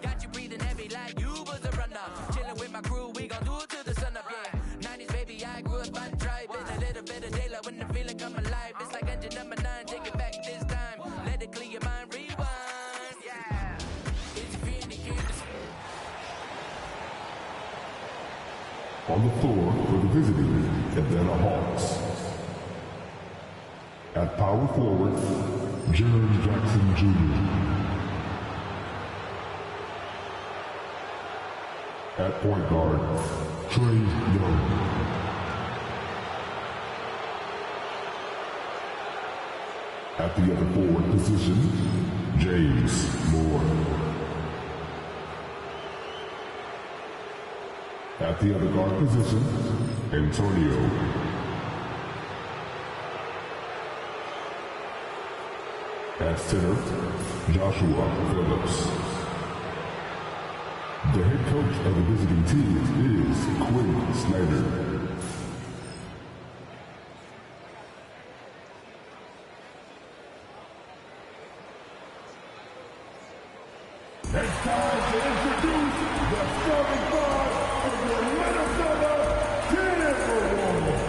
Got you breathing heavy like you was a runner. Chilling with my crew, we gon' do it till the sun up, yeah. 90s baby, I grew up on tribe. And a little bit of daylight when the feeling come alive. It's like engine number 9, take it back this time. Let it clear your mind, rewind, yeah. It's feeling good. On the floor for the visiting Atlanta Hawks. At power forward, Jaren Jackson Jr. At point guard, Trae Young. At the other forward position, James Moore. At the other guard position, Antonio. At center, Joshua Phillips. The head coach of the visiting team is Quinn Snyder. It's time to introduce the starting five of the Minnesota Timberwolves.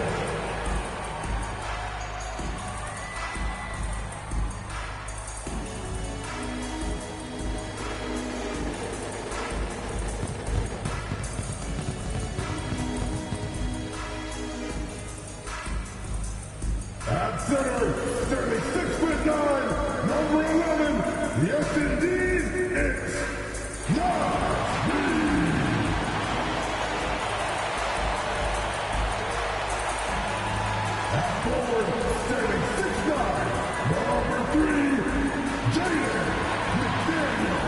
At center, standing 6'9", number 11, yes indeed, it's Nas Reed. At forward, standing 6'9", number 3, Jaden McDaniel.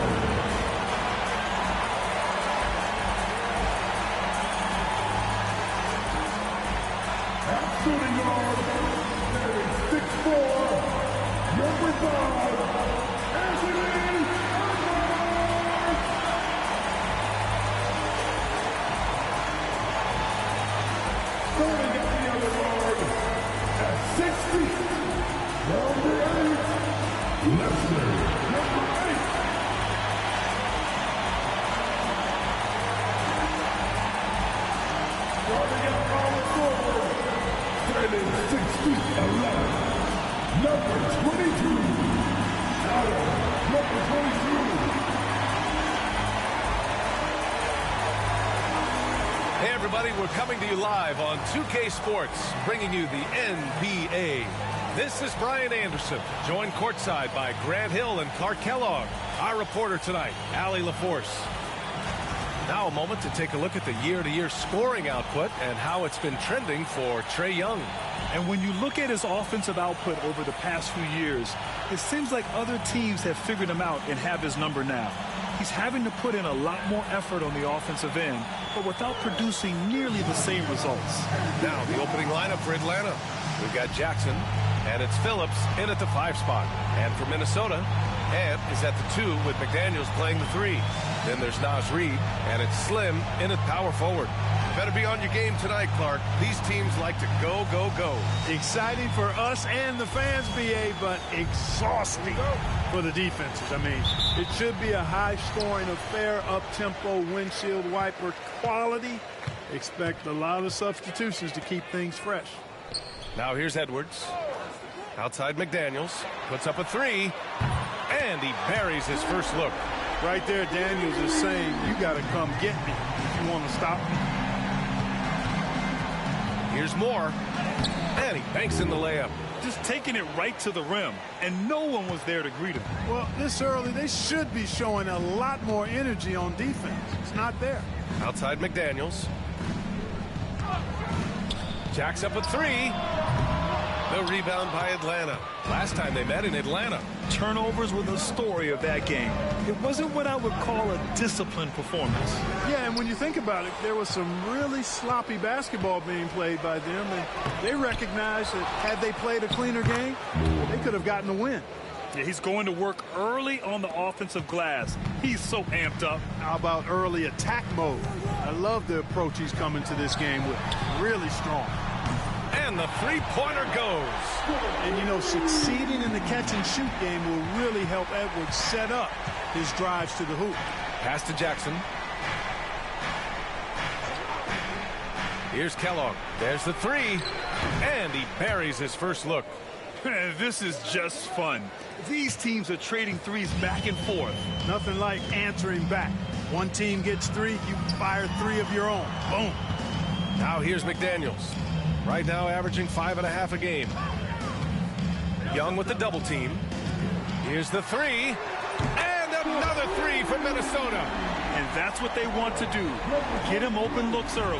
At shooting guard, 6'4", number 5, Anthony Edwards. Starting at the other guard, at 6 feet, number 8, Lester, number 8. Starting at power forward, standing 6 feet 11. Number 22, Adam, number 22. Hey everybody, we're coming to you live on 2K Sports, bringing you the NBA. This is Brian Anderson, joined courtside by Grant Hill and Clark Kellogg. Our reporter tonight, Allie LaForce. Now a moment to take a look at the year-to-year scoring output and how it's been trending for Trae Young. And when you look at his offensive output over the past few years, it seems like other teams have figured him out and have his number now. He's having to put in a lot more effort on the offensive end, but without producing nearly the same results. Now the opening lineup for Atlanta. We've got Jackson, and it's Phillips in at the 5 spot. And for Minnesota, Ant is at the 2 with McDaniels playing the 3. Then there's Nas Reed, and it's Slim in at power forward. Better be on your game tonight, Clark. These teams like to go, go, go. Exciting for us and the fans, BA, but exhausting for the defenses. I mean, it should be a high-scoring affair, up-tempo, windshield wiper quality. Expect a lot of substitutions to keep things fresh. Now here's Edwards. Outside McDaniels. Puts up a 3. And he buries his first look. Right there, Daniels is saying, you got to come get me if you want to stop me. Here's Moore. And he banks in the layup. Just taking it right to the rim, and no one was there to greet him. Well, this early, they should be showing a lot more energy on defense. It's not there. Outside McDaniels. Jacks up a 3. The rebound by Atlanta. Last time they met in Atlanta. Turnovers were the story of that game. It wasn't what I would call a disciplined performance. Yeah, and when you think about it, there was some really sloppy basketball being played by them, and they recognized that had they played a cleaner game, they could have gotten a win. Yeah, he's going to work early on the offensive glass. He's so amped up. How about early attack mode? I love the approach he's coming to this game with. Really strong. And the three-pointer goes. And, you know, succeeding in the catch-and-shoot game will really help Edwards set up his drives to the hoop. Pass to Jackson. Here's Kellogg. There's the three. And he buries his first look. This is just fun. These teams are trading threes back and forth. Nothing like answering back. One team gets three, you fire three of your own. Boom. Now here's McDaniels. Right now averaging 5.5 a game. Young with the double team. Here's the three. And another three from Minnesota. And that's what they want to do. Get him open looks early.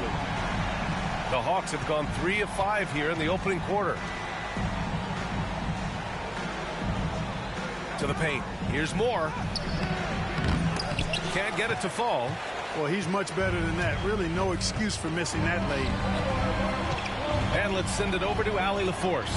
The Hawks have gone 3 of 5 here in the opening quarter. To the paint. Here's Moore. Can't get it to fall. Well, he's much better than that. Really no excuse for missing that lane. And let's send it over to Allie LaForce.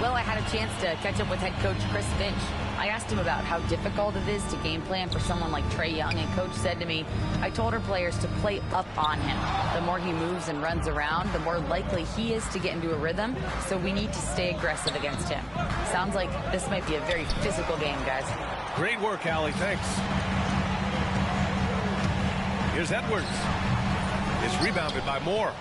Well, I had a chance to catch up with head coach Chris Finch. I asked him about how difficult it is to game plan for someone like Trae Young, and coach said to me, I told our players to play up on him. The more he moves and runs around, the more likely he is to get into a rhythm, so we need to stay aggressive against him. Sounds like this might be a very physical game, guys. Great work, Allie. Thanks. Here's Edwards. It's rebounded by Moore.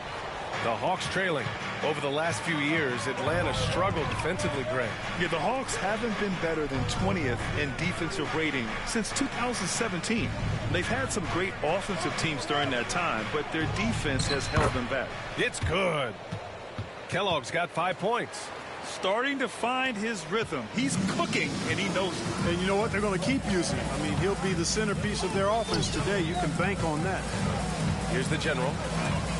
The Hawks trailing. Over the last few years, Atlanta struggled defensively, Greg. Yeah, the Hawks haven't been better than 20th in defensive rating since 2017. They've had some great offensive teams during that time, but their defense has held them back. It's good. Kellogg's got 5 points. Starting to find his rhythm. He's cooking, and he knows it. And you know what? They're going to keep using him. I mean, he'll be the centerpiece of their offense today. You can bank on that. Here's the general.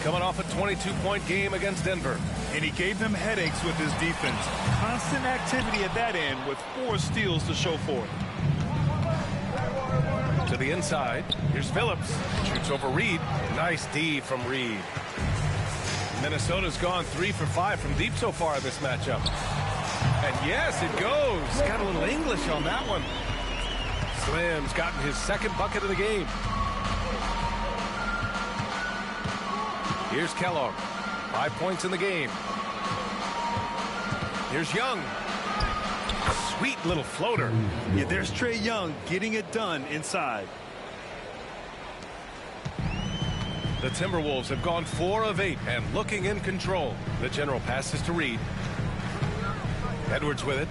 Coming off a 22-point game against Denver. And he gave them headaches with his defense. Constant activity at that end with 4 steals to show for it. To the inside. Here's Phillips. Shoots over Reed. Nice D from Reed. Minnesota's gone 3 for 5 from deep so far in this matchup. And yes, it goes. Got a little English on that one. Slim's gotten his second bucket of the game. Here's Kellogg. 5 points in the game. Here's Young. Sweet little floater. Yeah, there's Trae Young getting it done inside. The Timberwolves have gone 4 of 8 and looking in control. The general passes to Reed. Edwards with it.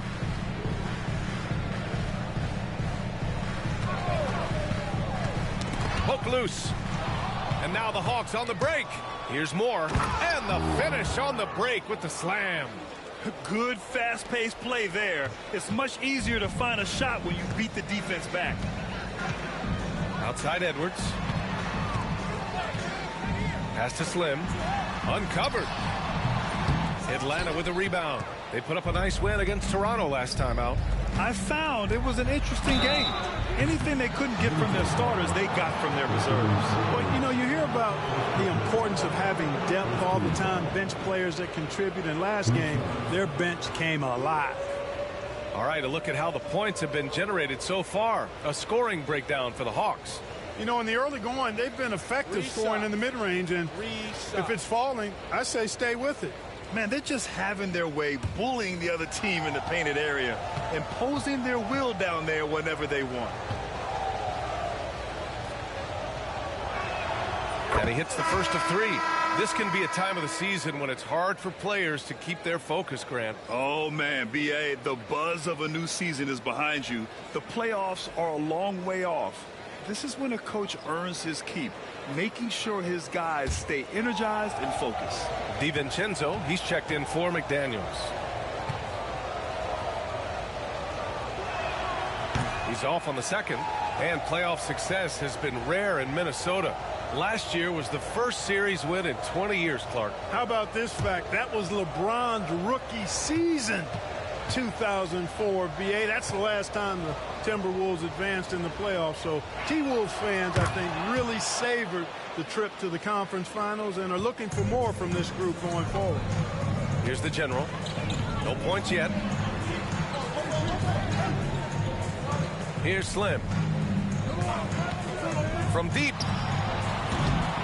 Hook loose. And now the Hawks on the break. Here's Moore. And the finish on the break with the slam. Good fast-paced play there. It's much easier to find a shot when you beat the defense back. Outside Edwards. Pass to Slim. Uncovered. Atlanta with a rebound. They put up a nice win against Toronto last time out. I found it was an interesting game. Anything they couldn't get from their starters, they got from their reserves. Well, you know, you hear about the importance of having depth all the time, bench players that contribute. In last game, their bench came alive. All right, a look at how the points have been generated so far. A scoring breakdown for the Hawks. You know, in the early going, they've been effective scoring in the mid-range, and if it's falling, I say stay with it. Man, they're just having their way, bullying the other team in the painted area, imposing their will down there whenever they want. And he hits the first of 3. This can be a time of the season when it's hard for players to keep their focus, Grant. Oh, man, B.A., the buzz of a new season is behind you. The playoffs are a long way off. This is when a coach earns his keep, making sure his guys stay energized and focused. DiVincenzo, he's checked in for McDaniels. He's off on the second, and playoff success has been rare in Minnesota. Last year was the first series win in 20 years, Clark. How about this fact? That was LeBron's rookie season. 2004 BA. That's the last time the Timberwolves advanced in the playoffs. So T-Wolves fans, I think, really savored the trip to the conference finals and are looking for more from this group going forward. Here's the general. No points yet. Here's Slim. From deep.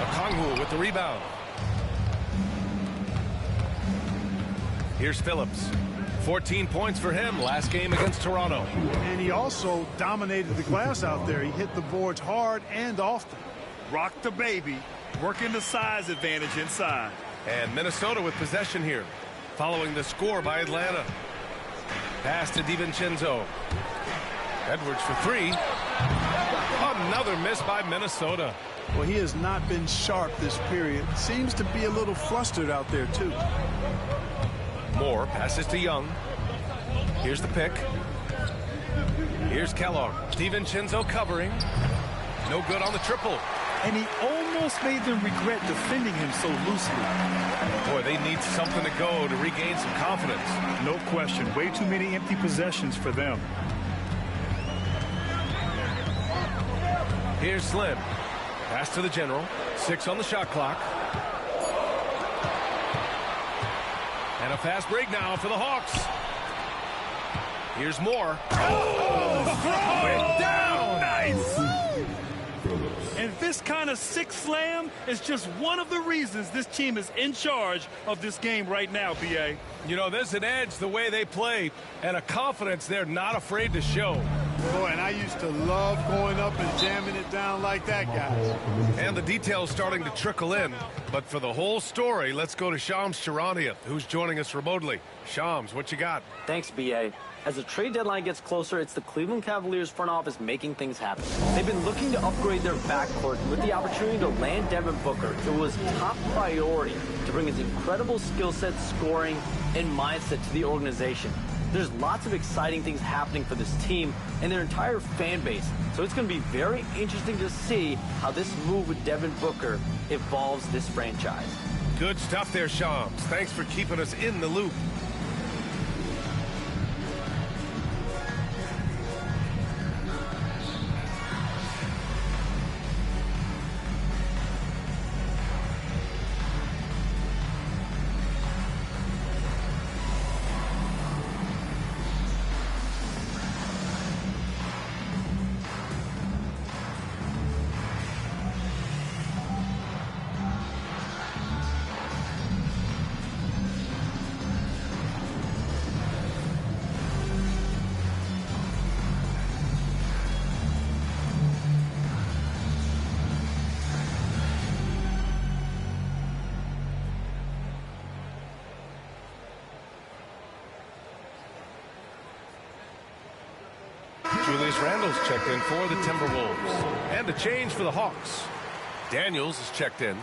Okongwu with the rebound. Here's Phillips. 14 points for him last game against Toronto. And he also dominated the glass out there. He hit the boards hard and often. Rock the baby, working the size advantage inside. And Minnesota with possession here, following the score by Atlanta. Pass to DiVincenzo. Edwards for three. Another miss by Minnesota. Well, he has not been sharp this period. Seems to be a little flustered out there, too. Moore passes to Young. Here's the pick. Here's Kellogg. DiVincenzo covering. No good on the triple. And he almost made them regret defending him so loosely. Boy, they need something to go to regain some confidence. No question. Way too many empty possessions for them. Here's Slim. Pass to the general. 6 on the shot clock. And a fast break now for the Hawks. Here's Moore. Oh, throw it down. Nice. And this kind of sick slam is just one of the reasons this team is in charge of this game right now, B.A. You know, there's an edge the way they play and a confidence they're not afraid to show. Boy, and I used to love going up and jamming it down like that, guys. And the details starting to trickle in. But for the whole story, let's go to Shams Charania, who's joining us remotely. Shams, what you got? Thanks, B.A. As the trade deadline gets closer, it's the Cleveland Cavaliers front office making things happen. They've been looking to upgrade their backcourt with the opportunity to land Devin Booker. It was top priority to bring his incredible skill set, scoring, and mindset to the organization. There's lots of exciting things happening for this team and their entire fan base. So it's going to be very interesting to see how this move with Devin Booker evolves this franchise. Good stuff there, Shams. Thanks for keeping us in the loop. Julius Randle's checked in for the Timberwolves. And a change for the Hawks. Daniels is checked in.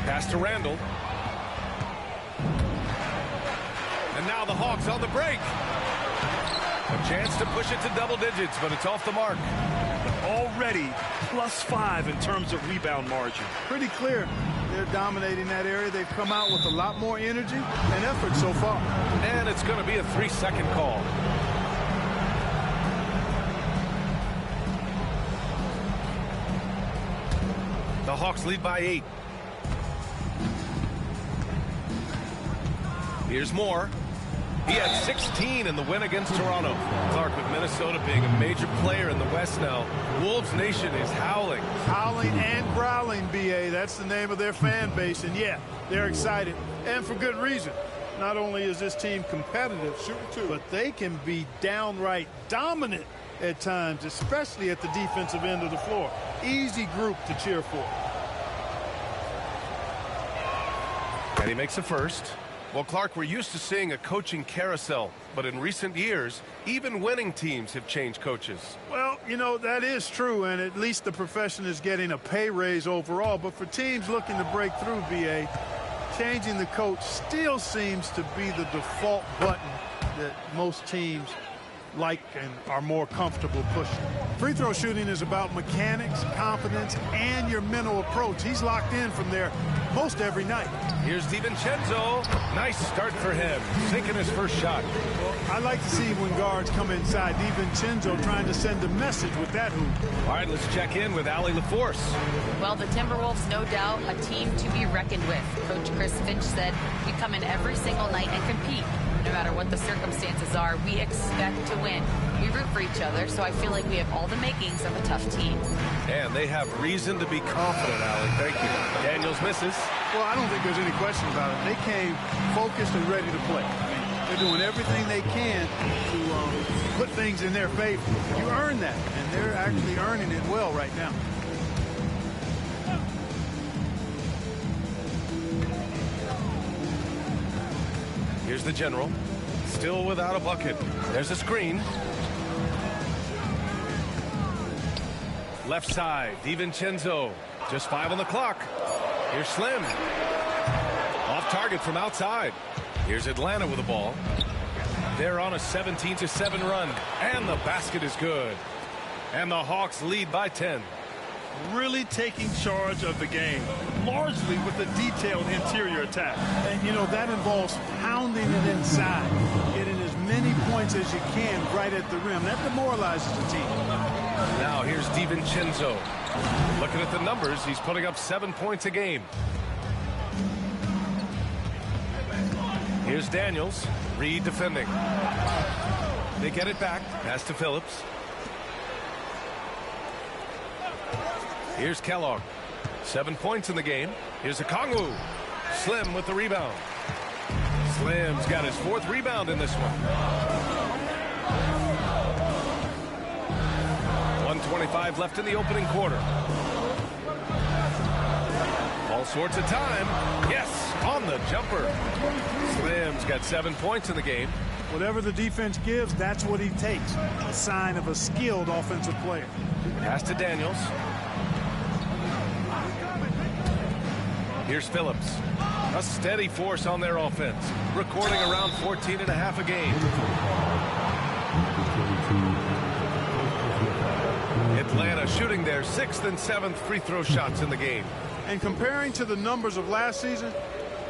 Pass to Randle. And now the Hawks on the break. A chance to push it to double digits, but it's off the mark. Already +5 in terms of rebound margin. Pretty clear. They're dominating that area. They've come out with a lot more energy and effort so far. And it's going to be a 3-second call. The Hawks lead by 8. Here's Moore. He had 16 in the win against Toronto. Clark, with Minnesota being a major player in the West now, Wolves Nation is howling. Howling and growling, B.A. That's the name of their fan base. And, yeah, they're excited. And for good reason. Not only is this team competitive, but they can be downright dominant at times, especially at the defensive end of the floor. Easy group to cheer for. And he makes a first. Well, Clark, we're used to seeing a coaching carousel, but in recent years, even winning teams have changed coaches. Well, you know, that is true, and at least the profession is getting a pay raise overall. But for teams looking to break through, B.A., changing the coach still seems to be the default button that most teams like and are more comfortable pushing. Free throw shooting is about mechanics, confidence, and your mental approach. He's locked in from there most every night. Here's DiVincenzo. Nice start for him, sinking his first shot. Well, I like to see when guards come inside. DiVincenzo trying to send a message with that hoop. All right, let's check in with Allie LaForce. Well, the Timberwolves, no doubt, a team to be reckoned with. Coach Chris Finch said, we come in every single night and compete. No matter what the circumstances are, we expect to win. We root for each other, so I feel like we have all the makings of a tough team. And they have reason to be confident, Allie. Thank you. Daniels misses. Well, I don't think there's any question about it. They came focused and ready to play. They're doing everything they can to put things in their favor. You earn that, and they're actually earning it well right now. Here's the general. Still without a bucket. There's a screen. Left side, DiVincenzo. Just 5 on the clock. Here's Slim. Off target from outside. Here's Atlanta with the ball. They're on a 17-7 run. And the basket is good. And the Hawks lead by 10. Really taking charge of the game, largely with a detailed interior attack. And, you know, that involves pounding it inside, getting as many points as you can right at the rim. That demoralizes the team. Now here's DiVincenzo. Looking at the numbers, he's putting up 7 points a game. Here's Daniels. Reed defending. They get it back. Pass to Phillips. Here's Kellogg. 7 points in the game. Here's Okongwu. Slim with the rebound. Slim's got his 4th rebound in this one. 1:25 left in the opening quarter. All sorts of time. Yes, on the jumper. Slim's got 7 points in the game. Whatever the defense gives, that's what he takes. A sign of a skilled offensive player. Pass to Daniels. Here's Phillips. A steady force on their offense, recording around 14.5 a game. Atlanta shooting their 6th and 7th free throw shots in the game. And comparing to the numbers of last season,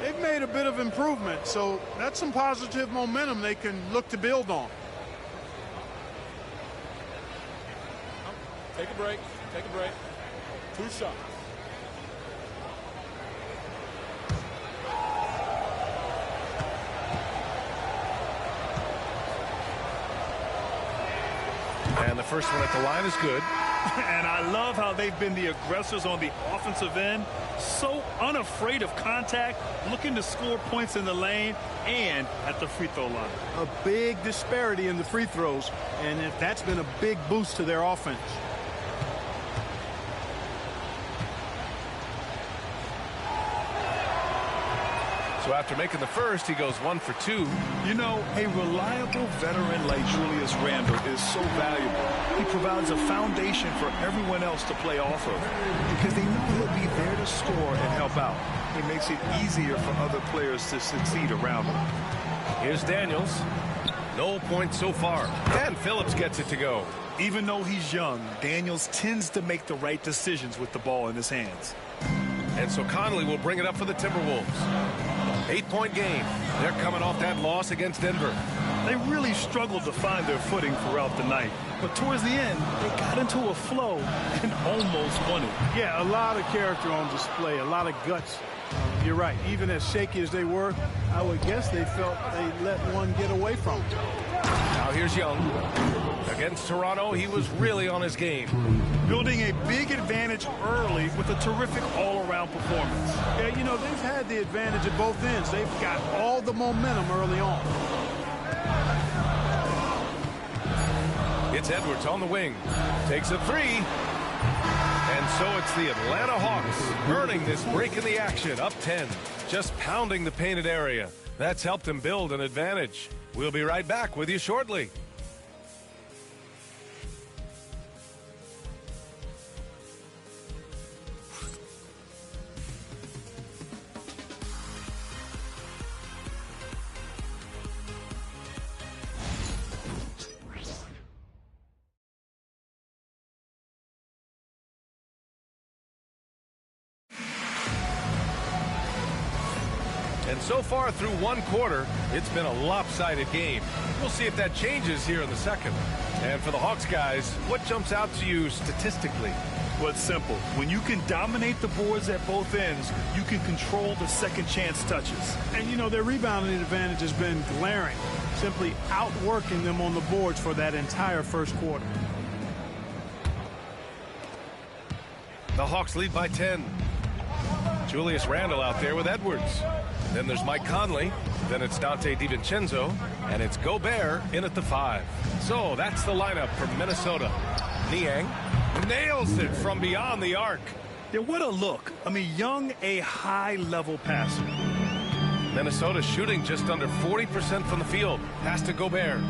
they've made a bit of improvement, so that's some positive momentum they can look to build on. Take a break. Take a break. 2 shots. And the first one at the line is good. And I love how they've been the aggressors on the offensive end. So unafraid of contact, looking to score points in the lane and at the free throw line. A big disparity in the free throws, and that's been a big boost to their offense. So after making the first, he goes 1 for 2. You know, a reliable veteran like Julius Randle is so valuable. He provides a foundation for everyone else to play off of because they know he'll be there to score and help out. It makes it easier for other players to succeed around him. Here's Daniels. No points so far. And Phillips gets it to go. Even though he's young, Daniels tends to make the right decisions with the ball in his hands. And so Conley will bring it up for the Timberwolves. 8-point game. They're coming off that loss against Denver. They really struggled to find their footing throughout the night. But towards the end, they got into a flow and almost won it. Yeah, a lot of character on display, a lot of guts. You're right. Even as shaky as they were, I would guess they felt they let one get away from them. Now here's Young. Against Toronto, he was really on his game. Building a big advantage early with a terrific all-around performance. Yeah, you know, they've had the advantage at both ends. They've got all the momentum early on. It's Edwards on the wing. Takes a 3. And so it's the Atlanta Hawks earning this break in the action, up 10. Just pounding the painted area. That's helped them build an advantage. We'll be right back with you shortly. And so far through one quarter, it's been a lopsided game. We'll see if that changes here in the second. And for the Hawks guys, what jumps out to you statistically? Well, it's simple. When you can dominate the boards at both ends, you can control the second chance touches. And, you know, their rebounding advantage has been glaring, simply outworking them on the boards for that entire first quarter. The Hawks lead by 10. Julius Randle out there with Edwards. Then there's Mike Conley. Then it's Dante DiVincenzo. And it's Gobert in at the 5. So that's the lineup for Minnesota. Niang nails it from beyond the arc. Yeah, what a look. I mean, Young, a high-level passer. Minnesota shooting just under 40% from the field. Pass to Gobert.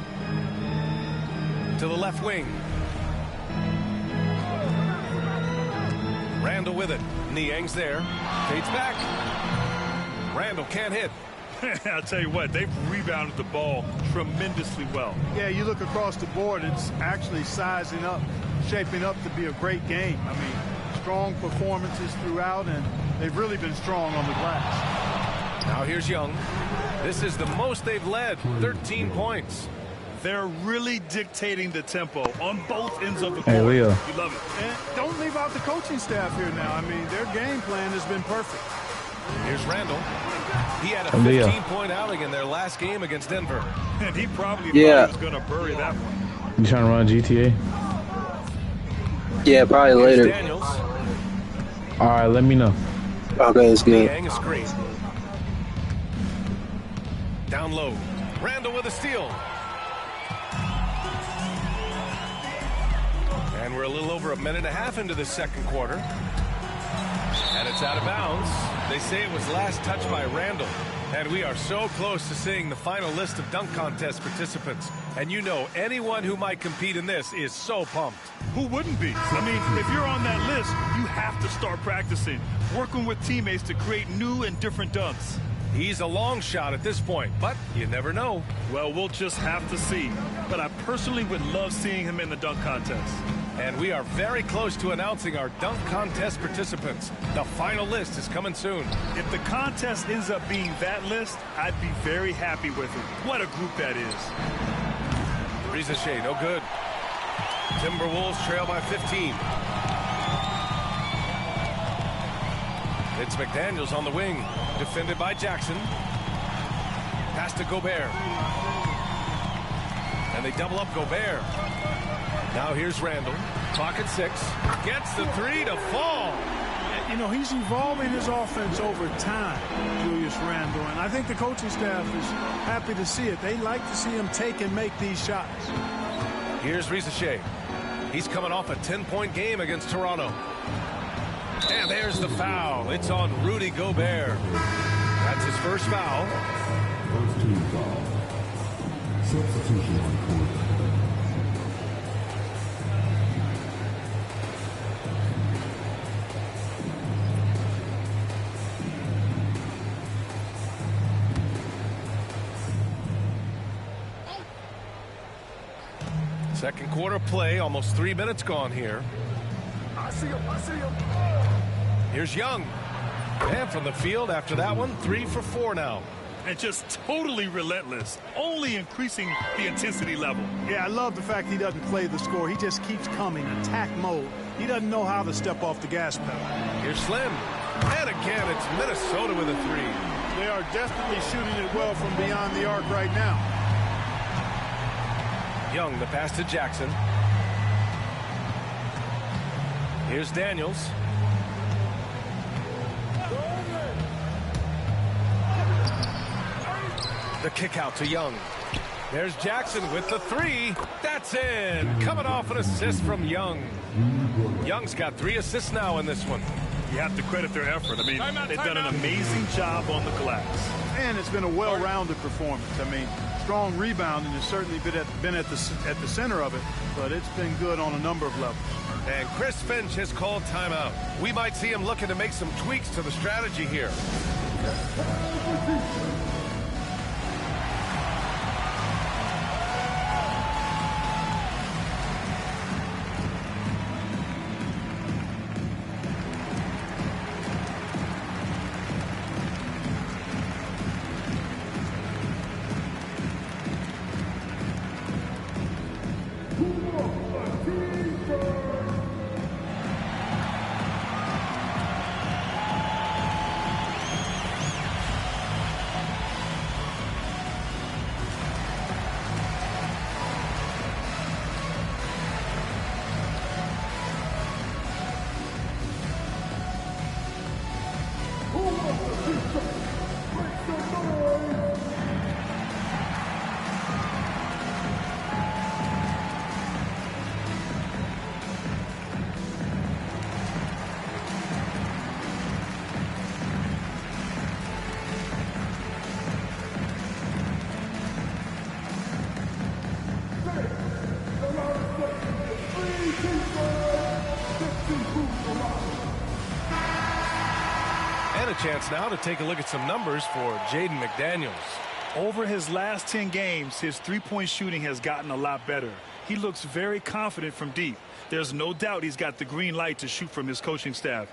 To the left wing. Randle with it. Niang's there. Fades back. Randle can't hit. I'll tell you what, they've rebounded the ball tremendously well. Yeah, you look across the board, it's actually sizing up, shaping up to be a great game. I mean, strong performances throughout, and they've really been strong on the glass. Now here's Young. This is the most they've led, 13 points. They're really dictating the tempo on both ends of the court. Hey, Leo. You love it. And don't leave out the coaching staff here now. I mean, their game plan has been perfect. Here's Randle. He had a 15-point outing in their last game against Denver. And he probably thought he was going to bury that one. You trying to run GTA? Yeah, probably later. Daniels. All right, let me know. Okay, it's good. Niang is screen. Down low. Randle with a steal. And we're a little over a minute and a half into the second quarter. And it's out of bounds. They say it was last touched by Randle. And we are so close to seeing the final list of dunk contest participants. And you know, anyone who might compete in this is so pumped. Who wouldn't be? I mean, if you're on that list, you have to start practicing, working with teammates to create new and different dunks. He's a long shot at this point, but you never know. Well, we'll just have to see. But I personally would love seeing him in the dunk contest. And we are very close to announcing our dunk contest participants. The final list is coming soon. If the contest ends up being that list, I'd be very happy with it. What a group that is. Riza-Shea, no good. Timberwolves trail by 15. It's McDaniels on the wing, defended by Jackson. Pass to Gobert. And they double up Gobert. Now here's Randle. Clock at 6. Gets the 3 to fall. You know, he's evolving his offense over time, Julius Randle, and I think the coaching staff is happy to see it. They like to see him take and make these shots. Here's Riza-Shea. He's coming off a 10-point game against Toronto. And there's the foul. It's on Rudy Gobert. That's his first foul. First team foul. Substitution on court. Second quarter play, almost 3 minutes gone here. I see him. Here's Young. And from the field after that one, 3 for 4 now. And just totally relentless, only increasing the intensity level. Yeah, I love the fact he doesn't play the score. He just keeps coming, attack mode. He doesn't know how to step off the gas pedal. Here's Slim. And again, it's Minnesota with a 3. They are definitely shooting it well from beyond the arc right now. Young, the pass to Jackson. Here's Daniels. The kick out to Young. There's Jackson with the 3. That's in. Coming off an assist from Young. Young's got 3 assists now in this one. You have to credit their effort. I mean, they've done an amazing job on the glass. And it's been a well-rounded performance. I mean, strong rebounding has certainly been at the center of it, but it's been good on a number of levels. And Chris Finch has called timeout. We might see him looking to make some tweaks to the strategy here. And a chance now to take a look at some numbers for Jaden McDaniels. Over his last 10 games, his three-point shooting has gotten a lot better. He looks very confident from deep. There's no doubt he's got the green light to shoot from his coaching staff.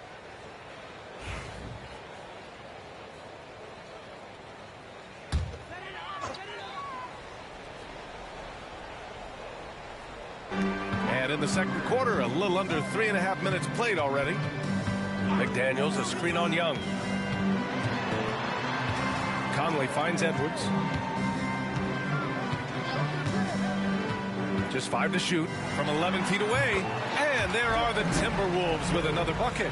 And in the second quarter, a little under 3.5 minutes played already. McDaniels, a screen on Young. Conley finds Edwards. Just 5 to shoot from 11 feet away. And there are the Timberwolves with another bucket.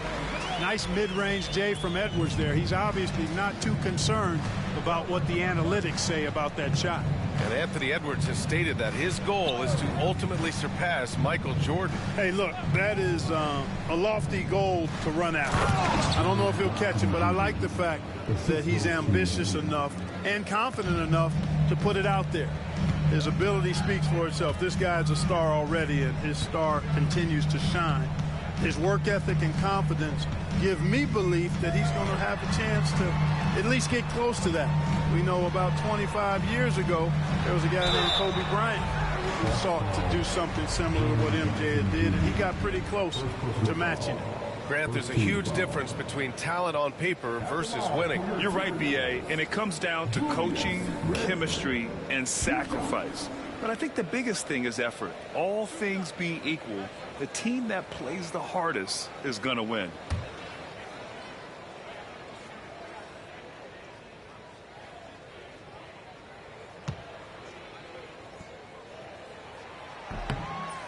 Nice mid-range Jay from Edwards there. He's obviously not too concerned about what the analytics say about that shot. And Anthony Edwards has stated that his goal is to ultimately surpass Michael Jordan. Hey, look, that is a lofty goal to run after. I don't know if he'll catch it, but I like the fact that he's ambitious enough and confident enough to put it out there. His ability speaks for itself. This guy's a star already, and his star continues to shine. His work ethic and confidence give me belief that he's going to have a chance to at least get close to that. We know about 25 years ago, there was a guy named Kobe Bryant who sought to do something similar to what MJ did, and he got pretty close to matching it. Grant, there's a huge difference between talent on paper versus winning. You're right, B.A., and it comes down to coaching, chemistry, and sacrifice. But I think the biggest thing is effort. All things being equal, the team that plays the hardest is going to win.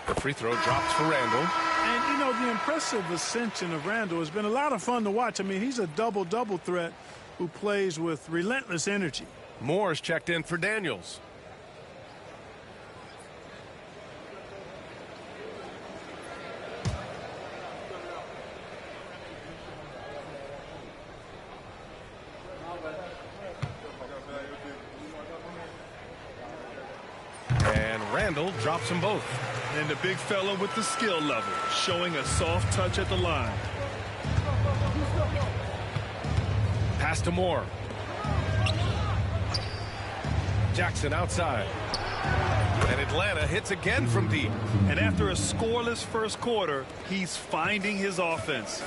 The free throw drops for Randall. And, you know, the impressive ascension of Randall has been a lot of fun to watch. I mean, he's a double-double threat who plays with relentless energy. Moore's checked in for Daniels. And Randall drops them both. And the big fella with the skill level, showing a soft touch at the line. Pass to Moore. Jackson outside. And Atlanta hits again from deep. And after a scoreless first quarter, he's finding his offense.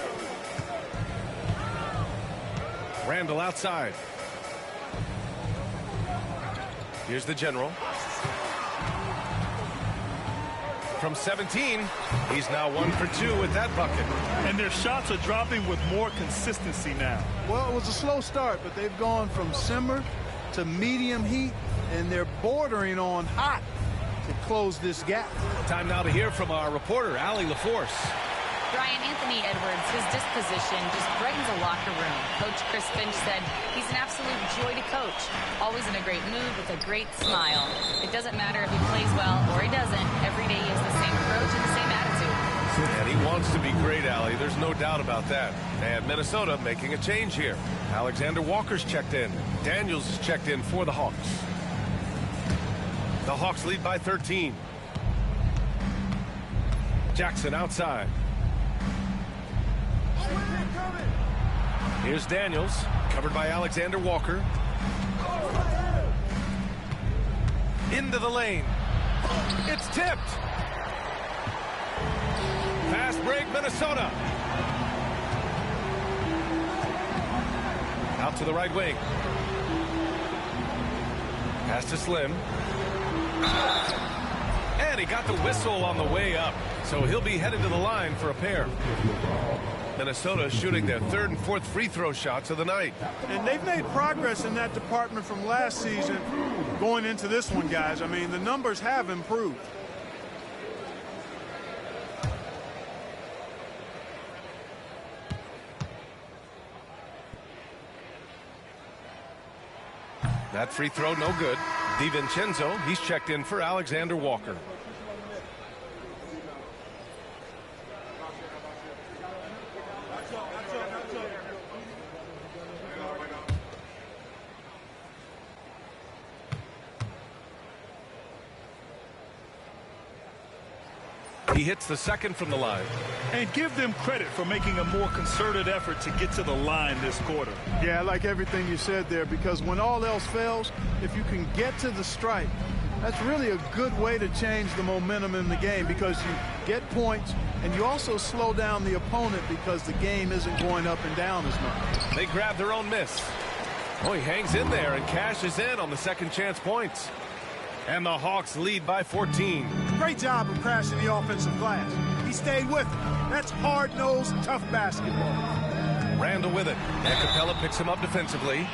Randall outside. Here's the general. From 17, he's now 1 for 2 with that bucket. And their shots are dropping with more consistency now. Well, it was a slow start, but they've gone from simmer to medium heat, and they're bordering on hot to close this gap. Time now to hear from our reporter, Allie LaForce. Brian, Anthony Edwards, his disposition just brightens a locker room. Coach Chris Finch said he's an absolute joy to coach. Always in a great mood with a great smile. It doesn't matter if he plays well or he doesn't. Every day he has the same approach and the same attitude. And he wants to be great, Allie. There's no doubt about that. And Minnesota making a change here. Alexander Walker's checked in. Daniels is checked in for the Hawks. The Hawks lead by 13. Jackson outside. Here's Daniels, covered by Alexander Walker. Into the lane. It's tipped. Fast break, Minnesota. Out to the right wing. Pass to Slim. And And he got the whistle on the way up, so he'll be headed to the line for a pair. Minnesota shooting their third and fourth free throw shots of the night. And they've made progress in that department from last season going into this one, guys. I mean, the numbers have improved. That free throw no good. DiVincenzo, he's checked in for Alexander Walker. He hits the second from the line. And give them credit for making a more concerted effort to get to the line this quarter. Yeah, I like everything you said there, because when all else fails, if you can get to the stripe, that's really a good way to change the momentum in the game, because you get points and you also slow down the opponent because the game isn't going up and down as much. They grab their own miss. Oh, he hangs in there and cashes in on the second chance points. And the Hawks lead by 14. Great job of crashing the offensive glass. He stayed with it. That's hard-nosed, tough basketball. Randall with it. And Capella picks him up defensively.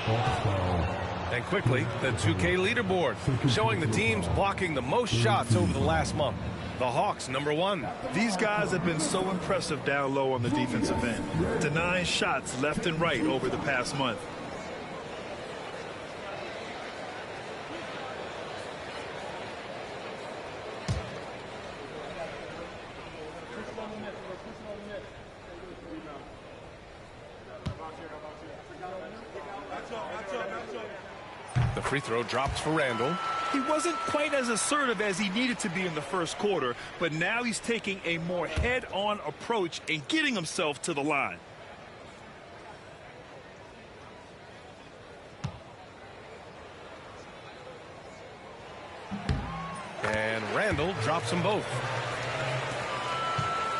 And quickly, the 2K leaderboard, showing the teams blocking the most shots over the last month. The Hawks, #1. These guys have been so impressive down low on the defensive end, denying shots left and right over the past month. The free throw drops for Randall. He wasn't quite as assertive as he needed to be in the first quarter, but now he's taking a more head-on approach and getting himself to the line. And Randall drops them both.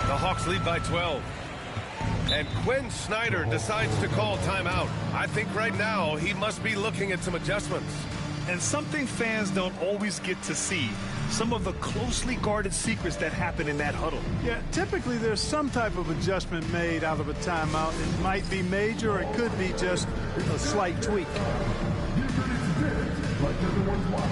The Hawks lead by 12. And Quinn Snyder decides to call timeout. I think right now he must be looking at some adjustments. And something fans don't always get to see, some of the closely guarded secrets that happen in that huddle. Yeah, typically there's some type of adjustment made out of a timeout. It might be major, or it could be just a slight tweak. Like everyone's watching.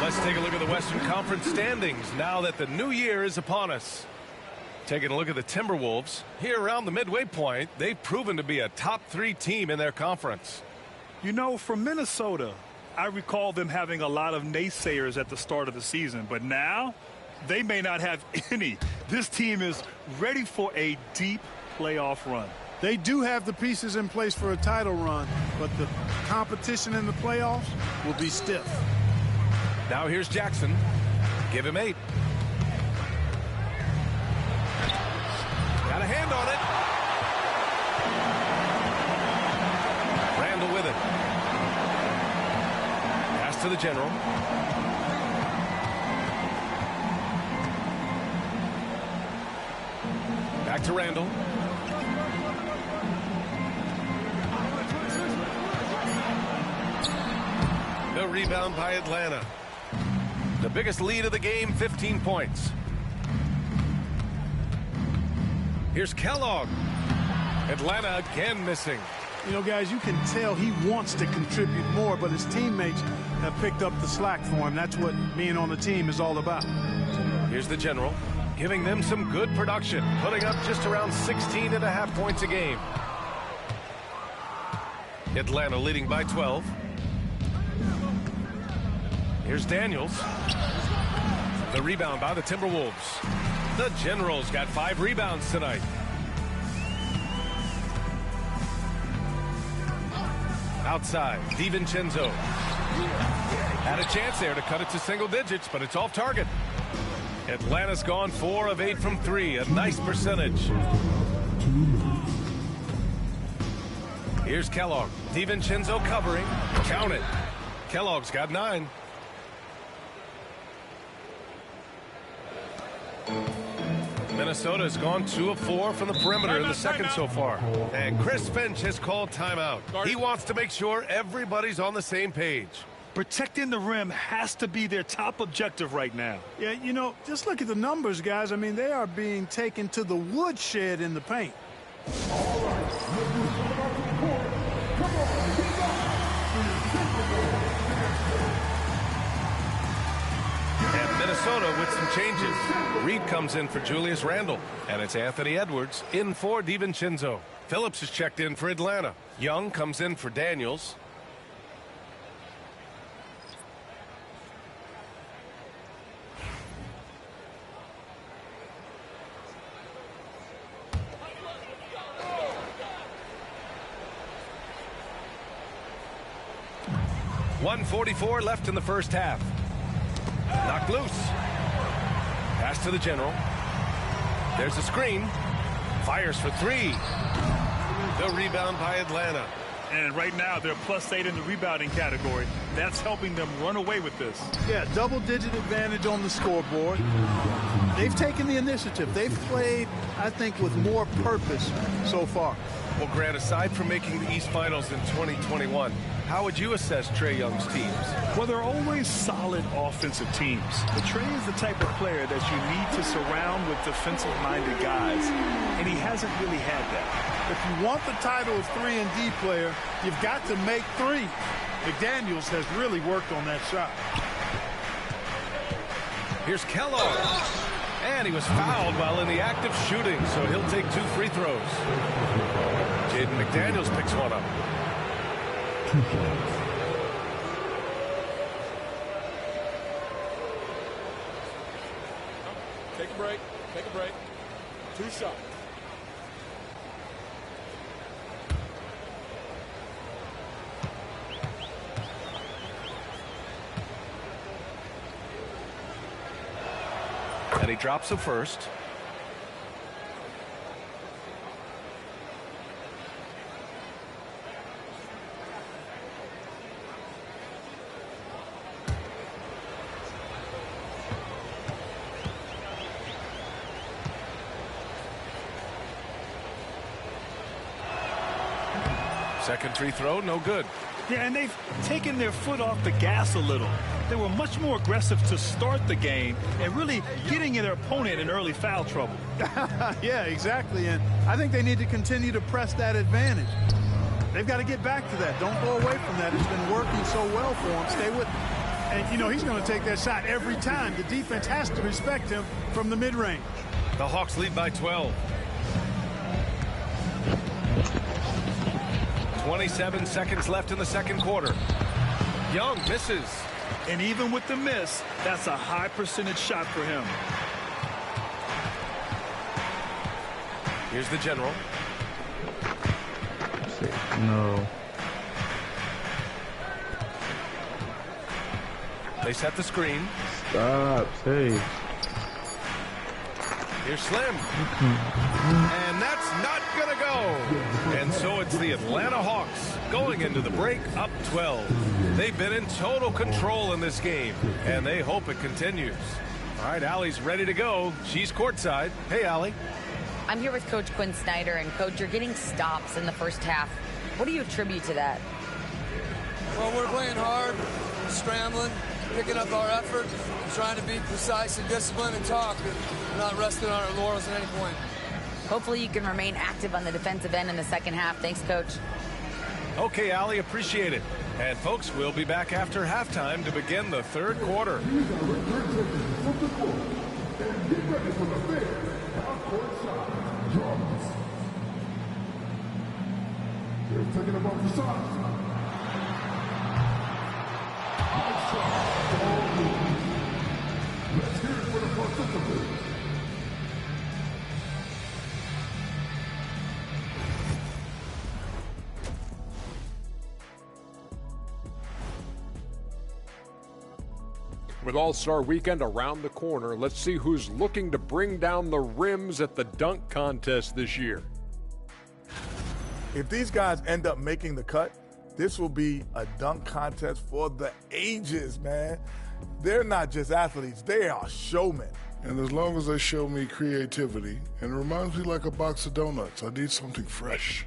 Let's take a look at the Western Conference standings now that the new year is upon us. Taking a look at the Timberwolves, here around the midway point, they've proven to be a top 3 team in their conference. You know, for Minnesota, I recall them having a lot of naysayers at the start of the season, but now they may not have any. This team is ready for a deep playoff run. They do have the pieces in place for a title run, but the competition in the playoffs will be stiff. Now here's Jackson. Give him 8. Got a hand on it. Randall with it. Pass to the general. Back to Randall. The rebound by Atlanta. The biggest lead of the game, 15 points. Here's Kellogg. Atlanta again missing. You know, guys, you can tell he wants to contribute more, but his teammates have picked up the slack for him. That's what being on the team is all about. Here's the general, giving them some good production, putting up just around 16.5 points a game. Atlanta leading by 12. Here's Daniels. The rebound by the Timberwolves. The Generals got 5 rebounds tonight. Outside, DiVincenzo. Had a chance there to cut it to single digits, but it's off target. Atlanta's gone 4 of 8 from 3, a nice percentage. Here's Kellogg. DiVincenzo covering. Count it. Kellogg's got 9. Minnesota's gone 2 of 4 from the perimeter in the second so far. And Chris Finch has called timeout. He wants to make sure everybody's on the same page. Protecting the rim has to be their top objective right now. Yeah, you know, just look at the numbers, guys. I mean, they are being taken to the woodshed in the paint. And Minnesota with some changes. Reed comes in for Julius Randle. And it's Anthony Edwards in for DiVincenzo. Phillips is checked in for Atlanta. Young comes in for Daniels. .144 left in the first half. Knocked loose. Pass to the general. There's a screen. Fires for 3. The rebound by Atlanta. And right now they're +8 in the rebounding category. That's helping them run away with this. Yeah, double-digit advantage on the scoreboard. They've taken the initiative. They've played, I think, with more purpose so far. Well, Grant, aside from making the East Finals in 2021, how would you assess Trae Young's teams? Well, they're always solid offensive teams. But Trae is the type of player that you need to surround with defensive-minded guys, and he hasn't really had that. If you want the title of 3-and-D player, you've got to make 3. McDaniels has really worked on that shot. Here's Kellogg. And he was fouled while in the act of shooting, so he'll take 2 free throws. Jaden McDaniels picks one up. Take a break. Take a break. 2 shots. And he drops the first. Second free throw, no good. Yeah, and they've taken their foot off the gas a little. They were much more aggressive to start the game and really getting their opponent in early foul trouble. Yeah, exactly. And I think they need to continue to press that advantage. They've got to get back to that. Don't go away from that. It's been working so well for him. Stay with it. And, you know, he's going to take that shot every time. The defense has to respect him from the mid-range. The Hawks lead by 12. 27 seconds left in the second quarter. Young misses. And even with the miss, that's a high percentage shot for him. Here's the general. No. They set the screen. Stop. Save. Here's Slim. And that's not going to go. And so it's the Atlanta Hawks going into the break up 12. They've been in total control in this game, and they hope it continues. All right, Allie's ready to go. She's courtside. Hey, Allie. I'm here with Coach Quinn Snyder, and Coach, you're getting stops in the first half. What do you attribute to that? Well, we're playing hard, scrambling, picking up our effort, trying to be precise and disciplined and talk, and not resting on our laurels at any point. Hopefully you can remain active on the defensive end in the second half. Thanks, Coach. Okay, Allie, appreciate it. And folks, we'll be back after halftime to begin the third quarter. They're taking him off the shot. Let's hear it for the participants. With All-Star Weekend around the corner, let's see who's looking to bring down the rims at the dunk contest this year. If these guys end up making the cut, this will be a dunk contest for the ages, man. They're not just athletes, they are showmen. And as long as they show me creativity, and it reminds me like a box of donuts, I need something fresh.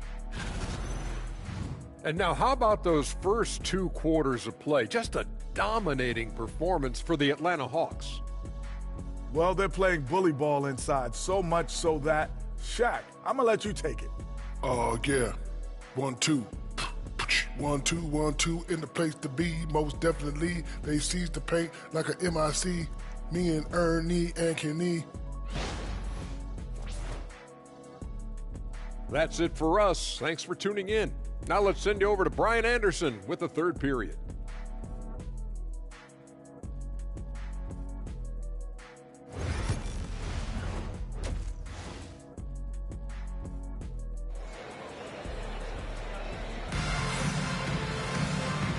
And now how about those first 2 quarters of play? Just a dominating performance for the Atlanta Hawks. Well, they're playing bully ball inside, so much so that, Shaq, I'm gonna let you take it. Oh, yeah. 1-2. 1-2, 1-2 in the place to be. Most definitely, they seize the paint like a MIC. Me and Ernie and Kenny. That's it for us. Thanks for tuning in. Now let's send you over to Brian Anderson with the third period.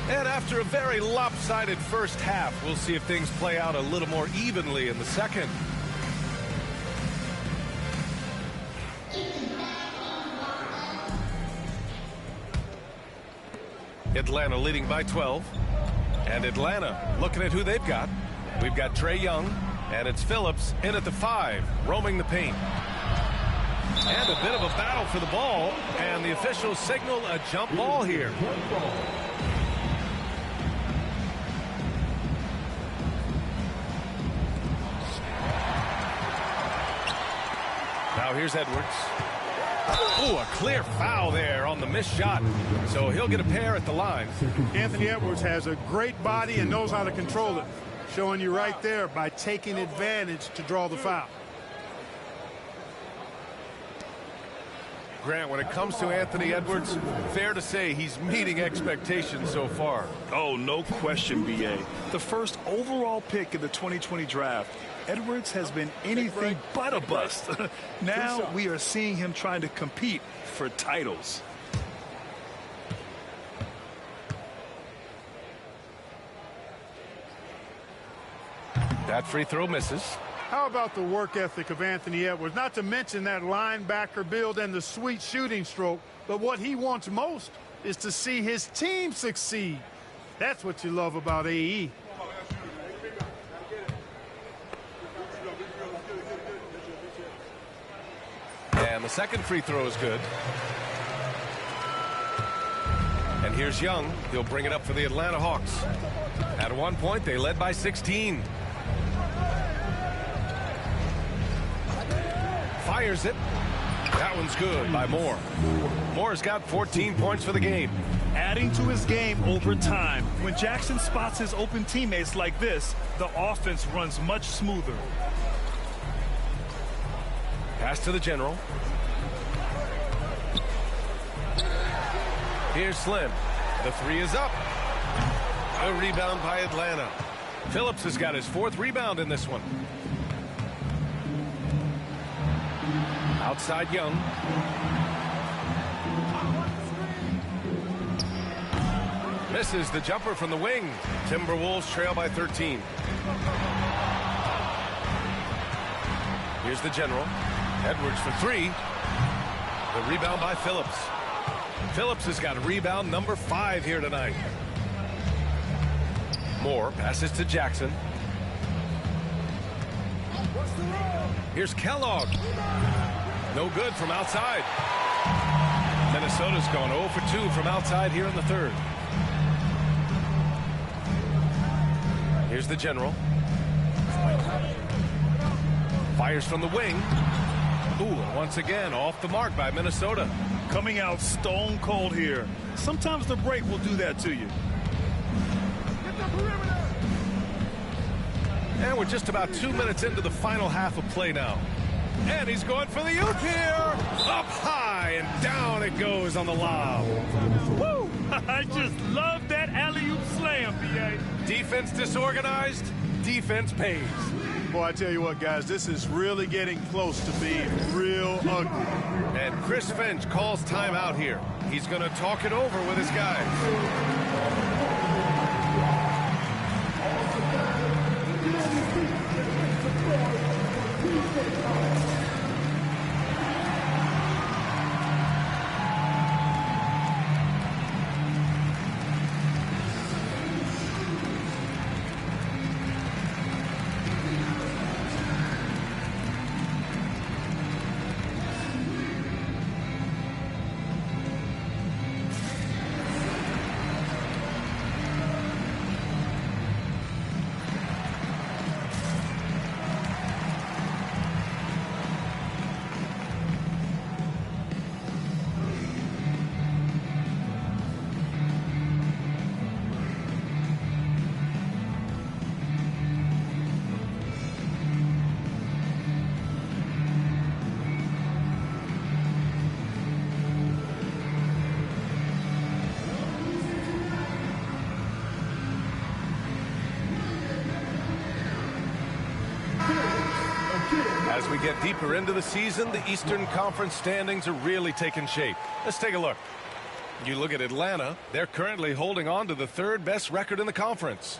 And after a very lopsided first half, we'll see if things play out a little more evenly in the second. Atlanta leading by 12. And Atlanta looking at who they've got. We've got Trae Young, and it's Phillips in at the 5, roaming the paint. And a bit of a battle for the ball, and the officials signal a jump ball here. Now here's Edwards. Ooh, a clear foul there on the missed shot. So he'll get a pair at the line. Anthony Edwards has a great body and knows how to control it. Showing you right there by taking advantage to draw the foul. Grant, when it comes to Anthony Edwards, fair to say he's meeting expectations so far. Oh, no question, B.A. The first overall pick in the 2020 draft, Edwards has been anything but a bust. Now we are seeing him trying to compete for titles. That free throw misses. How about the work ethic of Anthony Edwards? Not to mention that linebacker build and the sweet shooting stroke, but what he wants most is to see his team succeed. That's what you love about AE. And the second free throw is good. And here's Young. He'll bring it up for the Atlanta Hawks. At one point, they led by 16. Fires it. That one's good by Moore. Moore's got 14 points for the game. Adding to his game over time. When Jackson spots his open teammates like this, the offense runs much smoother. Pass to the general. Here's Slim. The three is up. A rebound by Atlanta. Phillips has got his 4th rebound in this one. Outside Young. Misses the jumper from the wing. Timberwolves trail by 13. Here's the general. Edwards for 3. The rebound by Phillips. Phillips has got a rebound number 5 here tonight. Moore passes to Jackson. Here's Kellogg. No good from outside. Minnesota's gone 0 for 2 from outside here in the third. Here's the general. Fires from the wing. Ooh, and once again off the mark by Minnesota. Coming out stone cold here. Sometimes the break will do that to you. And we're just about 2 minutes into the final half of play now. And he's going for the oop here. Up high and down it goes on the lob. Woo! I just love that alley-oop slam, B.A. Defense disorganized, defense pays. Boy, I tell you what, guys, this is really getting close to being real ugly. And Chris Finch calls timeout here. He's going to talk it over with his guys. As we get deeper into the season, the Eastern Conference standings are really taking shape. Let's take a look. You look at Atlanta, they're currently holding on to the third best record in the conference.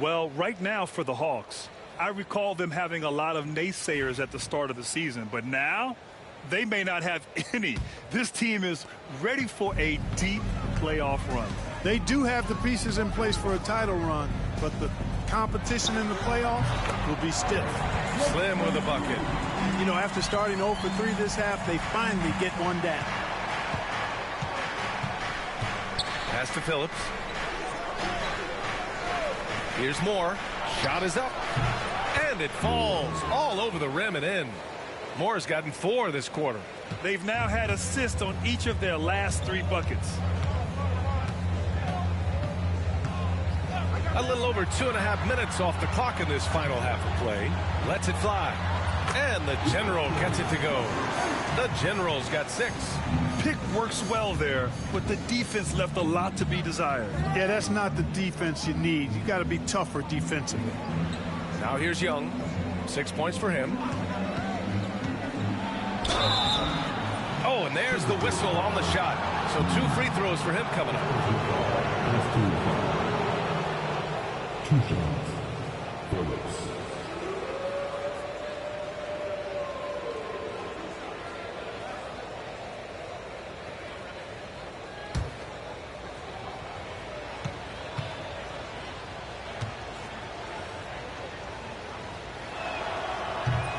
Well, right now for the Hawks, I recall them having a lot of naysayers at the start of the season, but now they may not have any. This team is ready for a deep playoff run. They do have the pieces in place for a title run, but the competition in the playoffs will be stiff. Slim with a bucket. You know, after starting 0 for 3 this half, they finally get one down. Pass to Phillips. Here's Moore. Shot is up. And it falls all over the rim and in. Moore's gotten 4 this quarter. They've now had assists on each of their last 3 buckets. A little over 2.5 minutes off the clock in this final half of play. Lets it fly. And the General gets it to go. The General's got 6. Pick works well there, but the defense left a lot to be desired. Yeah, that's not the defense you need. You got to be tougher defensively. Now here's Young. 6 points for him. Oh, and there's the whistle on the shot. So 2 free throws for him coming up. 2 shots. Phillips.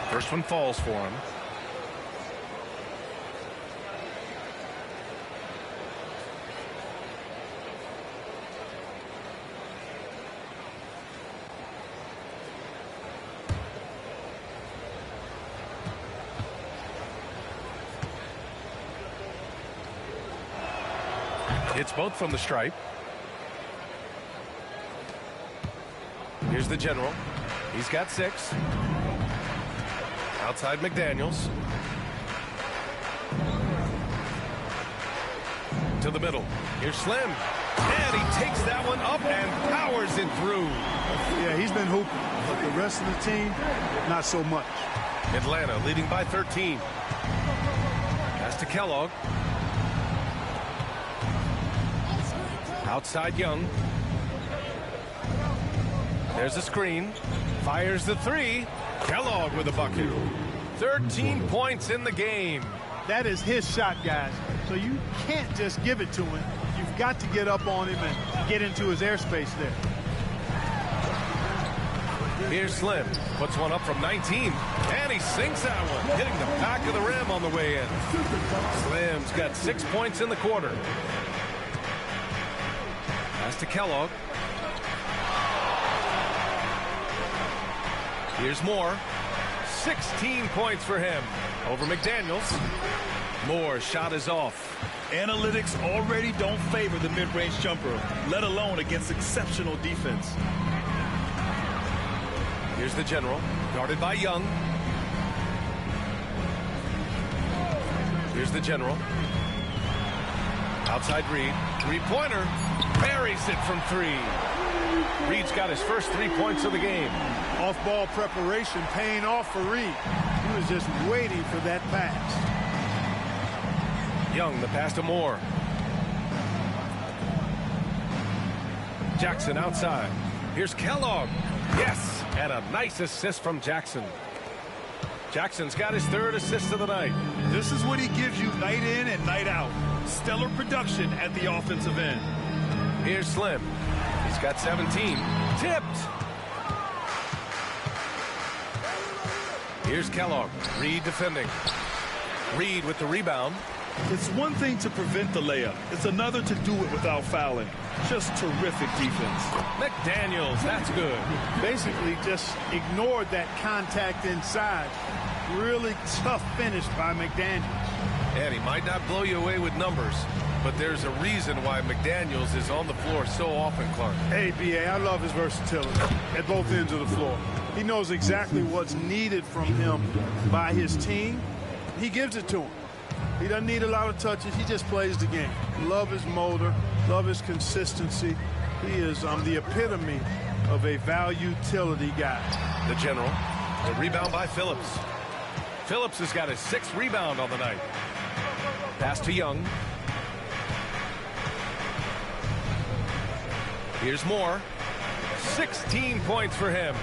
First one falls for him. It's both from the stripe. Here's the General. He's got 6. Outside McDaniels. To the middle. Here's Slim. And he takes that one up and powers it through. Yeah, he's been hooping, but the rest of the team, not so much. Atlanta leading by 13. Pass to Kellogg. Outside Young. There's a screen. Fires the 3. Kellogg with a bucket. 13 points in the game. That is his shot, guys. So you can't just give it to him. You've got to get up on him and get into his airspace there. Here's Slim. Puts one up from 19. And he sinks that one, hitting the back of the rim on the way in. Slim's got 6 points in the quarter. Pass to Kellogg. Here's Moore. 16 points for him. Over McDaniels. Moore's shot is off. Analytics already don't favor the mid-range jumper, let alone against exceptional defense. Here's the General, guarded by Young. Here's the General. Outside Reed. Three-pointer. Buries it from three. Reed's got his first 3 points of the game. Off-ball preparation paying off for Reed. He was just waiting for that pass. Young, the pass to Moore. Jackson outside. Here's Kellogg. Yes, and a nice assist from Jackson. Jackson's got his 3rd assist of the night. This is what he gives you night in and night out. Stellar production at the offensive end. Here's Slim. He's got 17. Tipped. Here's Kellogg. Reed defending. Reed with the rebound. It's one thing to prevent the layup. It's another to do it without fouling. Just terrific defense. McDaniels, that's good. Basically just ignored that contact inside. Really tough finish by McDaniels. And he might not blow you away with numbers, but there's a reason why McDaniels is on the floor so often, Clark. Hey, B.A., I love his versatility at both ends of the floor. He knows exactly what's needed from him by his team. He gives it to him. He doesn't need a lot of touches. He just plays the game. Love his motor. Love his consistency. He is the epitome of a value-utility guy. The General. The rebound by Phillips. Phillips has got his 6th rebound on the night. Pass to Young. Here's Moore. 16 points for him.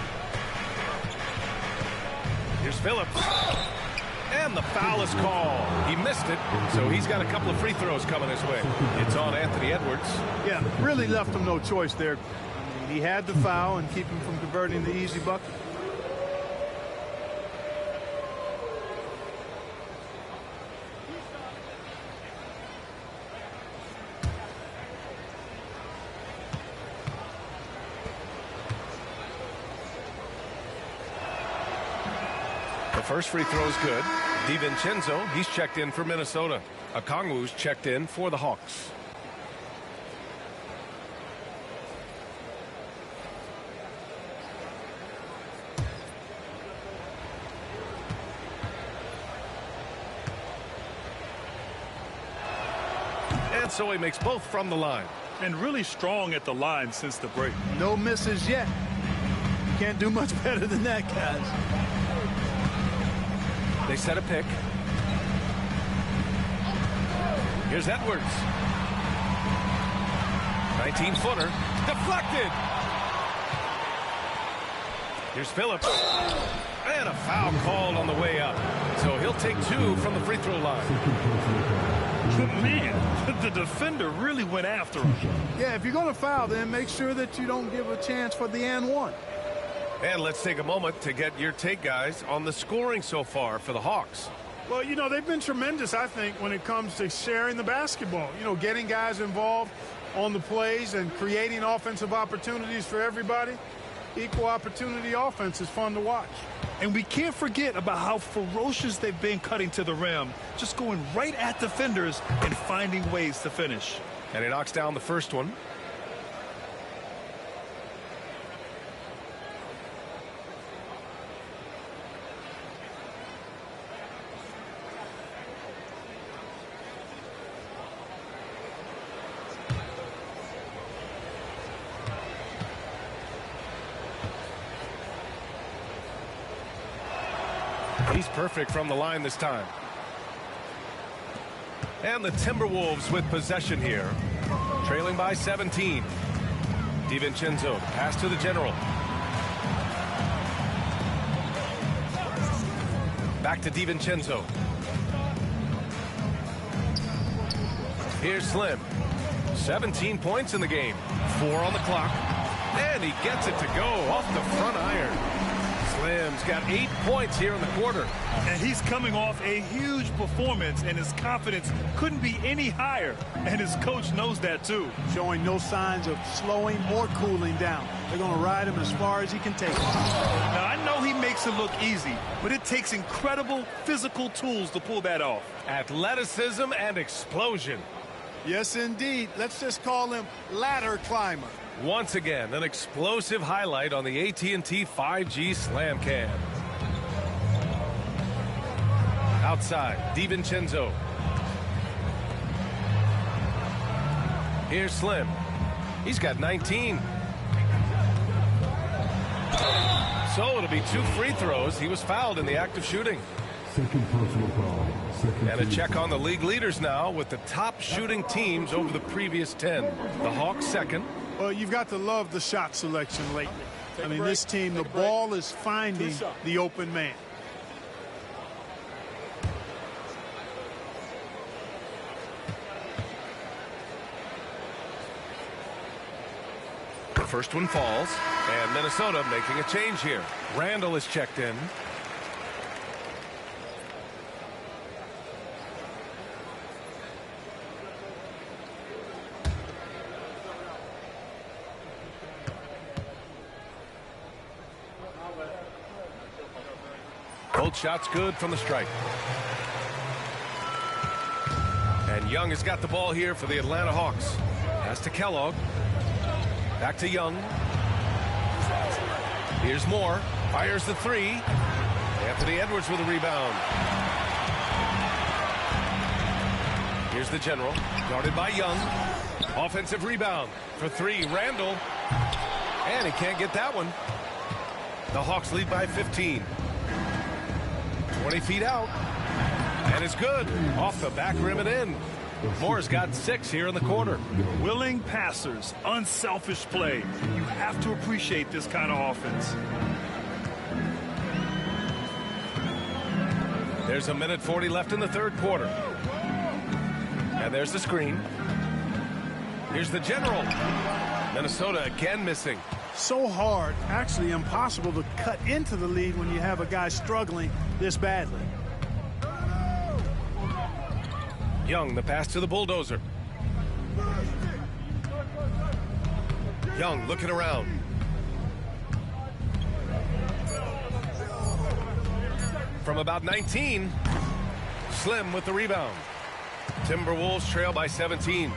Here's Phillips. And the foul is called. He missed it, so he's got a couple of free throws coming his way. It's on Anthony Edwards. Yeah, really left him no choice there. I mean, he had the foul and keep him from converting the easy bucket. The first free throw is good. DiVincenzo, he's checked in for Minnesota. Okongwu's checked in for the Hawks. And so he makes both from the line. And really strong at the line since the break. No misses yet. Can't do much better than that, guys. They set a pick. Here's Edwards. 19-footer. Deflected. Here's Phillips. And a foul called on the way up. So he'll take 2 from the free throw line. Man, the defender really went after him. Yeah, if you're going to foul, then make sure that you don't give a chance for the and one. And let's take a moment to get your take, guys, on the scoring so far for the Hawks. Well, you know, they've been tremendous, I think, when it comes to sharing the basketball. You know, getting guys involved on the plays and creating offensive opportunities for everybody. Equal opportunity offense is fun to watch. And we can't forget about how ferocious they've been cutting to the rim, just going right at defenders and finding ways to finish. And he knocks down the first one. He's perfect from the line this time. And the Timberwolves with possession here, trailing by 17. DiVincenzo, pass to the General. Back to DiVincenzo. Here's Slim. 17 points in the game. 4 on the clock. And he gets it to go off the front iron. Slim's got 8 points here in the quarter. And he's coming off a huge performance, and his confidence couldn't be any higher. And his coach knows that, too. Showing no signs of slowing or cooling down. They're going to ride him as far as he can take him. Now, I know he makes it look easy, but it takes incredible physical tools to pull that off. Athleticism and explosion. Yes, indeed. Let's just call him ladder climber. Once again, an explosive highlight on the AT&T 5G Slam Cam. Outside, DiVincenzo. Here's Slim. He's got 19. So it'll be 2 free throws. He was fouled in the act of shooting. Second personal foul. And a check on the league leaders now with the top shooting teams over the previous 10. The Hawks second. Well, you've got to love the shot selection lately. I mean, this team, the ball is finding the open man. The first one falls, and Minnesota making a change here. Randall is checked in. Both shots good from the stripe. And Young has got the ball here for the Atlanta Hawks. Pass to Kellogg. Back to Young. Here's Moore. Fires the 3. Anthony Edwards with a rebound. Here's the general. Guarded by Young. Offensive rebound for 3. Randall. And he can't get that one. The Hawks lead by 15. 20 feet out. And it's good. Off the back rim and in. Moore's got 6 here in the quarter. Willing passers, unselfish play. You have to appreciate this kind of offense. There's 1:40 left in the third quarter. And there's the screen. Here's the general. Minnesota again missing. So hard, actually impossible to cut into the lead when you have a guy struggling this badly. Young, the pass to the bulldozer. Young looking around. From about 19, Slim with the rebound. Timberwolves trail by 17.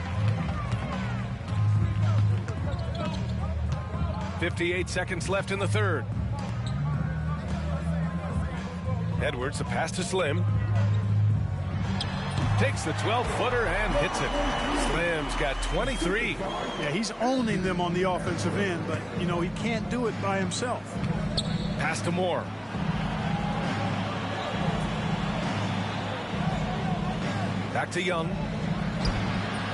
58 seconds left in the third. Edwards, a pass to Slim. Takes the 12-footer and hits it. Slim's got 23. Yeah, he's owning them on the offensive end, but, you know, he can't do it by himself. Pass to Moore. Back to Young.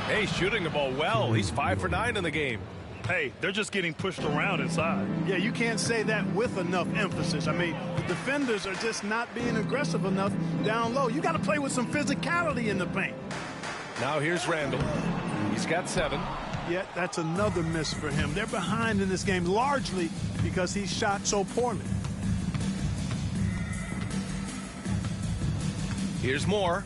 Hey, shooting the ball well. He's 5 for 9 in the game. Hey, they're just getting pushed around inside. Yeah, you can't say that with enough emphasis. I mean, the defenders are just not being aggressive enough down low. You got to play with some physicality in the paint. Now here's Randall. He's got 7. Yet that's another miss for him. They're behind in this game largely because he shot so poorly. Here's Moore.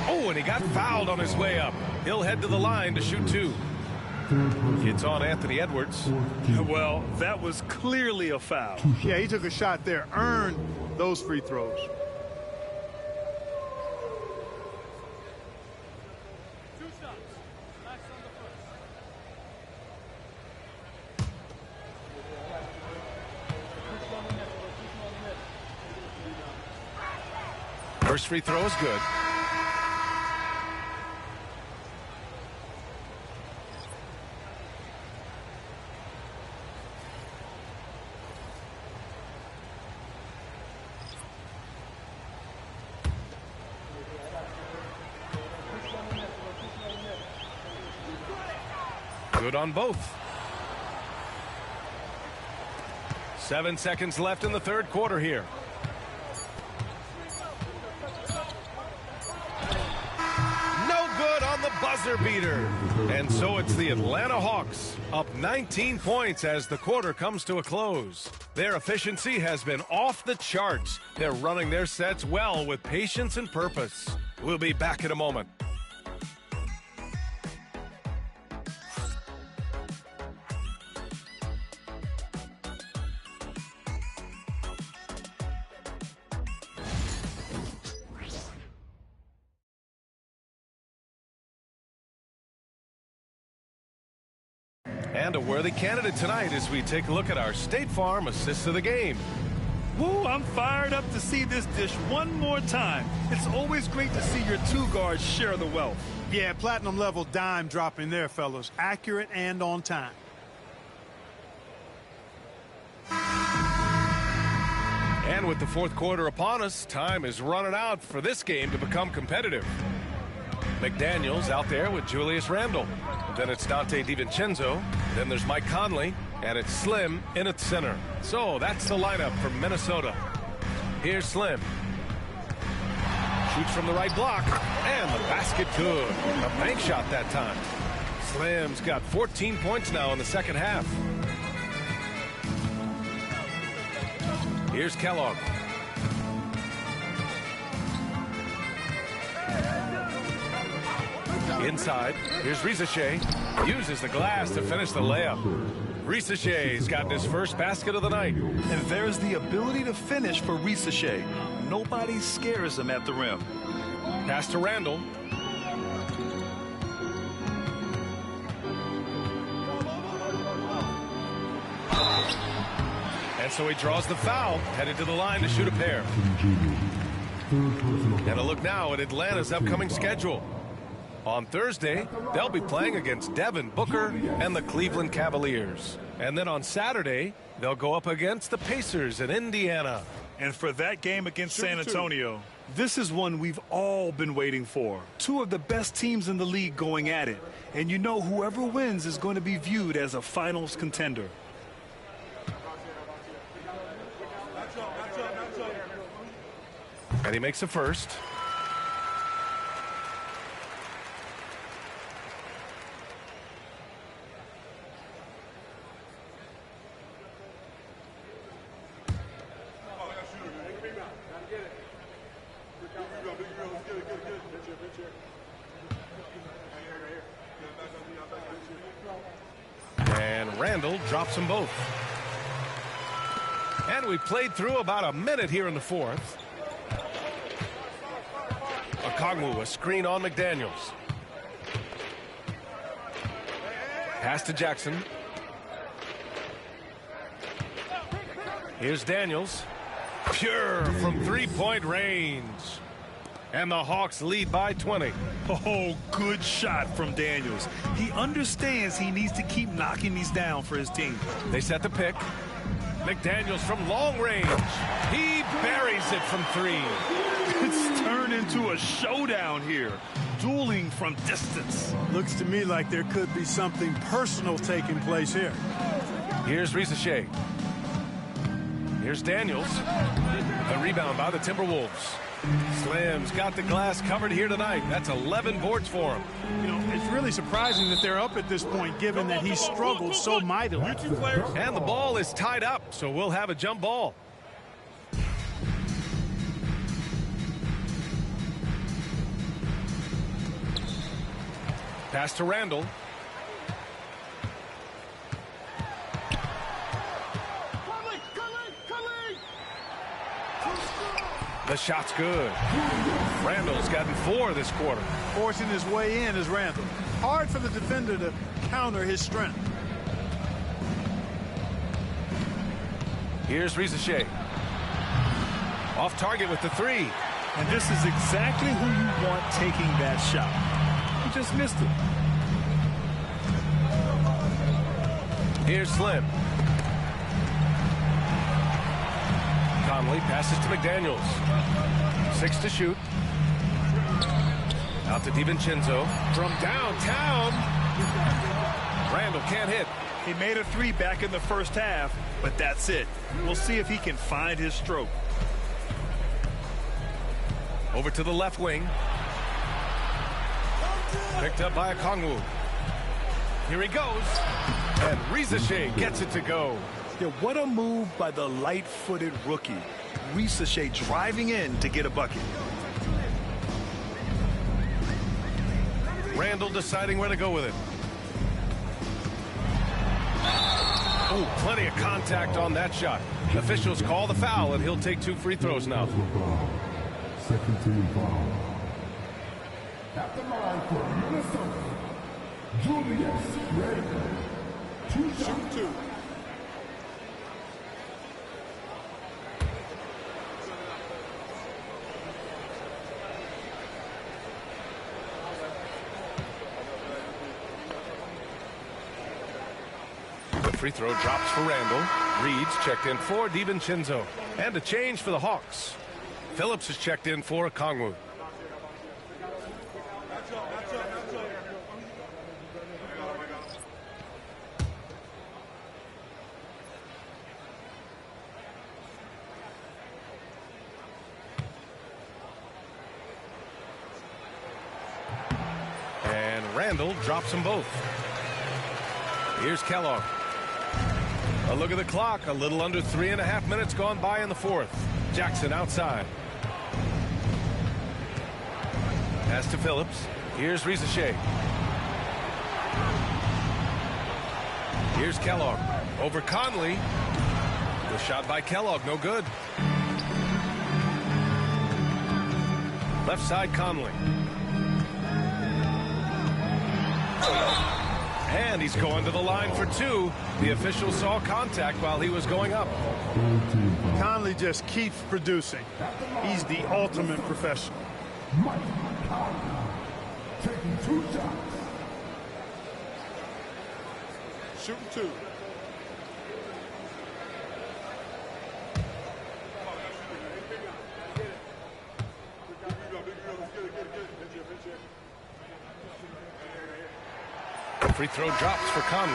Oh, and he got fouled on his way up. He'll head to the line to shoot 2. It's on Anthony Edwards. Well, that was clearly a foul. Yeah, he took a shot there, earned those free throws. First free throw is good. Good on both. 7 seconds left in the third quarter here. No good on the buzzer beater. And so it's the Atlanta Hawks up 19 points as the quarter comes to a close. Their efficiency has been off the charts. They're running their sets well with patience and purpose. We'll be back in a moment. And a worthy candidate tonight as we take a look at our State Farm Assist of the Game. Woo, I'm fired up to see this dish one more time. It's always great to see your two guards share the wealth. Yeah, platinum level dime dropping there, fellas. Accurate and on time. And with the fourth quarter upon us, time is running out for this game to become competitive. McDaniels out there with Julius Randle. Then it's Dante DiVincenzo. Then there's Mike Conley. And it's Slim in its center. So that's the lineup from Minnesota. Here's Slim. Shoots from the right block. And the basket good. A bank shot that time. Slim's got 14 points now in the second half. Here's Kellogg. Inside, here's Risacher. Uses the glass to finish the layup. Risacher's gotten his first basket of the night. And there's the ability to finish for Risacher. Nobody scares him at the rim. Pass to Randle. And so he draws the foul, headed to the line to shoot a pair. And a look now at Atlanta's upcoming schedule. On Thursday, they'll be playing against Devin Booker and the Cleveland Cavaliers. And then on Saturday, they'll go up against the Pacers in Indiana. And for that game against San Antonio, this is one we've all been waiting for. Two of the best teams in the league going at it. And you know whoever wins is going to be viewed as a finals contender. And he makes a first. And Randle drops them both. And we played through about a minute here in the fourth. Okongwu, a screen on McDaniels. Pass to Jackson. Here's Daniels. Pure from three-point range. And the Hawks lead by 20. Oh, good shot from Daniels. He understands he needs to keep knocking these down for his team. They set the pick. McDaniels from long range. He buries it from three. It's turned into a showdown here. Dueling from distance. Looks to me like there could be something personal taking place here. Here's Risacher. Here's Daniels. The rebound by the Timberwolves. Slim's got the glass covered here tonight. That's 11 boards for him. You know, it's really surprising that they're up at this point, given that he struggled so mightily. And the ball is tied up, so we'll have a jump ball. Pass to Randle. The shot's good. Randle's gotten 4 this quarter. Forcing his way in is Randle. Hard for the defender to counter his strength. Here's Risacher. Off target with the 3. And this is exactly who you want taking that shot. He just missed it. Here's Slim. Conley passes to McDaniels. 6 to shoot. Out to DiVincenzo. From downtown. Randle can't hit. He made a 3 back in the first half, but that's it. We'll see if he can find his stroke. Over to the left wing. Picked up by Okongwu. Here he goes. And Rizachet gets it to go. Yeah, what a move by the light-footed rookie. Rizachet driving in to get a bucket. Randall deciding where to go with it. Oh, plenty of contact on that shot. Officials call the foul, and he'll take 2 free throws now. Second team foul. At the line for Minnesota, Julius Randle. 2 shots. 2. Free throw drops for Randall. Reed's checked in for DiVincenzo. And a change for the Hawks. Phillips is checked in for Okongwu. And Randall drops them both. Here's Kellogg. A look at the clock. A little under 3.5 minutes gone by in the fourth. Jackson outside. Pass to Phillips. Here's Rizachet. Here's Kellogg. Over Conley. The shot by Kellogg. No good. Left side Conley. And he's going to the line for 2. The official saw contact while he was going up. Conley just keeps producing. He's the ultimate professional. Mike Conley taking 2 shots. Shooting 2. Free throw drops for Conley.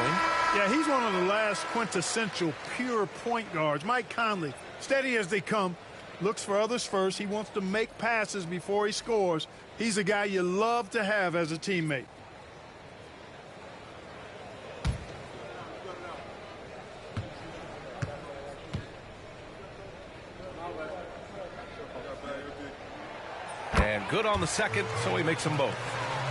Yeah, he's one of the last quintessential pure point guards. Mike Conley, steady as they come, looks for others first. He wants to make passes before he scores. He's a guy you love to have as a teammate. And good on the second, so he makes them both.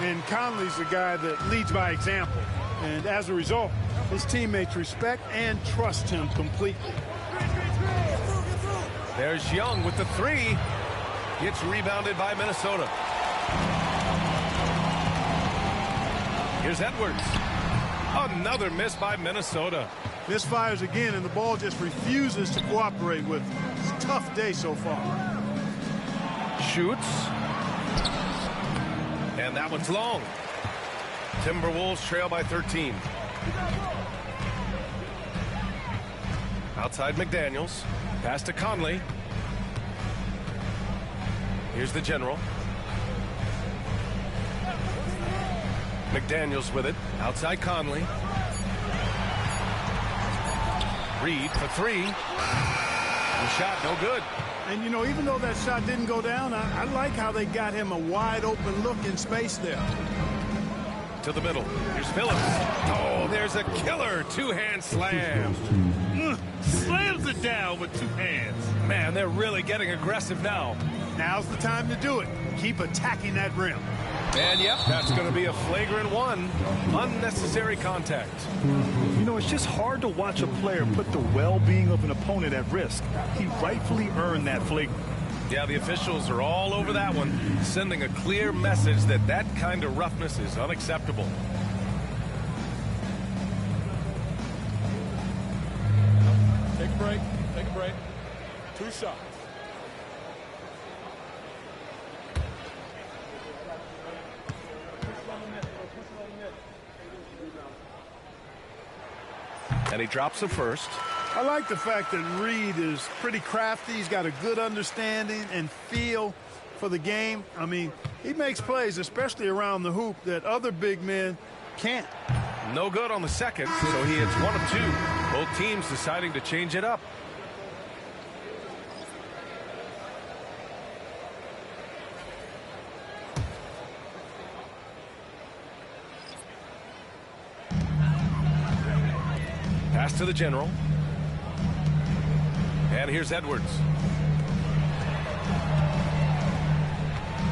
And Conley's the guy that leads by example. And as a result, his teammates respect and trust him completely. There's Young with the 3. Gets rebounded by Minnesota. Here's Edwards. Another miss by Minnesota. Misfires again, and the ball just refuses to cooperate with him. It's a tough day so far. Shoots. And that one's long. Timberwolves trail by 13. Outside McDaniels. Pass to Conley. Here's the general. McDaniels with it. Outside Conley. Reed for 3. The shot no good. And, you know, even though that shot didn't go down, I like how they got him a wide open look in space there. To the middle. Here's Phillips. Oh, there's a killer 2-hand slam. Slams it down with 2 hands. Man, they're really getting aggressive now. Now's the time to do it. Keep attacking that rim. And yep, that's going to be a flagrant 1. Unnecessary contact. You know, it's just hard to watch a player put the well-being of an opponent at risk. He rightfully earned that flagrant. Yeah, the officials are all over that one, sending a clear message that that kind of roughness is unacceptable. Take a break. Take a break. 2 shots. And he drops the first. I like the fact that Reed is pretty crafty. He's got a good understanding and feel for the game. I mean, he makes plays, especially around the hoop, that other big men can't. No good on the second, so he hits 1 of 2. Both teams deciding to change it up. Pass to the general. And here's Edwards.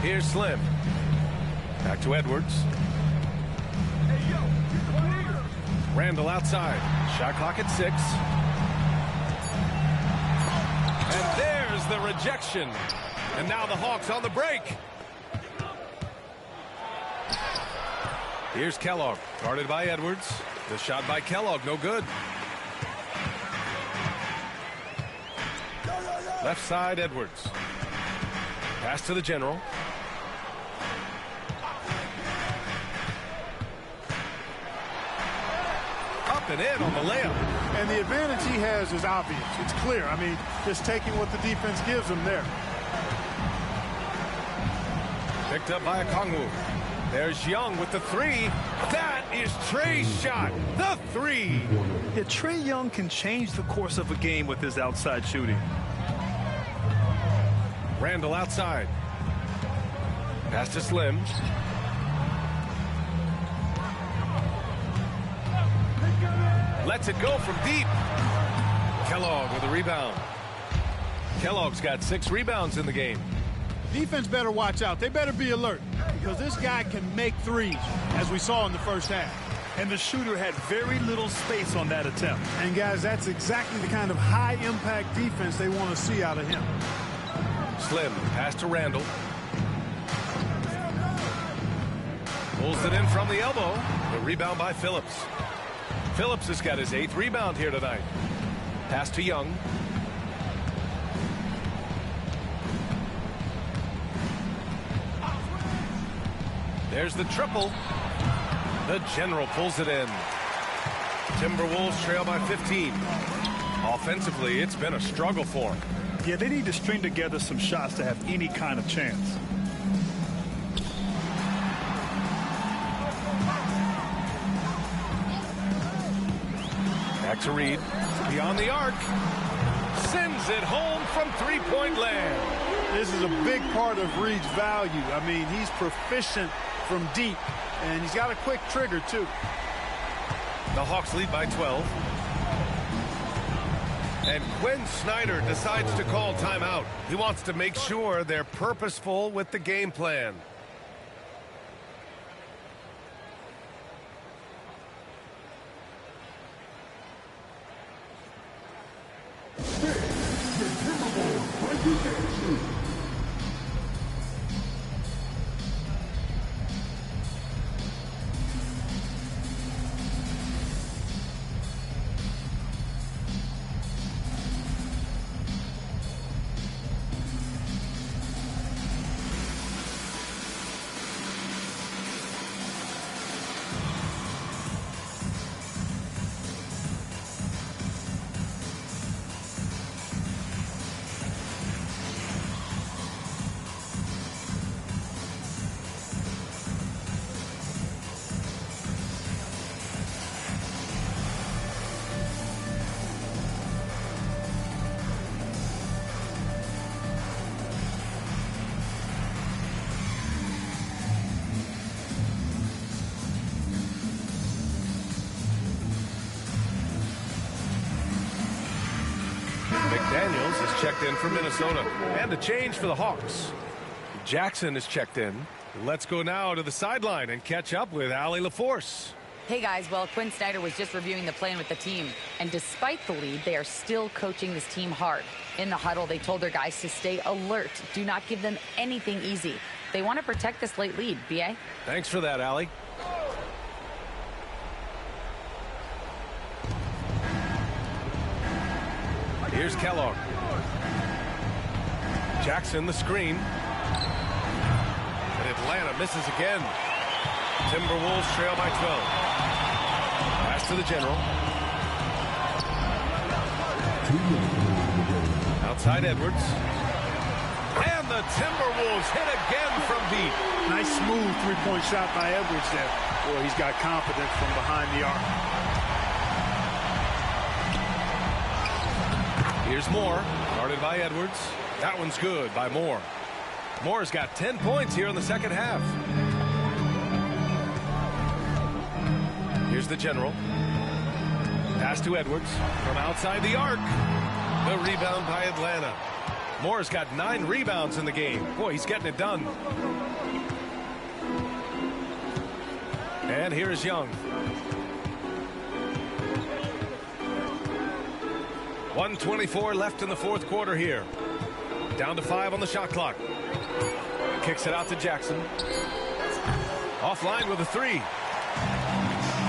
Here's Slim. Back to Edwards. Randall outside. Shot clock at 6. And there's the rejection. And now the Hawks on the break. Here's Kellogg, guarded by Edwards. The shot by Kellogg, no good. Left side, Edwards. Pass to the general. Up and in on the layup. And the advantage he has is obvious. It's clear. I mean, just taking what the defense gives him there. Picked up by Okongwu. There's Young with the 3. That is Trey's shot. The 3. Yeah, Trae Young can change the course of a game with his outside shooting. Randall outside. Pass to Slim. Lets it go from deep. Kellogg with a rebound. Kellogg's got 6 rebounds in the game. Defense better watch out. They better be alert because this guy can make threes, as we saw in the first half. And the shooter had very little space on that attempt. And, guys, that's exactly the kind of high-impact defense they want to see out of him. Slim, pass to Randall. Pulls it in from the elbow. The rebound by Phillips. Phillips has got his 8th rebound here tonight. Pass to Young. There's the triple. The general pulls it in. Timberwolves trail by 15. Offensively, it's been a struggle for them. Yeah, they need to string together some shots to have any kind of chance. Back to Reed. Beyond the arc. Sends it home from three-point land. This is a big part of Reed's value. I mean, he's proficient from deep, and he's got a quick trigger, too. The Hawks lead by 12. And Quinn Snyder decides to call timeout. He wants to make sure they're purposeful with the game plan. Daniels is checked in for Minnesota. And a change for the Hawks. Jackson is checked in. Let's go now to the sideline and catch up with Allie LaForce. Hey guys, well, Quinn Snyder was just reviewing the plan with the team, and despite the lead, they are still coaching this team hard. In the huddle, they told their guys to stay alert. Do not give them anything easy. They want to protect this late lead. B.A.? Thanks for that, Allie. Here's Kellogg. Jackson the screen. And Atlanta misses again. Timberwolves trail by 12. Pass to the general. Outside Edwards. And the Timberwolves hit again from deep. Nice smooth three-point shot by Edwards there. Boy, he's got confidence from behind the arc. Here's Moore, guarded by Edwards. That one's good by Moore. Moore's got 10 points here in the second half. Here's the general. Pass to Edwards from outside the arc. The rebound by Atlanta. Moore's got 9 rebounds in the game. Boy, he's getting it done. And here's Young. 1:24 left in the fourth quarter here. Down to 5 on the shot clock. Kicks it out to Jackson. Offline with a 3.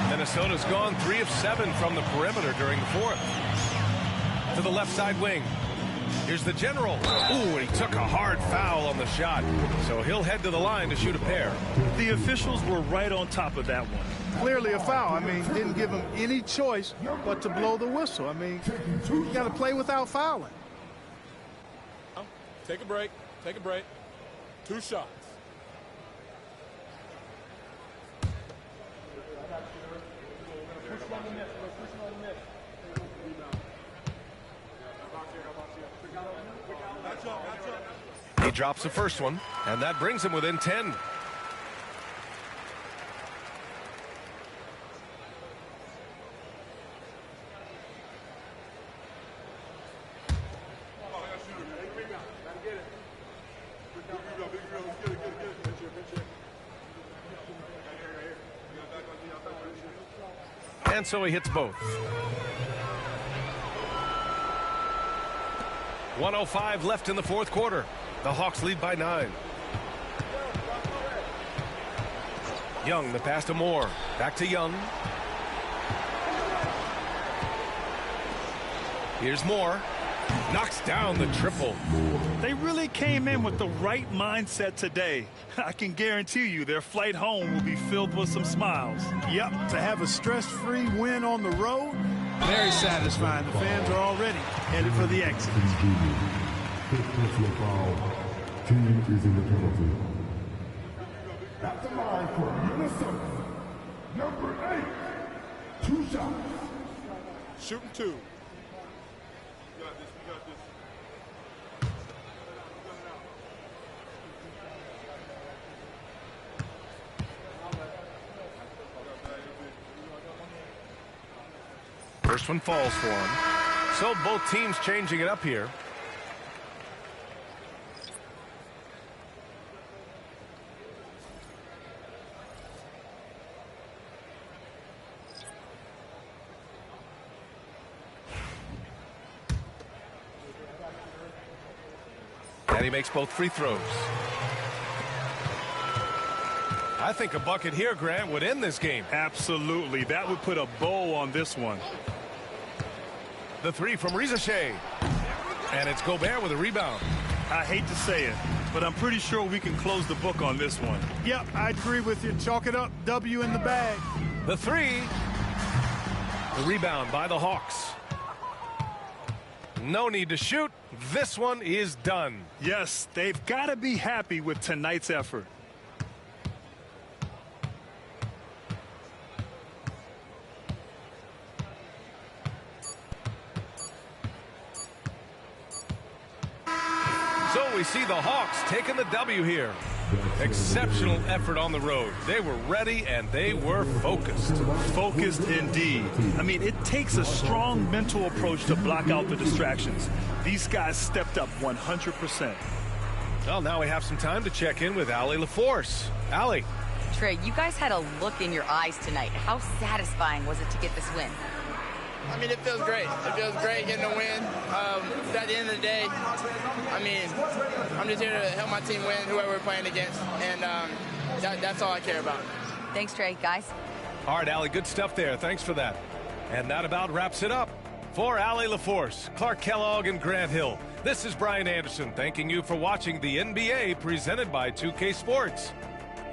Minnesota's gone 3 of 7 from the perimeter during the fourth. To the left side wing. Here's the general. Ooh, he took a hard foul on the shot. So he'll head to the line to shoot a pair. The officials were right on top of that one. Clearly a foul. I mean, didn't give him any choice but to blow the whistle. I mean, you got to play without fouling. Take a break. Take a break. 2 shots. He drops the first one, and that brings him within 10. And so he hits both. 1:05 left in the fourth quarter. The Hawks lead by 9. Young, the pass to Moore. Back to Young. Here's Moore. Knocks down the triple. They really came in with the right mindset today. I can guarantee you their flight home will be filled with some smiles. Yep, to have a stress-free win on the road, very satisfying. The fans are already headed for the exit. Personal foul. Team is in the penalty. At the line for Minnesota, number 8. 2 shots. Shooting 2. First one falls for him. So both teams changing it up here. And he makes both free throws. I think a bucket here, Grant, would end this game. Absolutely. That would put a bow on this one. The 3 from Rizasheh. And it's Gobert with a rebound. I hate to say it, but I'm pretty sure we can close the book on this one. Yep, I agree with you. Chalk it up. W in the bag. The 3. The rebound by the Hawks. No need to shoot. This one is done. Yes, they've got to be happy with tonight's effort. So we see the Hawks taking the W here. Exceptional effort on the road. They were ready and they were focused. Focused indeed. I mean, it takes a strong mental approach to block out the distractions. These guys stepped up 100%. Well, now we have some time to check in with Allie LaForce. Allie. Trey, you guys had a look in your eyes tonight. How satisfying was it to get this win? I mean, it feels great. It feels great getting a win. At the end of the day, I mean, I'm just here to help my team win, whoever we're playing against, and that's all I care about. Thanks, Trey. Guys. All right, Allie, good stuff there. Thanks for that. And that about wraps it up. For Allie LaForce, Clark Kellogg, and Grant Hill, this is Brian Anderson thanking you for watching the NBA presented by 2K Sports.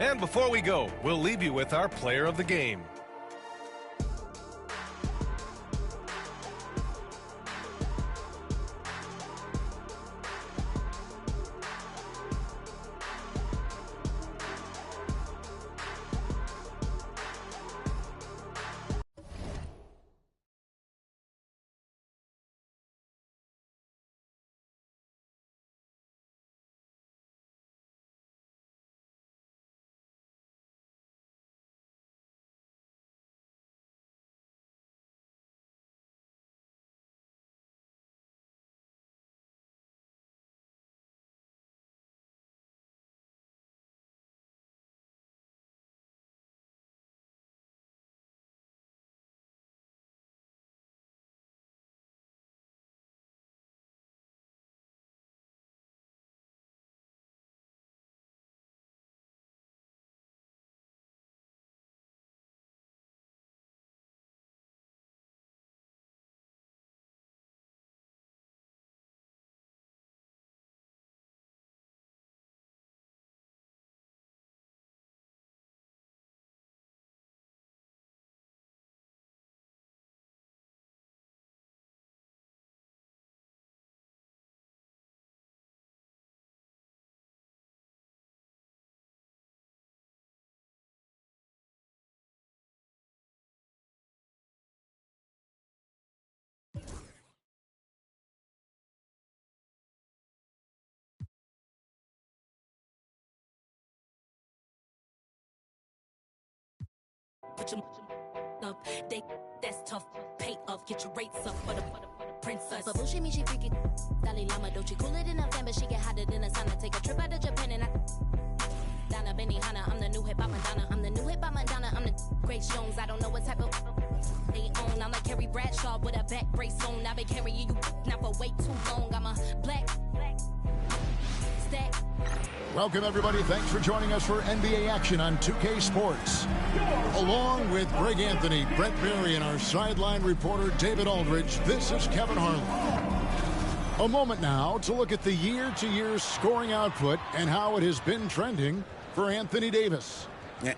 And before we go, we'll leave you with our player of the game. put your up. That's tough. Pay up, get your rates up for the princess. But bullshit me, she freaky. Dalai Lama, don't you cooler than a fan, but she get hotter than a sauna. Take a trip out to Japan and Donna Benihana, I'm the new hip hop Madonna. I'm the new hip hop Madonna. I'm the Grace Jones. I don't know what type of they own. I'm like Carrie Bradshaw with a back brace on. I've been carrying you not for way too long. I'm a black stack. Welcome, everybody. Thanks for joining us for NBA action on 2K Sports. Along with Greg Anthony, Brett Berry, and our sideline reporter, David Aldridge, this is Kevin Harlan. A moment now to look at the year-to-year scoring output and how it has been trending for Anthony Davis.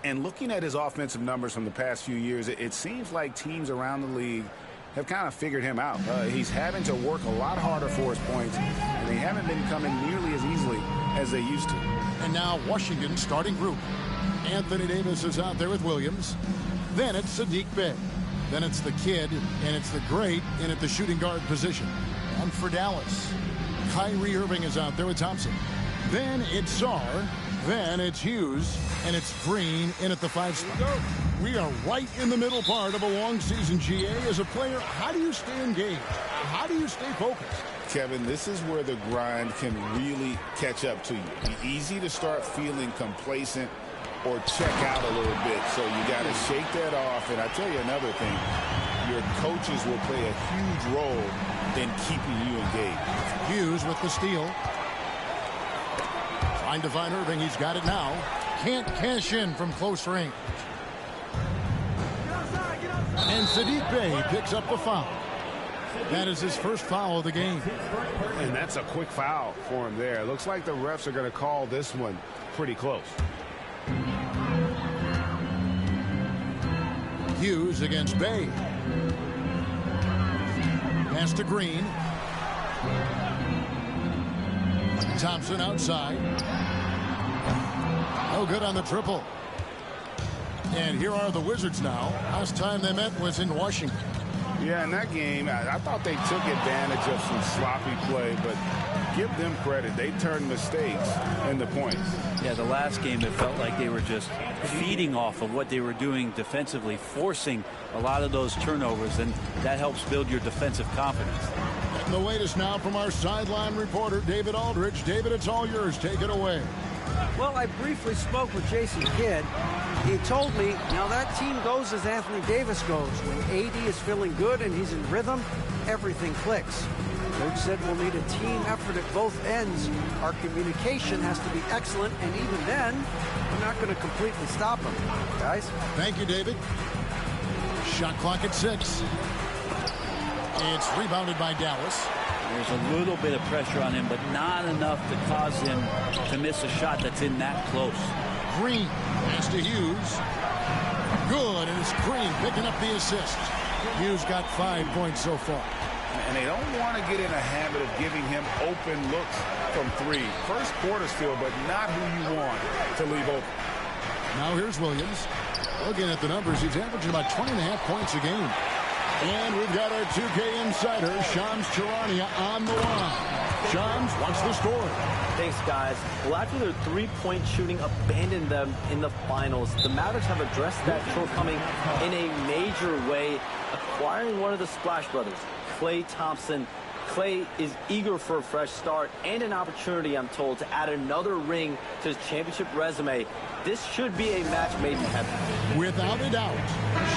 And looking at his offensive numbers from the past few years, it seems like teams around the league have kind of figured him out. He's having to work a lot harder for his points, and they haven't been coming nearly as easily as they used to. And now Washington's starting group. Anthony Davis is out there with Williams. Then it's Sadiq Bey. Then it's the kid, and it's the great in at the shooting guard position. And for Dallas, Kyrie Irving is out there with Thompson. Then it's Sarr. Then it's Hughes. And it's Green in at the 5 spot. We are right in the middle part of a long season, GA. As a player, how do you stay engaged? How do you stay focused? Kevin, this is where the grind can really catch up to you. It's easy to start feeling complacent or check out a little bit. So you got to shake that off. And I tell you another thing, your coaches will play a huge role in keeping you engaged. Hughes with the steal. Trying to find Irving. He's got it now. Can't cash in from close range. And Sadiq Bey picks up the foul. That is his first foul of the game. And that's a quick foul for him there. Looks like the refs are going to call this one pretty close. Hughes against Bey. Pass to Green. Thompson outside. No good on the triple. And here are the Wizards now. Last time they met was in Washington. Yeah, in that game, I thought they took advantage of some sloppy play, but give them credit. They turned mistakes into points. Yeah, the last game, it felt like they were just feeding off of what they were doing defensively, forcing a lot of those turnovers, and that helps build your defensive confidence. And the latest now from our sideline reporter, David Aldridge. David, it's all yours. Take it away. Well, I briefly spoke with Jason Kidd. He told me, now that team goes as Anthony Davis goes. When AD is feeling good and he's in rhythm, everything clicks. Coach said we'll need a team effort at both ends. Our communication has to be excellent, and even then, we're not going to completely stop them. Guys? Thank you, David. Shot clock at 6. It's rebounded by Dallas. There's a little bit of pressure on him, but not enough to cause him to miss a shot that's in that close. Green pass to Hughes. Good, and it's Green picking up the assist. Hughes got 5 points so far. And they don't want to get in a habit of giving him open looks from 3. First quarter's feel, but not who you want to leave open. Now here's Williams. Looking at the numbers, he's averaging about 20.5 points a game. And we've got our 2K insider, Shams Charania, on the line. Shams, what's the story? Thanks, guys. Well, after their three-point shooting abandoned them in the finals, the Mavericks have addressed that shortcoming in a major way, acquiring one of the Splash Brothers, Klay Thompson. Klay is eager for a fresh start and an opportunity, I'm told, to add another ring to his championship resume. This should be a match made in heaven. Without a doubt.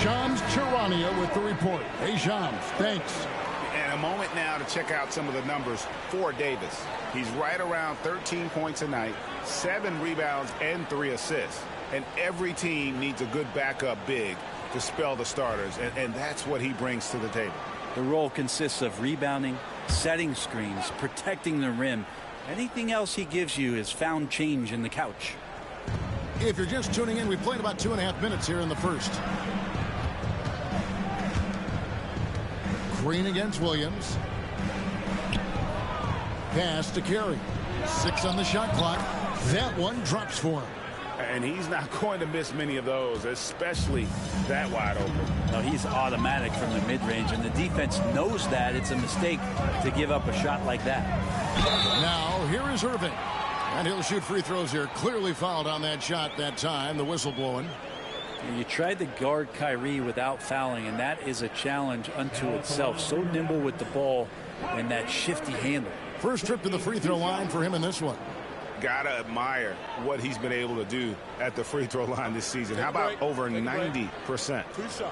Shams Charania with the report. Hey, Shams, thanks. And a moment now to check out some of the numbers for Davis. He's right around 13 points a night, 7 rebounds, and 3 assists. And every team needs a good backup big to spell the starters, and that's what he brings to the table. The role consists of rebounding, setting screens, protecting the rim. Anything else he gives you is found change in the couch. If you're just tuning in, we played about 2.5 minutes here in the first. Green against Williams. Pass to Carey. 6 on the shot clock. That one drops for him. And he's not going to miss many of those, especially that wide open. No, he's automatic from the mid-range, and the defense knows that it's a mistake to give up a shot like that. Now, here is Irving. And he'll shoot free throws here. Clearly fouled on that shot that time. The whistle blowing. You tried to guard Kyrie without fouling, and that is a challenge unto itself. So nimble with the ball and that shifty handle. First trip to the free throw line for him in this one. Gotta admire what he's been able to do at the free throw line this season. How about over 90%? 2 shots.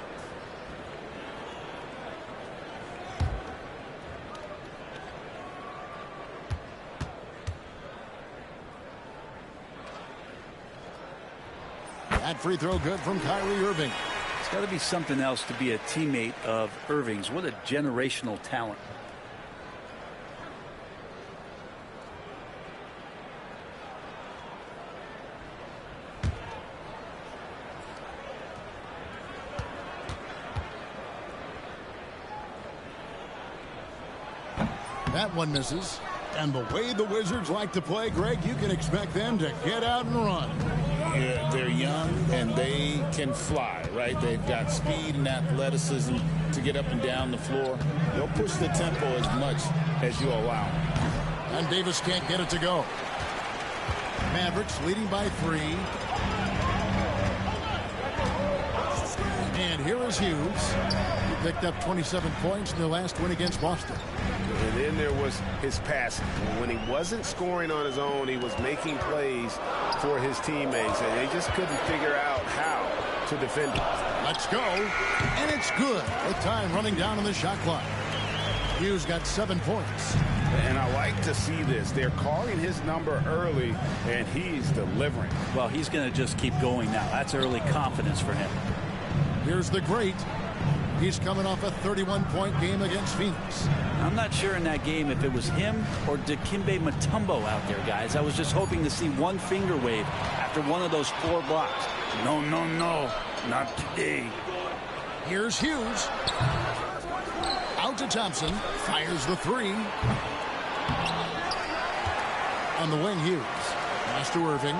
That free throw good from Kyrie Irving. It's got to be something else to be a teammate of Irving's. What a generational talent. That one misses. And the way the Wizards like to play, Greg, you can expect them to get out and run. Yeah, they're young and they can fly, right? They've got speed and athleticism to get up and down the floor. They'll push the tempo as much as you allow. And Davis can't get it to go. Mavericks leading by 3. And here is Hughes. He picked up 27 points in their last win against Boston. And then there was his passing. When he wasn't scoring on his own, he was making plays for his teammates, and they just couldn't figure out how to defend him. Let's go. And it's good. With time running down on the shot clock. Hughes got 7 points. And I like to see this. They're calling his number early, and he's delivering. Well, he's going to just keep going now. That's early confidence for him. Here's the great. He's coming off a 31-point game against Phoenix. I'm not sure in that game if it was him or Dikembe Mutombo out there, guys. I was just hoping to see one finger wave after one of those 4 blocks. No, no, no. Not today. Here's Hughes. Out to Thompson. Fires the 3. On the wing, Hughes. Pass to Irving.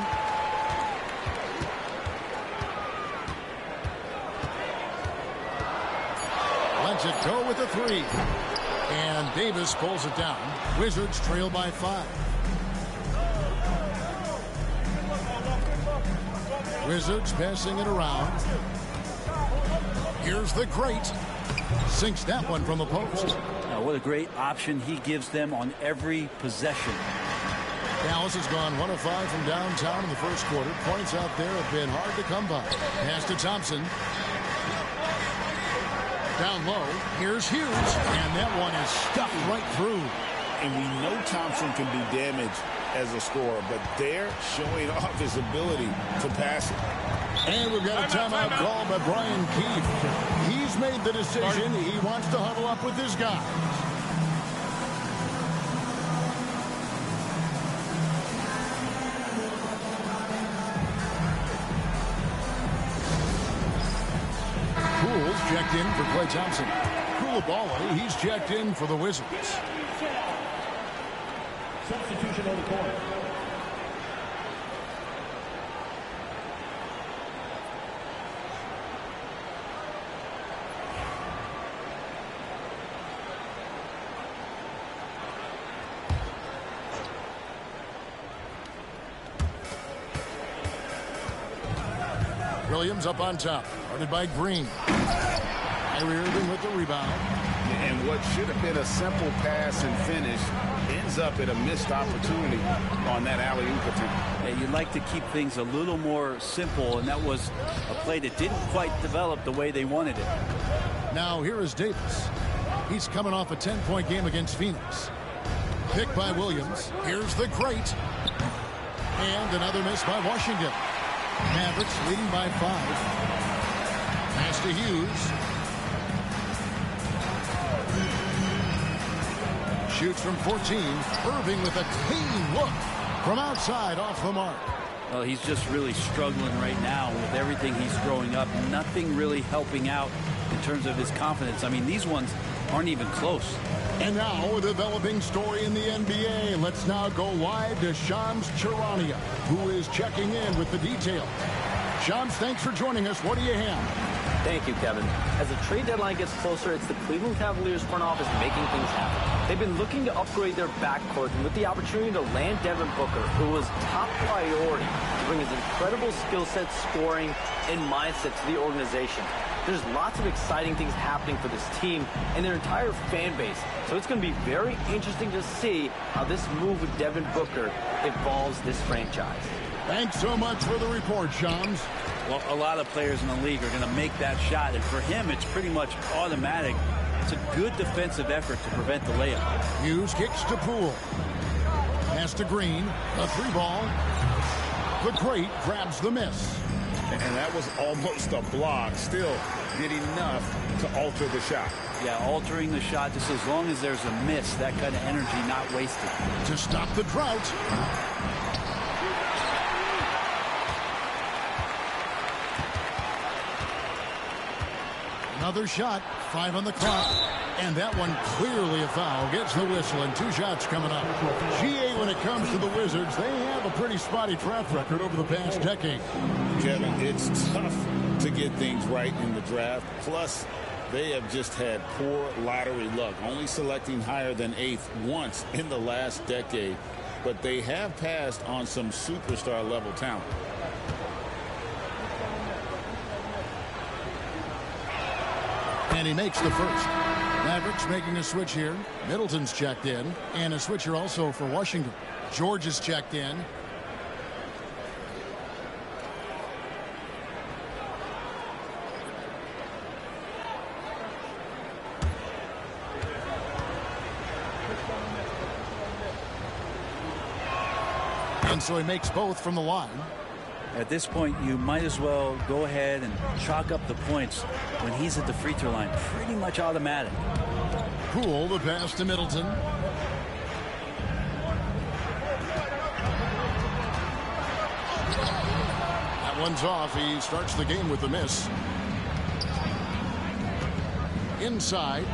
Lets it go with the 3. And Davis pulls it down. Wizards trail by 5. Wizards passing it around. Here's the great. Sinks that one from the post. Now, what a great option he gives them on every possession. Dallas has gone 1 of 5 from downtown in the first quarter. Points out there have been hard to come by. Pass to Thompson. Down low, here's Hughes, and that one is stuffed right through. And we know Thompson can do damage as a scorer, but they're showing off his ability to pass it. And we've got a timeout called by Brian Keefe. He's made the decision. He wants to huddle up with his guys. Checked in for Klay Thompson. Koulibaly, he's checked in for the Wizards. Substitution on the court. Williams up on top. Guarded by Green. Kyrie Irving with the rebound. And what should have been a simple pass and finish ends up at a missed opportunity on that alley-oop attempt. Yeah, you'd like to keep things a little more simple, and that was a play that didn't quite develop the way they wanted it. Now here is Davis. He's coming off a 10-point game against Phoenix. Picked by Williams. Here's the great. And another miss by Washington. Mavericks leading by 5. Pass to Hughes. Shoots from 14. Irving with a clean look from outside off the mark. Well, he's just really struggling right now with everything he's throwing up. Nothing really helping out in terms of his confidence. I mean, these ones aren't even close. And now a developing story in the NBA. Let's now go live to Shams Charania, who is checking in with the details. Shams, thanks for joining us. What do you have? Thank you, Kevin. As the trade deadline gets closer, it's the Cleveland Cavaliers front office making things happen. They've been looking to upgrade their backcourt, and with the opportunity to land Devin Booker, who was top priority to bring his incredible skill set, scoring, and mindset to the organization. There's lots of exciting things happening for this team and their entire fan base. So it's going to be very interesting to see how this move with Devin Booker evolves this franchise. Thanks so much for the report, Shams. Well, a lot of players in the league are going to make that shot, and for him, it's pretty much automatic. It's a good defensive effort to prevent the layup. Hughes kicks to Poole. Pass to Green. A 3-ball. The Great grabs the miss. And that was almost a block. Still did enough to alter the shot. Yeah, altering the shot just as long as there's a miss. That kind of energy not wasted. To stop the drought. Another shot, 5 on the clock, and that one clearly a foul. Gets the whistle, and 2 shots coming up. GA, when it comes to the Wizards, they have a pretty spotty track record over the past decade. Kevin, it's tough to get things right in the draft. Plus, they have just had poor lottery luck, only selecting higher than 8th once in the last decade. But they have passed on some superstar-level talent. And he makes the first. Mavericks making a switch here. Middleton's checked in. And a switcher also for Washington. George is checked in. And so he makes both from the line. At this point, you might as well go ahead and chalk up the points when he's at the free throw line. Pretty much automatic. Poole, the pass to Middleton. That one's off. He starts the game with a miss. Inside.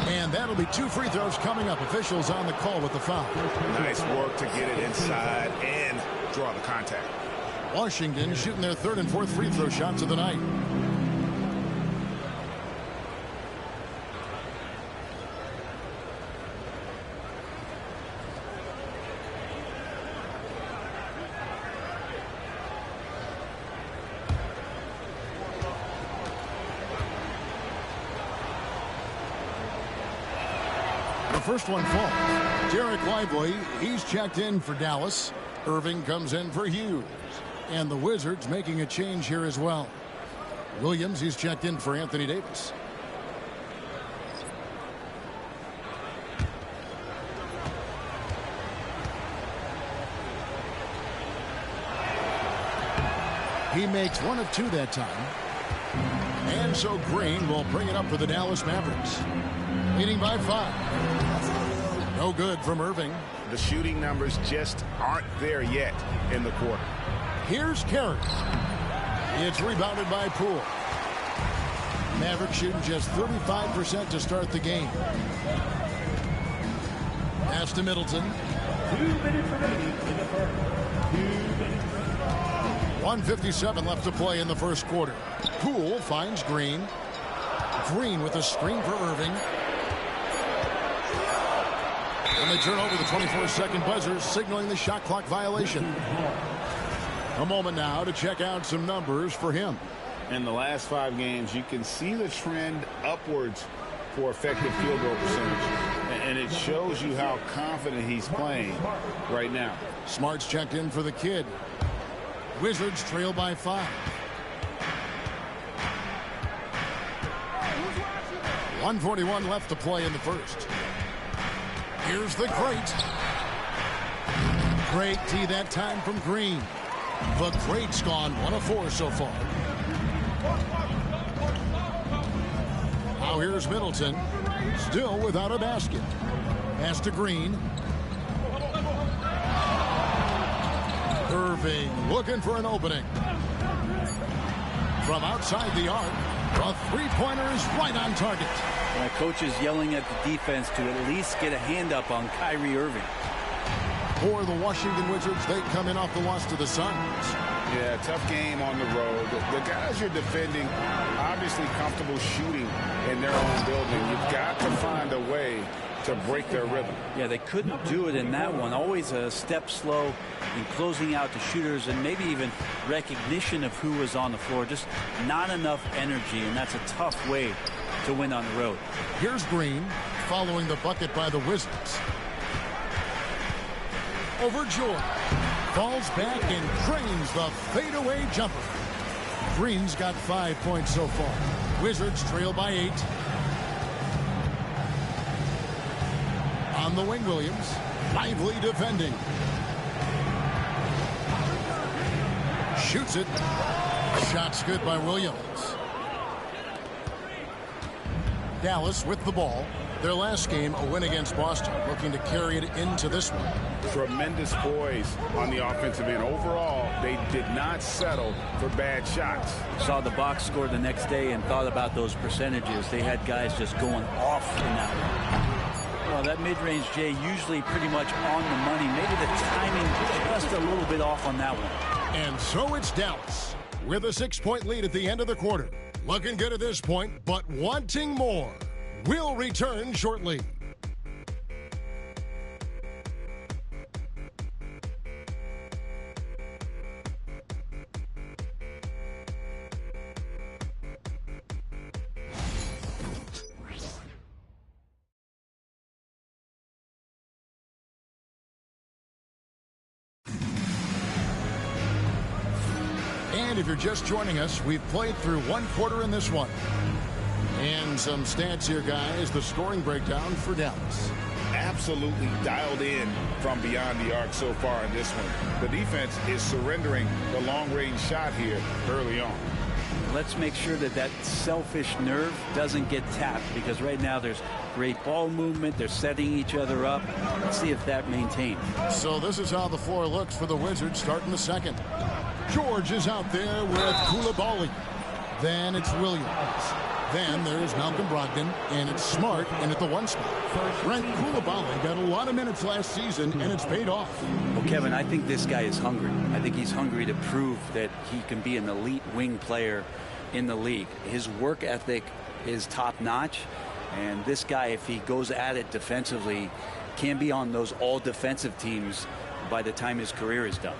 And that'll be 2 free throws coming up. Officials on the call with the foul. Nice work to get it inside and draw the contact. Washington shooting their 3rd and 4th free throw shots of the night. The first one falls. Derek Lively, he's checked in for Dallas. Irving comes in for Hughes. And the Wizards making a change here as well. Williams, he's checked in for Anthony Davis. He makes 1 of 2 that time. And so Green will bring it up for the Dallas Mavericks. Leading by 5. No good from Irving. The shooting numbers just aren't there yet in the quarter. Here's Carey. It's rebounded by Poole. Mavericks shooting just 35% to start the game. Pass to Middleton. 2 minutes remaining in the first. 2 minutes. 1:57 left to play in the first quarter. Poole finds Green. Green with a screen for Irving. And they turn over the 24-second buzzer, signaling the shot clock violation. A moment now to check out some numbers for him. In the last 5 games, you can see the trend upwards for effective field goal percentage. And it shows you how confident he's playing right now. Smart's checked in for the kid. Wizards trail by 5. 1:41 left to play in the first. Here's the Great. Great tee that time from Green. The Great's gone 1 of 4 so far. Now here's Middleton. Still without a basket. Pass to Green. Irving looking for an opening. From outside the arc, a 3-pointer is right on target. My coach is yelling at the defense to at least get a hand up on Kyrie Irving. For the Washington Wizards, they come in off the loss to the Suns. Yeah, tough game on the road. The guys you're defending, obviously comfortable shooting in their own building. You've got to find a way to break their rhythm. Yeah, they couldn't do it in that one. Always a step slow in closing out the shooters and maybe even recognition of who was on the floor. Just not enough energy, and that's a tough way to win on the road. Here's Green following the bucket by the Wizards. Over George. Falls back and cranes the fadeaway jumper. Green's got 5 points so far. Wizards trail by 8. On the wing, Williams. Lively defending. Shoots it. Shot's good by Williams. Dallas with the ball. Their last game, a win against Boston, looking to carry it into this one. Tremendous poise on the offensive end. Overall, they did not settle for bad shots. Saw the box score the next day and thought about those percentages. They had guys just going off in that one. Well, that mid-range, Jay, usually pretty much on the money. Maybe the timing just a little bit off on that one. And so it's Dallas with a 6-point lead at the end of the quarter. Looking good at this point, but wanting more. We'll return shortly. And if you're just joining us, we've played through one quarter in this one. And some stats here, guys. The scoring breakdown for Dallas. Absolutely dialed in from beyond the arc so far in this one. The defense is surrendering the long-range shot here early on. Let's make sure that that selfish nerve doesn't get tapped, because right now there's great ball movement. They're setting each other up. Let's see if that maintains. So this is how the floor looks for the Wizards starting the second. George is out there with Koulibaly. Then it's Williams. Then there's Malcolm Brogdon, and it's Smart in at the 1 spot. Brent Koulibaly got a lot of minutes last season, and it's paid off. Well, Kevin, I think this guy is hungry. I think he's hungry to prove that he can be an elite wing player in the league. His work ethic is top-notch, and this guy, if he goes at it defensively, can be on those all-defensive teams by the time his career is done.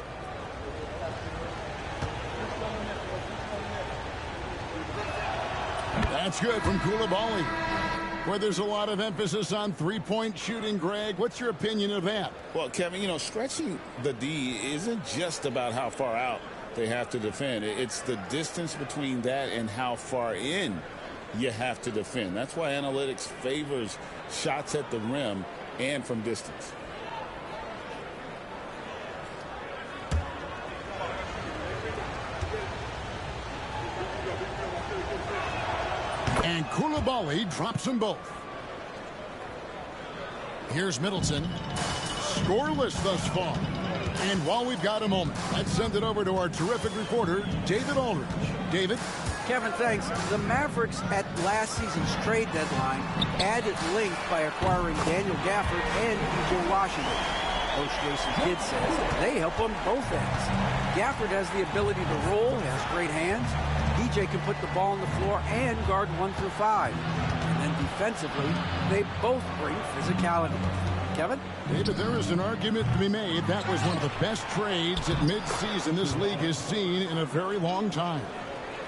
That's good from Koulibaly. Where there's a lot of emphasis on three-point shooting, Greg. What's your opinion of that? Well, Kevin, you know, stretching the D isn't just about how far out they have to defend. It's the distance between that and how far in you have to defend. That's why analytics favors shots at the rim and from distance. And Koulibaly drops them both. Here's Middleton. Scoreless thus far. And while we've got a moment, let's send it over to our terrific reporter, David Aldridge. David? Kevin, thanks. The Mavericks at last season's trade deadline added length by acquiring Daniel Gafford and PJ Washington. Coach Jason Kidd says they help on both ends. Gafford has the ability to roll, has great hands. PJ can put the ball on the floor and guard 1 through 5. And then defensively, they both bring physicality. Kevin? David, there is an argument to be made. That was one of the best trades at midseason this league has seen in a very long time.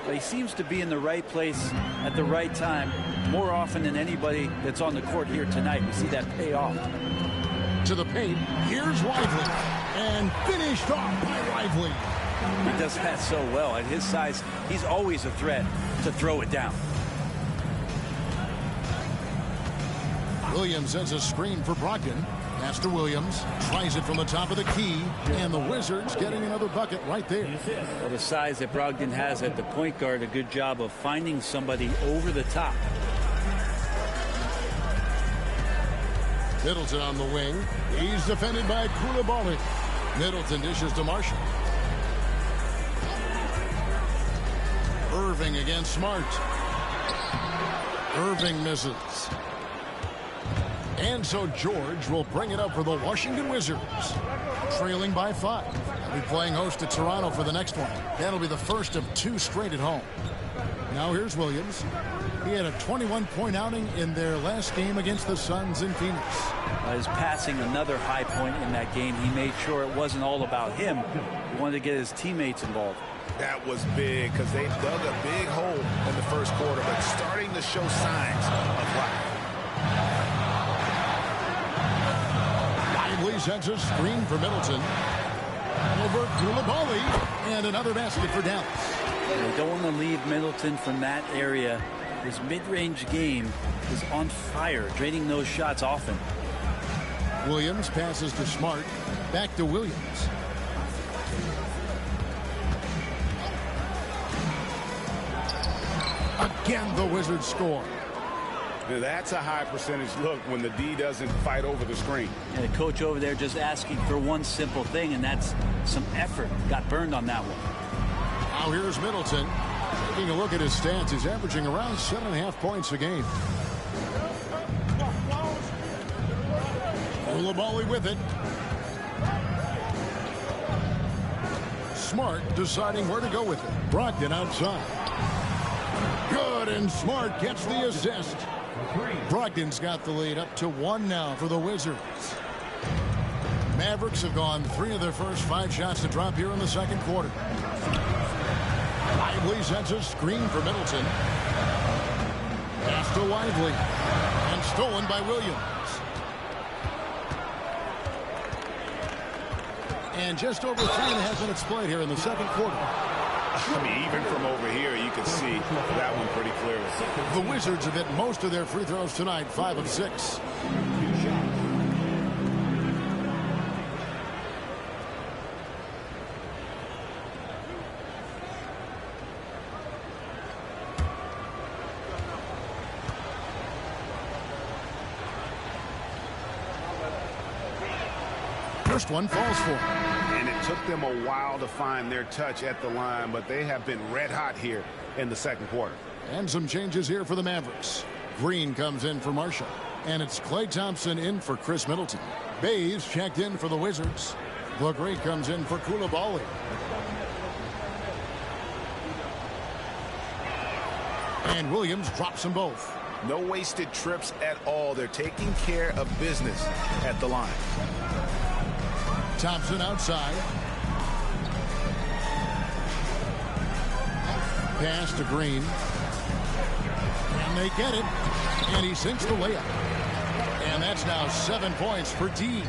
But he seems to be in the right place at the right time more often than anybody that's on the court here tonight. We see that pay off. To the paint, here's Lively. And finished off by Lively. He does that so well. At his size, he's always a threat to throw it down. Williams sends a screen for Brogdon. Pass to Williams. Tries it from the top of the key. And the Wizards getting another bucket right there. Well, the size that Brogdon has at the point guard, a good job of finding somebody over the top. Middleton on the wing. He's defended by Koulibaly. Middleton dishes to Marshall. Irving against Smart. Irving misses. And so George will bring it up for the Washington Wizards. Trailing by 5. They'll be playing host to Toronto for the next one. That'll be the first of 2 straight at home. Now here's Williams. He had a 21-point outing in their last game against the Suns in Phoenix. His passing, another high point in that game. He made sure it wasn't all about him. He wanted to get his teammates involved. That was big because they dug a big hole in the first quarter, but starting to show signs of life. Lively sends a screen for Middleton. Over Koulibaly, and another basket for Dallas. They don't want to leave Middleton from that area. His mid-range game is on fire, draining those shots often. Williams passes to Smart. Back to Williams. Again, the Wizards score. That's a high percentage look when the D doesn't fight over the screen. And the coach over there just asking for one simple thing, and that's some effort. Got burned on that one. Now here's Middleton. Taking a look at his stats, he's averaging around 7.5 points a game. Koulibaly with it. Smart deciding where to go with it. Brogdon outside. Good, and Smart gets the assist. Brogdon's got the lead up to 1 now for the Wizards. Mavericks have gone 3 of their first 5 shots to drop here in the second quarter. Lively sets a screen for Middleton. Pass to Lively. And stolen by Williams. And just over 3.5 minutes played here in the second quarter. I mean, even from over here, you can see that one pretty clearly. The Wizards have hit most of their free throws tonight, 5 of 6. First one falls for him. And it took them a while to find their touch at the line, but they have been red hot here in the second quarter. And some changes here for the Mavericks. Green comes in for Marshall. And it's Klay Thompson in for Chris Middleton. Bays checked in for the Wizards. The Great comes in for Koulibaly. And Williams drops them both. No wasted trips at all. They're taking care of business at the line. Thompson outside. Pass to Green. And they get it. And he sinks the layup. And that's now 7 points for D.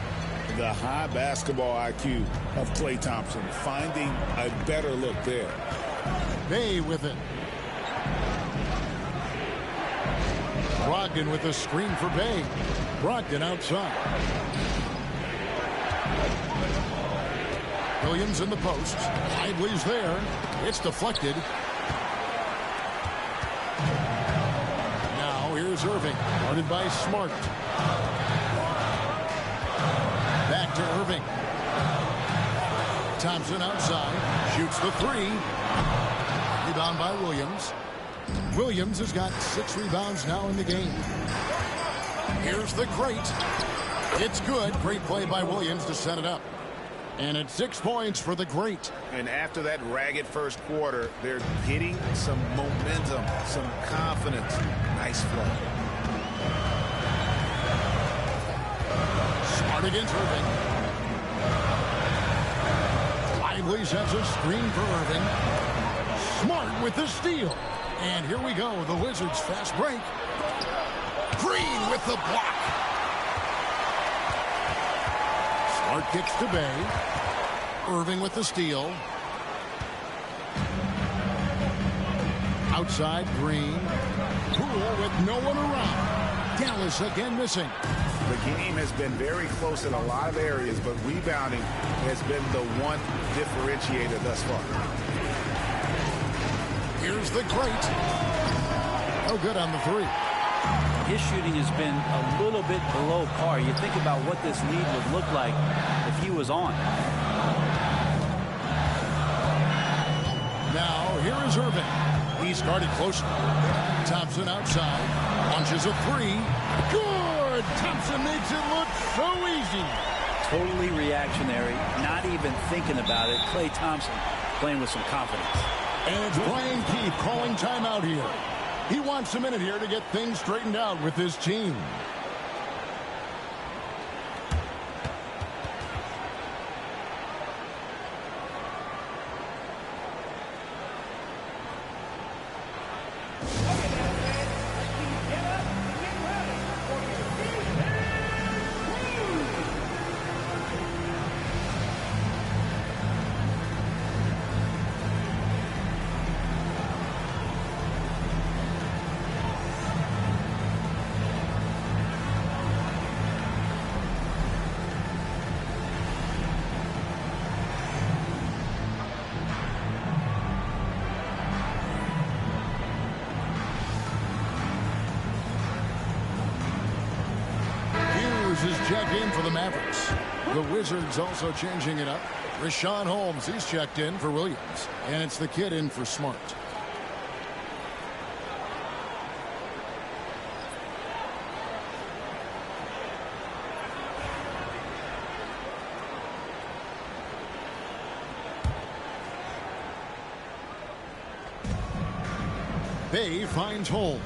The high basketball IQ of Klay Thompson, finding a better look there. Bay with it. Brogdon with a screen for Bay. Brogdon outside. Williams in the post. Lively's there. It's deflected. Now here's Irving. Guarded by Smart. Back to Irving. Thompson outside. Shoots the 3. Rebound by Williams. Williams has got 6 rebounds now in the game. Here's the Great. It's good. Great play by Williams to set it up. And it's 6 points for the Great. And after that ragged first quarter, they're hitting some momentum, some confidence. Nice flow. Smart against Irving. Lively sets a screen for Irving. Smart with the steal. And here we go. The Wizards fast break. Green with the block. Smart kicks to Bay. Irving with the steal. Outside, Green. Poole with no one around. Dallas again missing. The game has been very close in a lot of areas, but rebounding has been the one differentiator thus far. Here's the Great. No good on the 3. His shooting has been a little bit below par. You think about what this lead would look like if he was on. Now, here is Irving. He started closely. Thompson outside. Launches a 3. Good! Thompson makes it look so easy. totally reactionary, not even thinking about it. Klay Thompson playing with some confidence. And it's Brian Keefe calling timeout here. He wants a minute here to get things straightened out with his team. Is checked in for the Mavericks. The Wizards also changing it up. Richaun Holmes, he's checked in for Williams. And it's the kid in for Smart. Bay finds Holmes.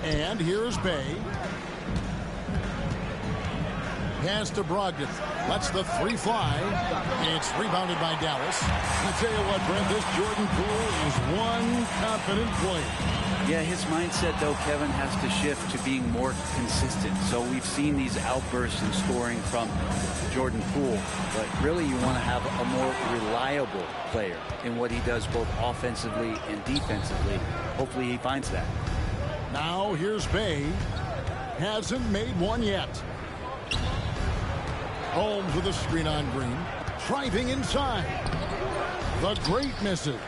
And here's Bay. Pass to Brogdon. Lets the three fly. It's rebounded by Dallas. I tell you what, Brent, this Jordan Poole is one confident player. Yeah, his mindset, though, Kevin, has to shift to being more consistent. So we've seen these outbursts in scoring from Jordan Poole. But really, you want to have a more reliable player in what he does both offensively and defensively. Hopefully he finds that. Now here's Bay. Hasn't made one yet. Holmes with a screen on Green. Driving inside. The great misses.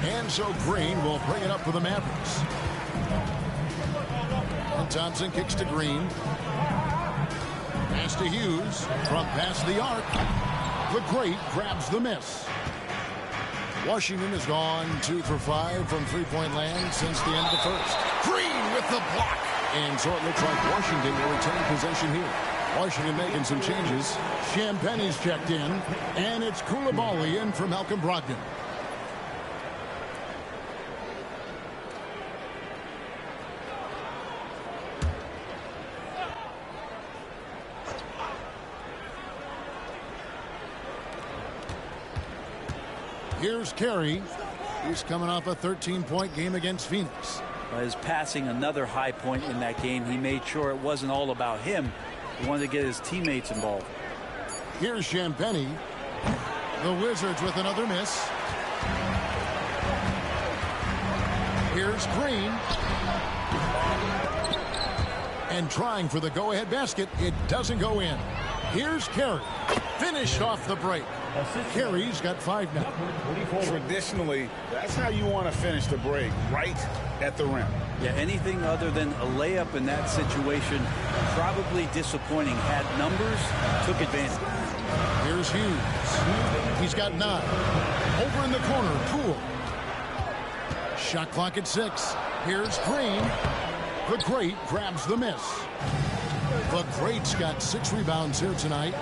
And so Green will bring it up for the Mavericks. And Thompson kicks to Green. Pass to Hughes. From past the arc. The great grabs the miss. Washington has gone 2 for 5 from three-point land since the end of the first. Green with the block. And so it looks like Washington will retain possession here. Washington making some changes. Champagne's checked in. And it's Koulibaly in for Malcolm Brogdon. Here's Carey. He's coming off a 13-point game against Phoenix. His passing another high point in that game. He made sure it wasn't all about him. He wanted to get his teammates involved. Here's Champagnie. The Wizards with another miss. Here's Green. And trying for the go-ahead basket. It doesn't go in. Here's Carey. Finished off the break. Carey's got 5 now. Traditionally, that's how you want to finish the break, right at the rim. Yeah, anything other than a layup in that situation, probably disappointing. Had numbers, took advantage. Here's Hughes. He's got 9. Over in the corner, Poole. Shot clock at 6. Here's Green. The great grabs the miss. The great's got 6 rebounds here tonight.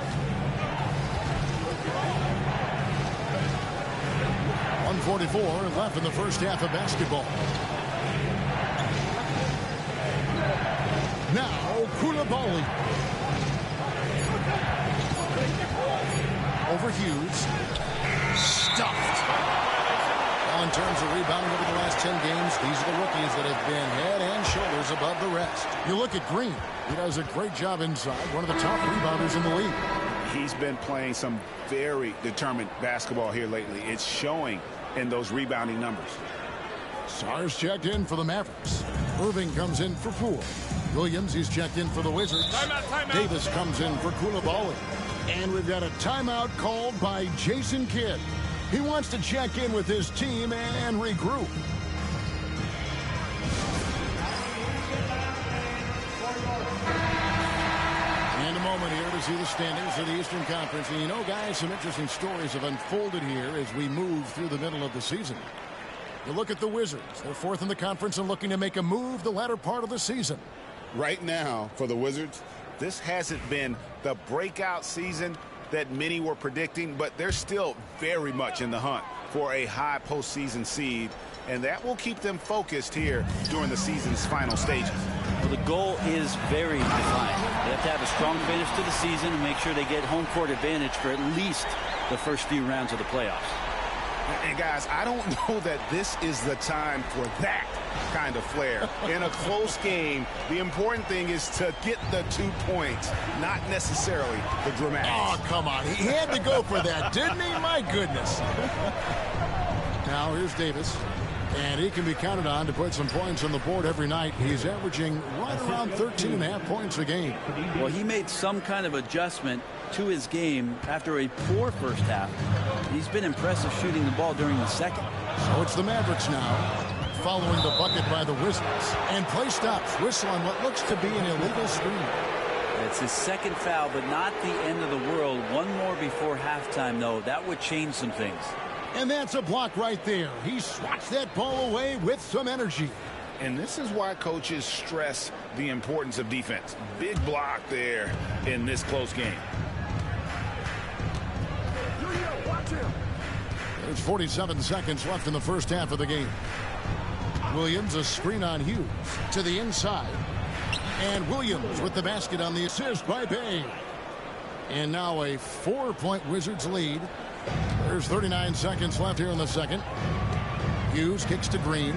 1:44 left in the first half of basketball. Now Koulibaly. Over Hughes. Stuffed. Well, in terms of rebounding over the last 10 games, these are the rookies that have been head and shoulders above the rest. You look at Green. He does a great job inside. One of the top rebounders in the league. He's been playing some very determined basketball here lately. It's showing in those rebounding numbers. Sar's checked in for the Mavericks. Irving comes in for Poole. Williams, he's checked in for the Wizards. Timeout. Davis comes in for Koulibaly. And we've got a timeout called by Jason Kidd. He wants to check in with his team and regroup. And a moment here to see the standings of the Eastern Conference. And you know, guys, some interesting stories have unfolded here as we move through the middle of the season. You look at the Wizards. They're 4th in the conference and looking to make a move the latter part of the season. Right now, for the Wizards, this hasn't been the breakout season that many were predicting, but they're still very much in the hunt for a high postseason seed, and that will keep them focused here during the season's final stages. Well, the goal is very defined. They have to have a strong finish to the season and make sure they get home court advantage for at least the first few rounds of the playoffs. And guys, I don't know that this is the time for that kind of flair. In a close game, the important thing is to get the 2 points, not necessarily the dramatics. Oh, come on. He had to go for that, didn't he? My goodness. Now here's Davis. And he can be counted on to put some points on the board every night. He's averaging right around 13.5 points a game. Well, he made some kind of adjustment to his game after a poor first half. He's been impressive shooting the ball during the second. So it's the Mavericks now, following the bucket by the Wizards. And play stops. Whistle on what looks to be an illegal screen. It's his second foul, but not the end of the world. One more before halftime, though. That would change some things. And that's a block right there. He swats that ball away with some energy. And this is why coaches stress the importance of defense. Big block there in this close game. There's 47 seconds left in the first half of the game. Williams, a screen on Hughes to the inside. And Williams with the basket on the assist by Bay. And now a 4-point Wizards lead. There's 39 seconds left here in the second. Hughes kicks to Green.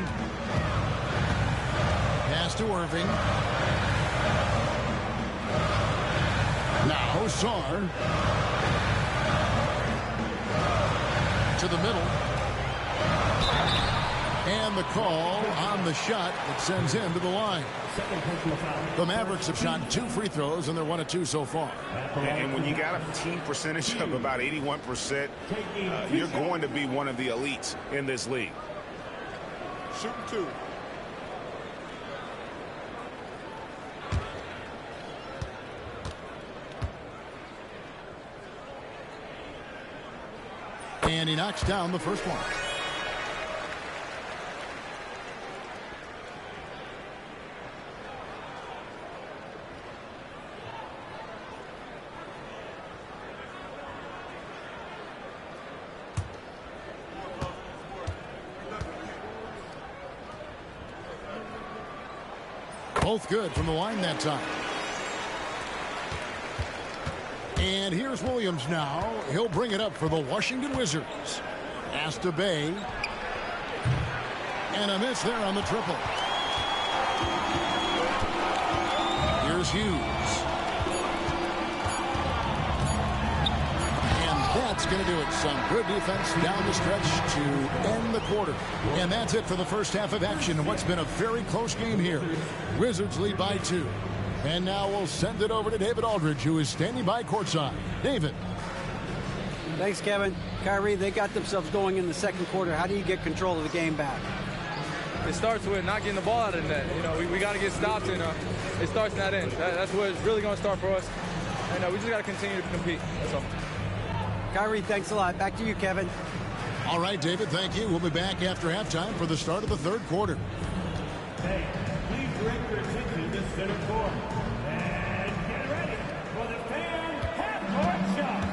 Pass to Irving. Now Sarr. To the middle. And the call on the shot that sends him to the line. The Mavericks have shot 2 free throws, and they're 1 of 2 so far. And when you got a team percentage of about 81%, you're going to be one of the elites in this league. Shooting 2. And he knocks down the first one. Both good from the line that time. And here's Williams now. He'll bring it up for the Washington Wizards. Pass to Bay. And a miss there on the triple. Here's Hughes. And that's going to do it. Some good defense down the stretch to end the quarter. And that's it for the first half of action in what's been a very close game here. Wizards lead by 2. And now we'll send it over to David Aldridge, who is standing by courtside. David. Thanks, Kevin. Kyrie, they got themselves going in the second quarter. How do you get control of the game back? It starts with not getting the ball out of the net. You know, we got to get stops, and it starts in that end. That's where it's really going to start for us. And we just got to continue to compete. That's all. Kyrie, thanks a lot. Back to you, Kevin. All right, David, thank you. We'll be back after halftime for the start of the third quarter. Hey, please direct your attention to center court. And get ready for the fan half-court shot.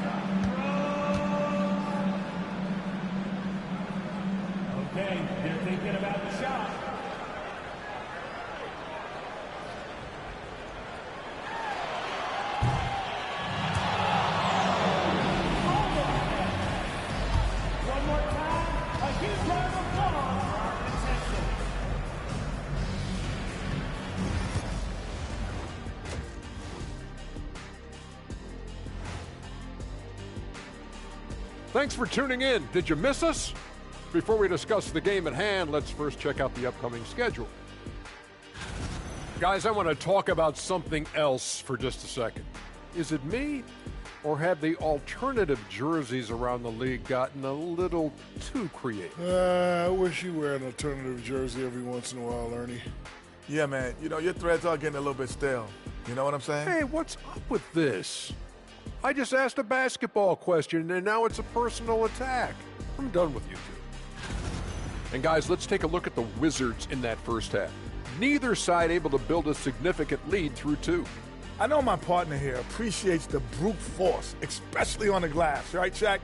Okay, they're thinking about the shot. One more time, a huge round of applause for our contestants. Thanks for tuning in. Did you miss us? Before we discuss the game at hand, let's first check out the upcoming schedule. Guys, I want to talk about something else for just a second. Is it me, or have the alternative jerseys around the league gotten a little too creative? I wish you wear an alternative jersey every once in a while, Ernie. Yeah, man. You know, your threads are getting a little bit stale. You know what I'm saying? Hey, what's up with this? I just asked a basketball question, and now it's a personal attack. I'm done with you two. And guys, let's take a look at the Wizards in that first half. neither side able to build a significant lead through 2. I know my partner here appreciates the brute force, especially on the glass, right, Shaq?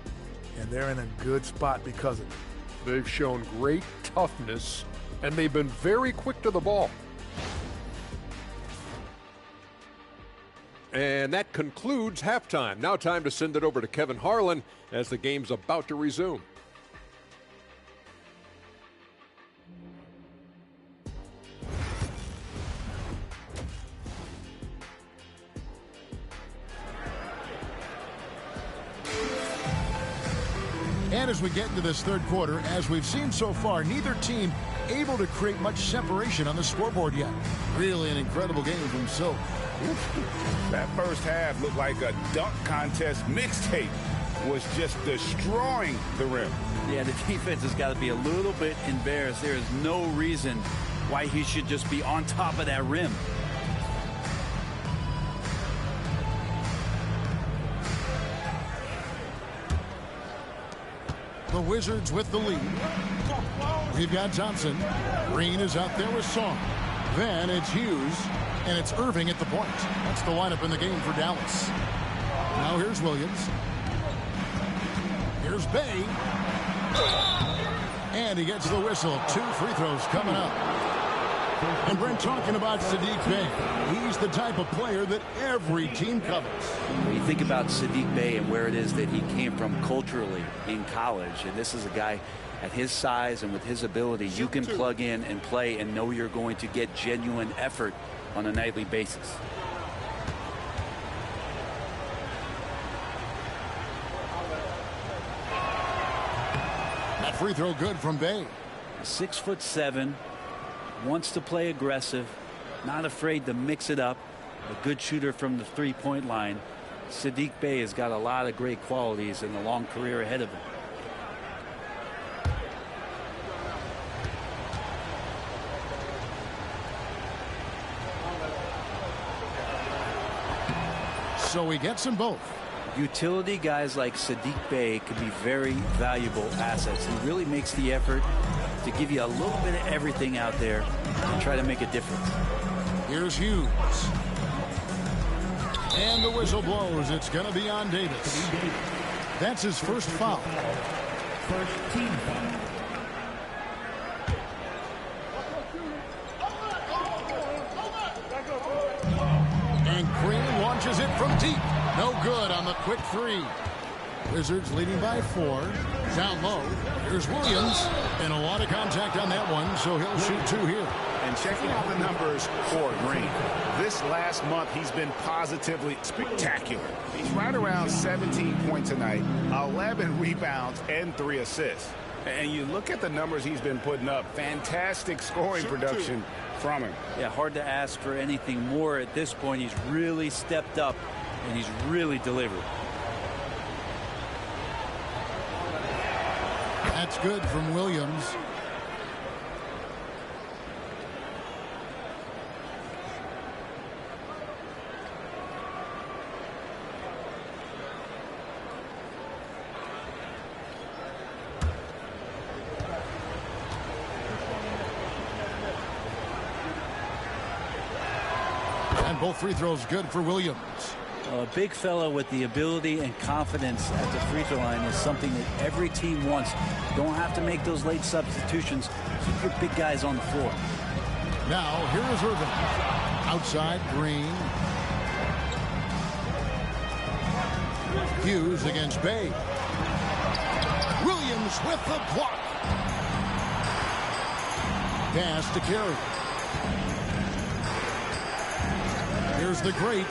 And they're in a good spot because of it. They've shown great toughness, and they've been very quick to the ball. And that concludes halftime. Now time to send it over to Kevin Harlan as the game's about to resume. And as we get into this third quarter, as we've seen so far, neither team able to create much separation on the scoreboard yet. Really an incredible game from Silk. That first half looked like a dunk contest mixtape. Was just destroying the rim. Yeah, the defense has got to be a little bit embarrassed. There is no reason why he should just be on top of that rim. The Wizards with the lead. We've got Johnson. Green is out there with Song. Then it's Hughes, and it's Irving at the point. That's the lineup in the game for Dallas. Now here's Williams. Here's Bay. And he gets the whistle. 2 free throws coming up. And Brent, talking about Saddiq Bey, he's the type of player that every team covets. When you think about Saddiq Bey and where it is that he came from culturally in college, and this is a guy at his size and with his ability, you can plug in and play and know you're going to get genuine effort on a nightly basis. That free throw good from Bey. 6'7", wants to play aggressive, not afraid to mix it up. A good shooter from the three-point line. Saddiq Bey has got a lot of great qualities and a long career ahead of him. So he gets them both. Utility guys like Saddiq Bey can be very valuable assets. He really makes the effort to give you a little bit of everything out there and try to make a difference. Here's Hughes. And the whistle blows. It's going to be on Davis. That's his first foul. First team foul. And Green launches it from deep. No good on the quick 3. Wizards leading by 4. Down low. Here's Williams. And a lot of contact on that one, so he'll shoot 2 here. And checking out the numbers for Green. This last month, he's been positively spectacular. He's right around 17 points a night, 11 rebounds, and 3 assists. And you look at the numbers he's been putting up. Fantastic scoring production from him. Yeah, hard to ask for anything more at this point. He's really stepped up, and he's really delivered. That's good from Williams. And both free throws good for Williams. A big fellow with the ability and confidence at the free throw line is something that every team wants. You don't have to make those late substitutions. Keep your big guys on the floor. Now, here is Irving. Outside, Green. Hughes against Bey. Williams with the block. Pass to Carey. Here's the Great.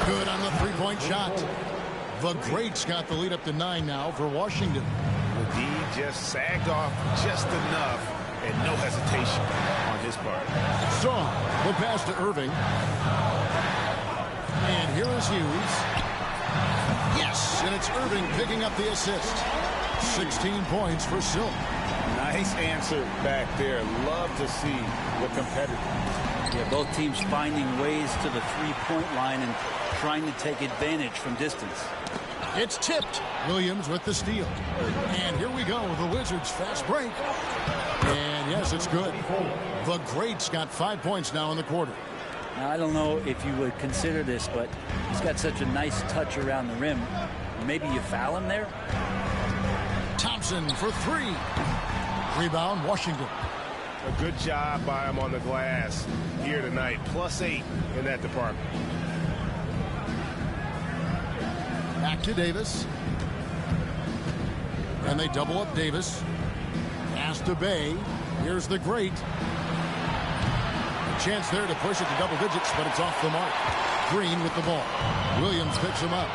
Good on the three-point shot. The Great's got the lead up to 9 now for Washington. He just sagged off just enough and no hesitation on his part. Song the pass to Irving. And here is Hughes. Yes, and it's Irving picking up the assist. 16 points for Silk. Nice answer back there. Love to see the competitor. Yeah, both teams finding ways to the three-point line and trying to take advantage from distance. It's tipped. Williams with the steal. And here we go. The Wizards fast break. And And yes, it's good. The great's got 5 points now in the quarter. Now, I don't know if you would consider this, but he's got such a nice touch around the rim. Maybe you foul him there? Thompson for 3. Rebound, Washington. A good job by him on the glass here tonight. +8 in that department. Back to Davis. And they double up Davis. Pass to Bay. Here's the great. A chance there to push it to double digits, but it's off the mark. Green with the ball. Williams picks him up.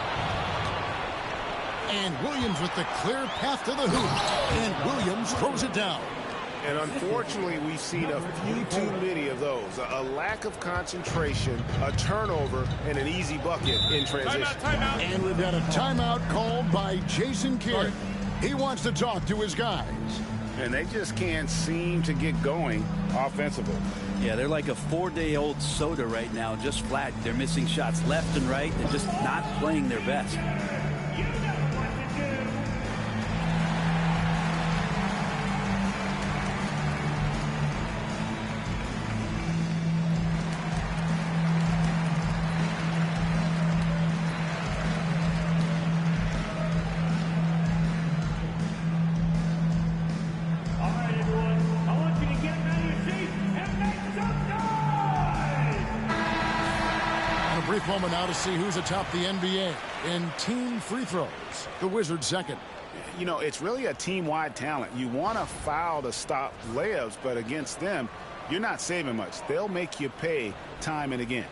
And Williams with the clear path to the hoop. And Williams throws it down. And unfortunately, we've seen a few too many of those. A lack of concentration, a turnover, and an easy bucket in transition. Timeout. And we've got a timeout called by Jason Kidd. He wants to talk to his guys. And they just can't seem to get going offensively. Yeah, they're like a 4-day-old soda right now, just flat. They're missing shots left and right. They're just not playing their best. Moment now to see who's atop the NBA in team free throws. The Wizards second. You know, it's really a team-wide talent. You want to foul to stop layups, but against them, you're not saving much. They'll make you pay time and again.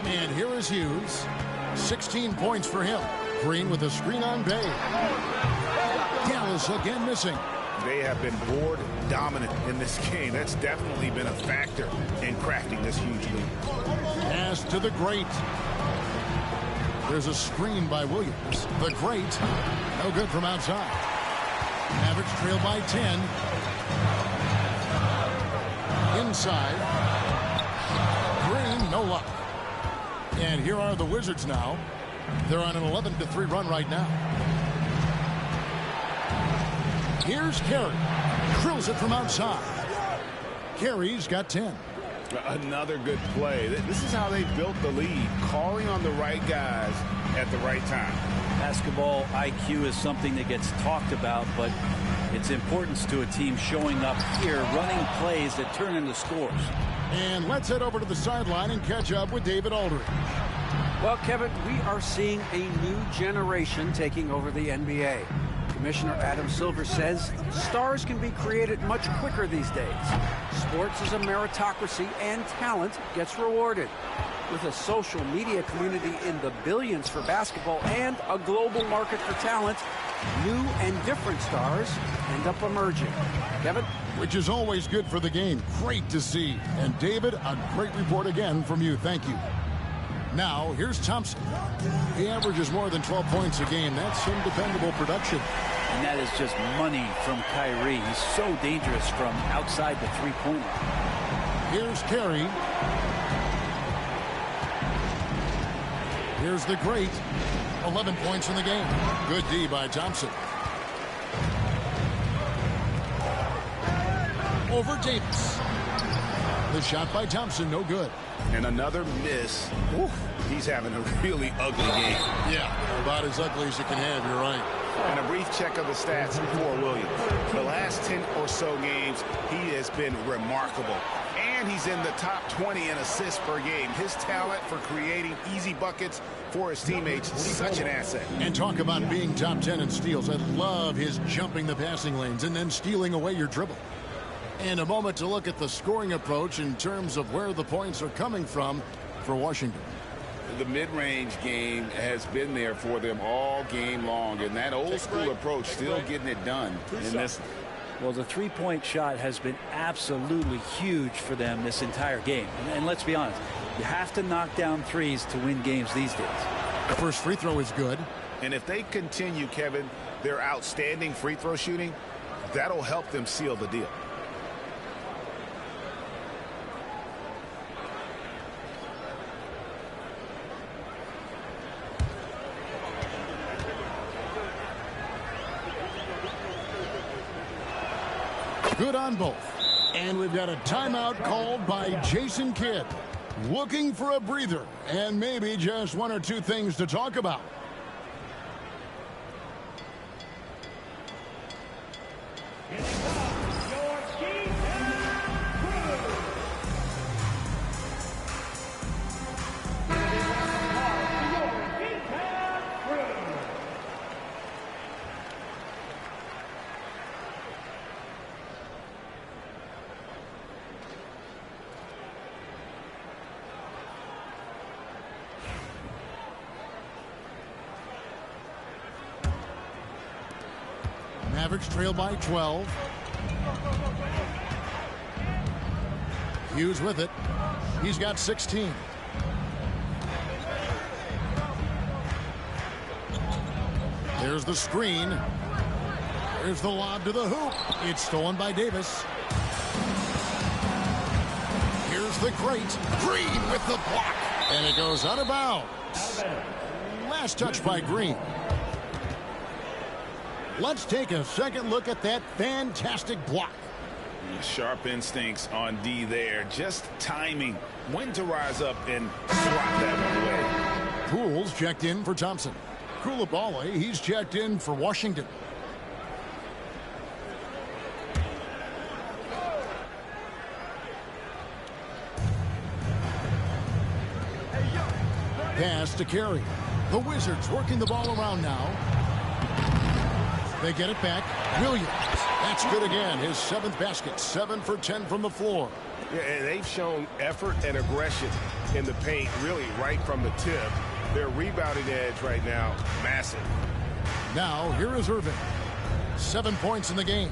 And here is Hughes. 16 points for him. Green with a screen on Bay. Dallas again missing. They have been board dominant in this game. That's definitely been a factor in crafting this huge lead. Pass to the great. There's a screen by Williams. The great. No good from outside. Mavericks trail by 10. Inside. Green, no luck. And here are the Wizards now. They're on an 11-3 run right now. Here's Carey. Drills it from outside. Carey's got 10. Another good play. This is how they built the lead. Calling on the right guys at the right time. Basketball IQ is something that gets talked about, but its importance to a team showing up here, running plays that turn into scores. And let's head over to the sideline and catch up with David Aldridge. Well, Kevin, we are seeing a new generation taking over the NBA. Commissioner Adam Silver says stars can be created much quicker these days. Sports is a meritocracy and talent gets rewarded. With a social media community in the billions for basketball and a global market for talent, new and different stars end up emerging. Kevin? Which is always good for the game. Great to see. And David, a great report again from you. Thank you. Now, here's Thompson. He averages more than 12 points a game. That's some dependable production. And that is just money from Kyrie. He's so dangerous from outside the three-point line. Here's Carey. Here's the great. 11 points in the game. Good D by Thompson. Over Davis. The shot by Thompson, no good. And another miss. Oof, he's having a really ugly game. Yeah, about as ugly as you can have, you're right. And a brief check of the stats for Williams. The last 10 or so games, he has been remarkable. And he's in the top 20 in assists per game. His talent for creating easy buckets for his teammates is such an asset. And talk about being top 10 in steals. I love his jumping the passing lanes and then stealing away your dribble. And a moment to look at the scoring approach in terms of where the points are coming from for Washington. The mid-range game has been there for them all game long, and that old-school approach still getting it done in this. Well, the three-point shot has been absolutely huge for them this entire game. And let's be honest, you have to knock down threes to win games these days. The first free throw is good. And if they continue, Kevin, their outstanding free throw shooting, that'll help them seal the deal. Good on both. And we've got a timeout called by Jason Kidd. Looking for a breather and maybe just one or two things to talk about. Mavericks trail by 12. Hughes with it. He's got 16. There's the screen. There's the lob to the hoop. It's stolen by Davis. Here's the great Green with the block. And it goes out of bounds. Last touch by Green. Let's take a second look at that fantastic block. Sharp instincts on D there. Just timing. When to rise up and swat that one away. Pools checked in for Thompson. Koulibaly, he's checked in for Washington. Pass to Carey. The Wizards working the ball around now. They get it back. Williams. That's good again. His 7th basket. 7 for 10 from the floor. Yeah, and they've shown effort and aggression in the paint, really right from the tip. Their rebounding edge right now, massive. Now, here is Irving. 7 points in the game.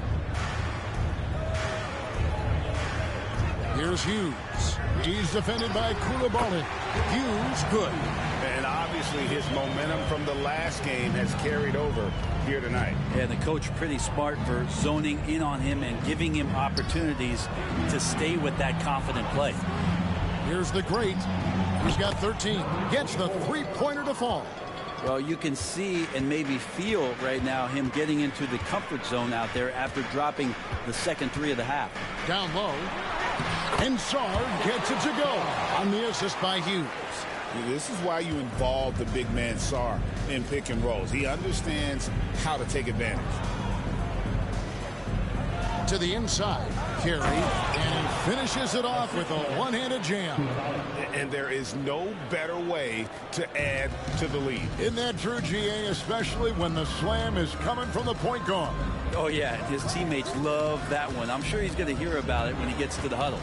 Here's Hughes. He's defended by Koulibaly. Hughes, good. And obviously his momentum from the last game has carried over here tonight. And the coach pretty smart for zoning in on him and giving him opportunities to stay with that confident play. Here's the great. He's got 13. Gets the three-pointer to fall. Well, you can see and maybe feel right now him getting into the comfort zone out there after dropping the second 3 of the half. Down low. And Sarr gets it to go on the assist by Hughes. This is why you involve the big man Sarr in pick and rolls. He understands how to take advantage. To the inside, Carey, and he finishes it off with a one-handed jam. And there is no better way to add to the lead. Isn't that true, GA, especially when the slam is coming from the point guard? Oh, yeah, his teammates love that one. I'm sure he's going to hear about it when he gets to the huddle.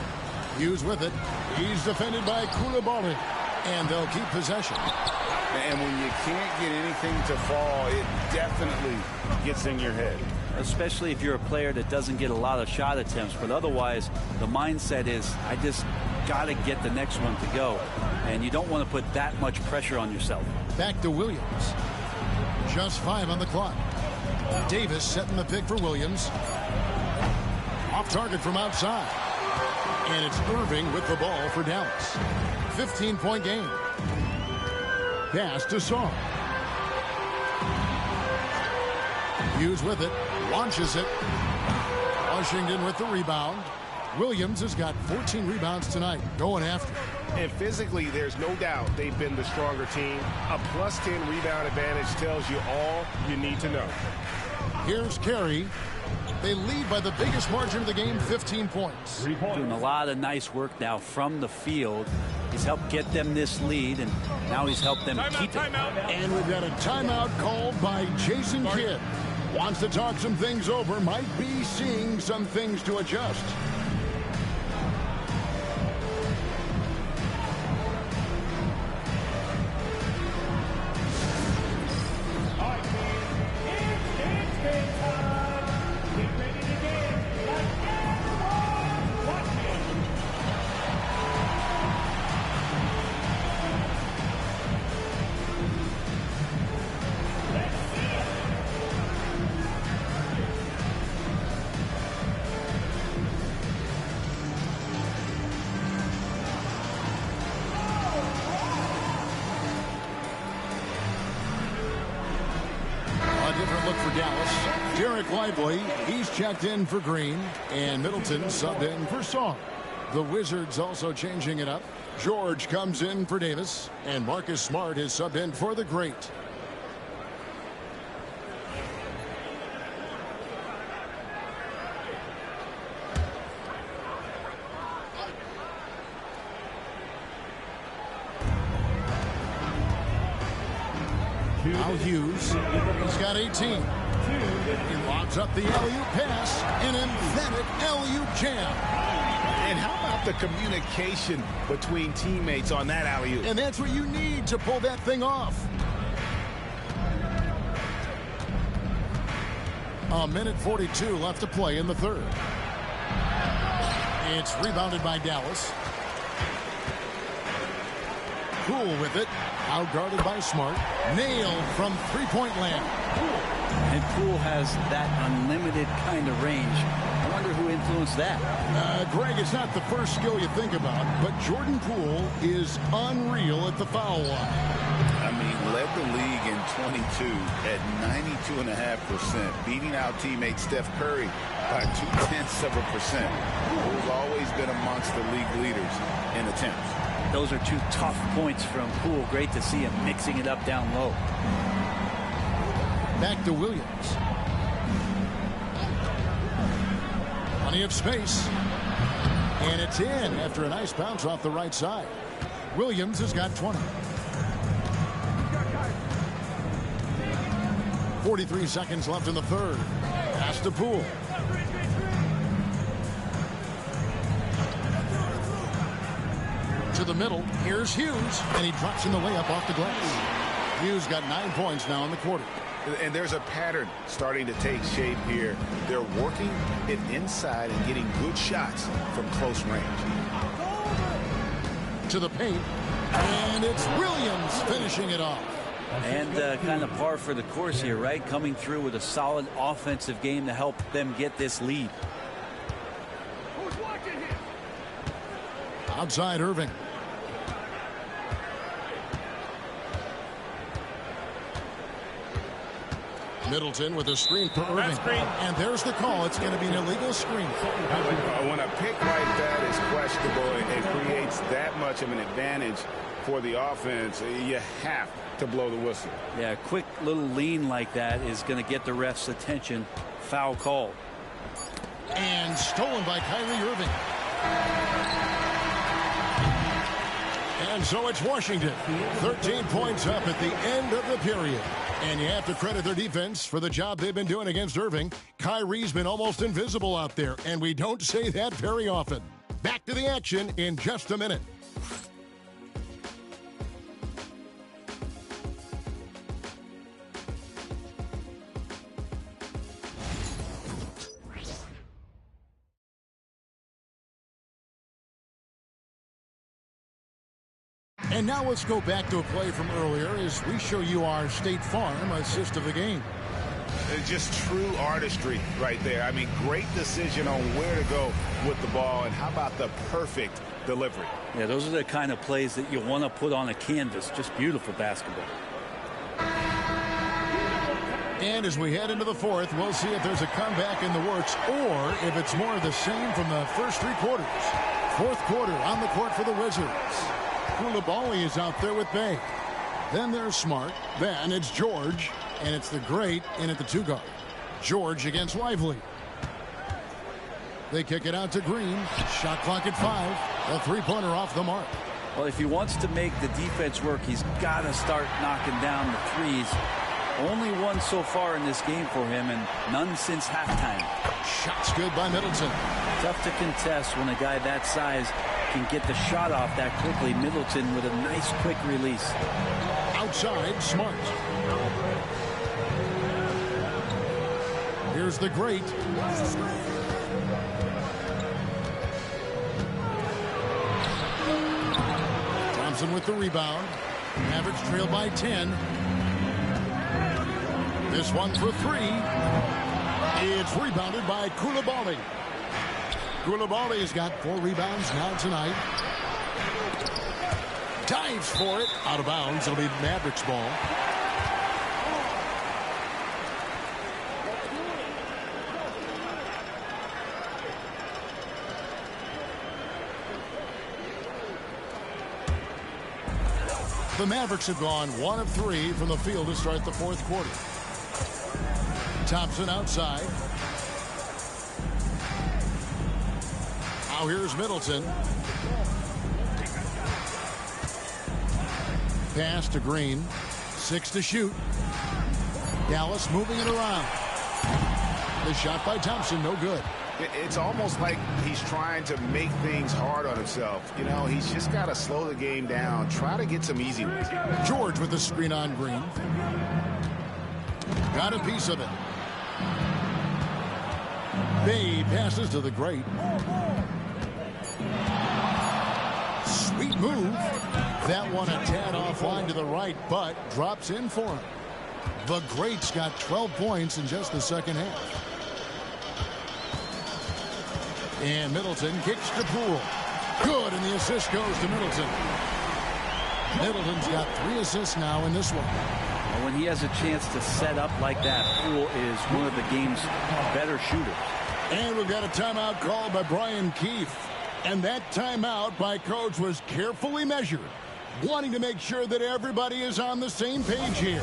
Hughes with it. He's defended by Koulibaly. And they'll keep possession. And when you can't get anything to fall, it definitely gets in your head. Especially if you're a player that doesn't get a lot of shot attempts. But otherwise, the mindset is, I just got to get the next one to go. And you don't want to put that much pressure on yourself. Back to Williams. Just 5 on the clock. Davis setting the pick for Williams. Off target from outside. And it's Irving with the ball for Dallas. 15-point game. Pass to Sarr. Hughes with it. Launches it. Washington with the rebound. Williams has got 14 rebounds tonight. Going after it. And physically, there's no doubt they've been the stronger team. A plus 10 rebound advantage tells you all you need to know. Here's Carey. They lead by the biggest margin of the game, 15 points. Doing a lot of nice work now from the field. He's helped get them this lead, and now he's helped them keep it. And we've got a timeout called by Jason Kidd. Wants to talk some things over, might be seeing some things to adjust. Look for Dallas. Derek Lively, he's checked in for Green, and Middleton subbed in for Song. The Wizards also changing it up. George comes in for Davis, and Marcus Smart is subbed in for the Great. Now Hughes, he's got 18. He lobs up the alley-oop pass, an emphatic alley-oop jam. And how about the communication between teammates on that alley-oop? And that's what you need to pull that thing off. A minute 42 left to play in the third. It's rebounded by Dallas. Poole with it. Outguarded by Smart. Nailed from three-point land. And Poole has that unlimited kind of range. I wonder who influenced that. Greg, it's not the first skill you think about, but Jordan Poole is unreal at the foul line. I mean, led the league in 22 at 92.5%, beating out teammate Steph Curry by 0.2%. Poole's always been amongst the league leaders in attempts. Those are two tough points from Poole. Great to see him mixing it up down low. Back to Williams. Plenty of space. And it's in after a nice bounce off the right side. Williams has got 20. 43 seconds left in the third. Pass to Poole. To the middle. Here's Hughes. And he drops in the layup off the glass. Hughes got 9 points now in the quarter. And there's a pattern starting to take shape here. They're working it inside and getting good shots from close range. To the paint. And it's Williams finishing it off. And kind of par for the course here, right? Coming through with a solid offensive game to help them get this lead. Outside Irving. Middleton with a screen for Irving. And there's the call. It's going to be an illegal screen. When a pick like that is questionable and creates that much of an advantage for the offense, you have to blow the whistle. Yeah, a quick little lean like that is going to get the ref's attention. Foul call. And stolen by Kyrie Irving. And so it's Washington. 13 points up at the end of the period. And you have to credit their defense for the job they've been doing against Irving. Kyrie's been almost invisible out there, and we don't say that very often. Back to the action in just a minute. And now let's go back to a play from earlier as we show you our State Farm assist of the game. Just true artistry right there. I mean, great decision on where to go with the ball, and how about the perfect delivery? Yeah, those are the kind of plays that you want to put on a canvas. Just beautiful basketball. And as we head into the fourth, we'll see if there's a comeback in the works or if it's more of the same from the first three quarters. Fourth quarter on the court for the Wizards. Koulibaly is out there with Bay. Then there's Smart. Then it's George. And it's the Great in at the two guard. George against Lively. They kick it out to Green. Shot clock at 5. A three-pointer off the mark. Well, if he wants to make the defense work, he's got to start knocking down the threes. Only one so far in this game for him, and none since halftime. Shots good by Middleton. Tough to contest when a guy that size can get the shot off that quickly. Middleton with a nice quick release. Outside, Smart. Here's the Great. Thompson with the rebound. Mavericks trail by 10. This one for three. It's rebounded by Koulibaly. Koulibaly's got 4 rebounds now tonight. Dives for it. Out of bounds. It'll be Mavericks ball. The Mavericks have gone 1 of 3 from the field to start the fourth quarter. Thompson outside. Now here's Middleton. Pass to Green. 6 to shoot. Dallas moving it around. The shot by Thompson, no good. It's almost like he's trying to make things hard on himself. You know, he's just got to slow the game down. Try to get some easy ones. George with the screen on Green. Got a piece of it. Bay passes to the great. Sweet move. That one a tad offline to the right, but drops in for him. The great's got 12 points in just the second half. And Middleton kicks to Poole. Good, and the assist goes to Middleton. Middleton's got 3 assists now in this one. When he has a chance to set up like that, Poole is one of the game's better shooters. And we've got a timeout called by Brian Keefe. And that timeout by Coach was carefully measured, wanting to make sure that everybody is on the same page here.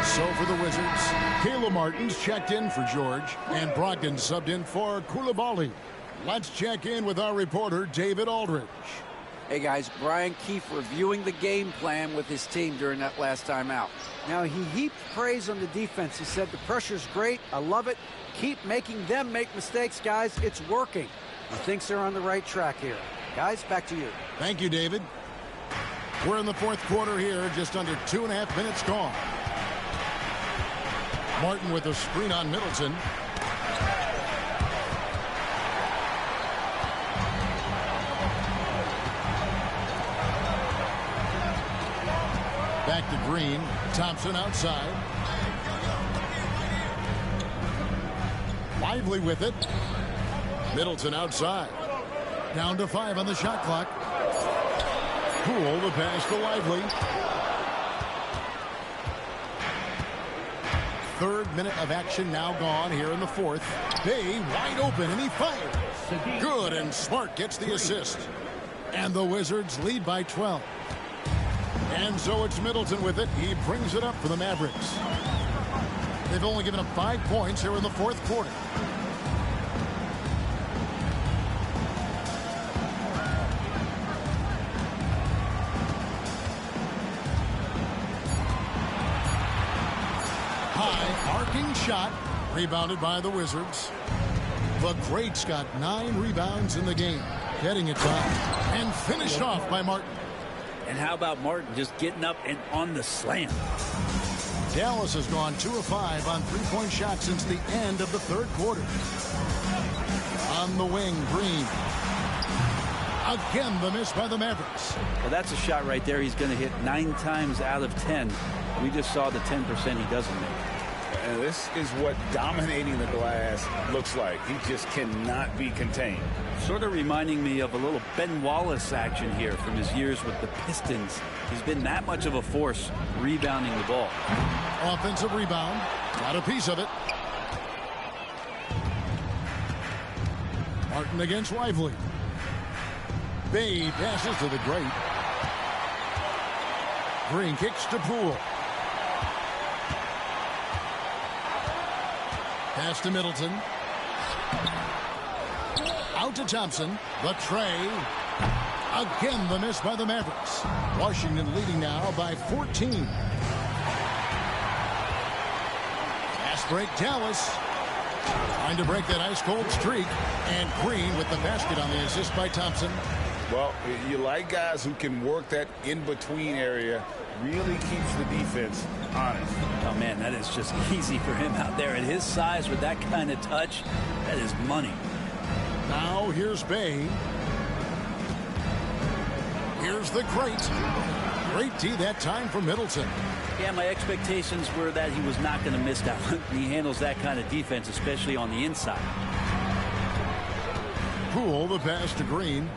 So for the Wizards, Caleb Martin's checked in for George, and Brogdon subbed in for Coulibaly. Let's check in with our reporter, David Aldridge. Hey guys, Brian Keefe reviewing the game plan with his team during that last timeout. Now he heaped praise on the defense. He said the pressure's great. I love it. Keep making them make mistakes, guys. It's working. He thinks they're on the right track here. Guys, back to you. Thank you, David. We're in the fourth quarter here, just under 2.5 minutes gone. Martin with a screen on Middleton. Back to Green. Thompson outside. Lively with it. Middleton outside. Down to 5 on the shot clock. Poole the pass to Lively. Third minute of action now gone here in the fourth. Bay wide open, and he fires. Good, and Smart gets the assist. And the Wizards lead by 12. And so it's Middleton with it. He brings it up for the Mavericks. They've only given up 5 points here in the fourth quarter. Arcing shot, rebounded by the Wizards. The Greats got 9 rebounds in the game, getting it done, and finished off by Martin. And how about Martin just getting up and on the slam? Dallas has gone 2 of 5 on 3-point shots since the end of the third quarter. On the wing, Green. Again, the miss by the Mavericks. Well, that's a shot right there. He's going to hit 9 times out of 10. We just saw the 10% he doesn't make. And this is what dominating the glass looks like. He just cannot be contained. Sort of reminding me of a little Ben Wallace action here from his years with the Pistons. He's been that much of a force rebounding the ball. Offensive rebound. Got a piece of it. Martin against Lively. Bay passes to the Great. Green kicks to Poole. Pass to Middleton. Out to Thompson. The tray. Again, the miss by the Mavericks. Washington leading now by 14. Fast break, Dallas. Trying to break that ice-cold streak. And Green with the basket on the assist by Thompson. Well, you like guys who can work that in-between area. Really keeps the defense honest. Oh, man, that is just easy for him out there. At his size with that kind of touch, that is money. Now here's Bay. Here's the Great. Great D that time for Middleton. Yeah, my expectations were that he was not going to miss that one. He handles that kind of defense, especially on the inside. Poole, the pass to Green.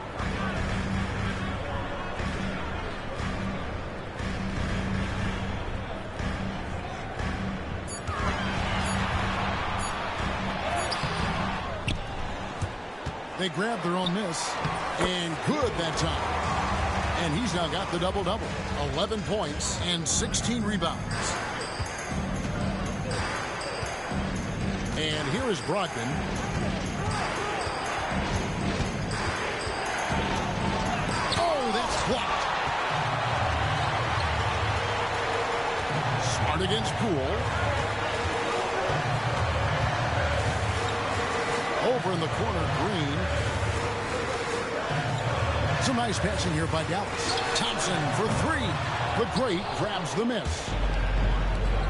They grabbed their own miss. And good that time. And he's now got the double-double. 11 points and 16 rebounds. And here is Brogdon. Oh, that's blocked. Smart against Poole. Over in the corner, Green. Some nice passing here by Dallas. Thompson for three. The Great grabs the miss.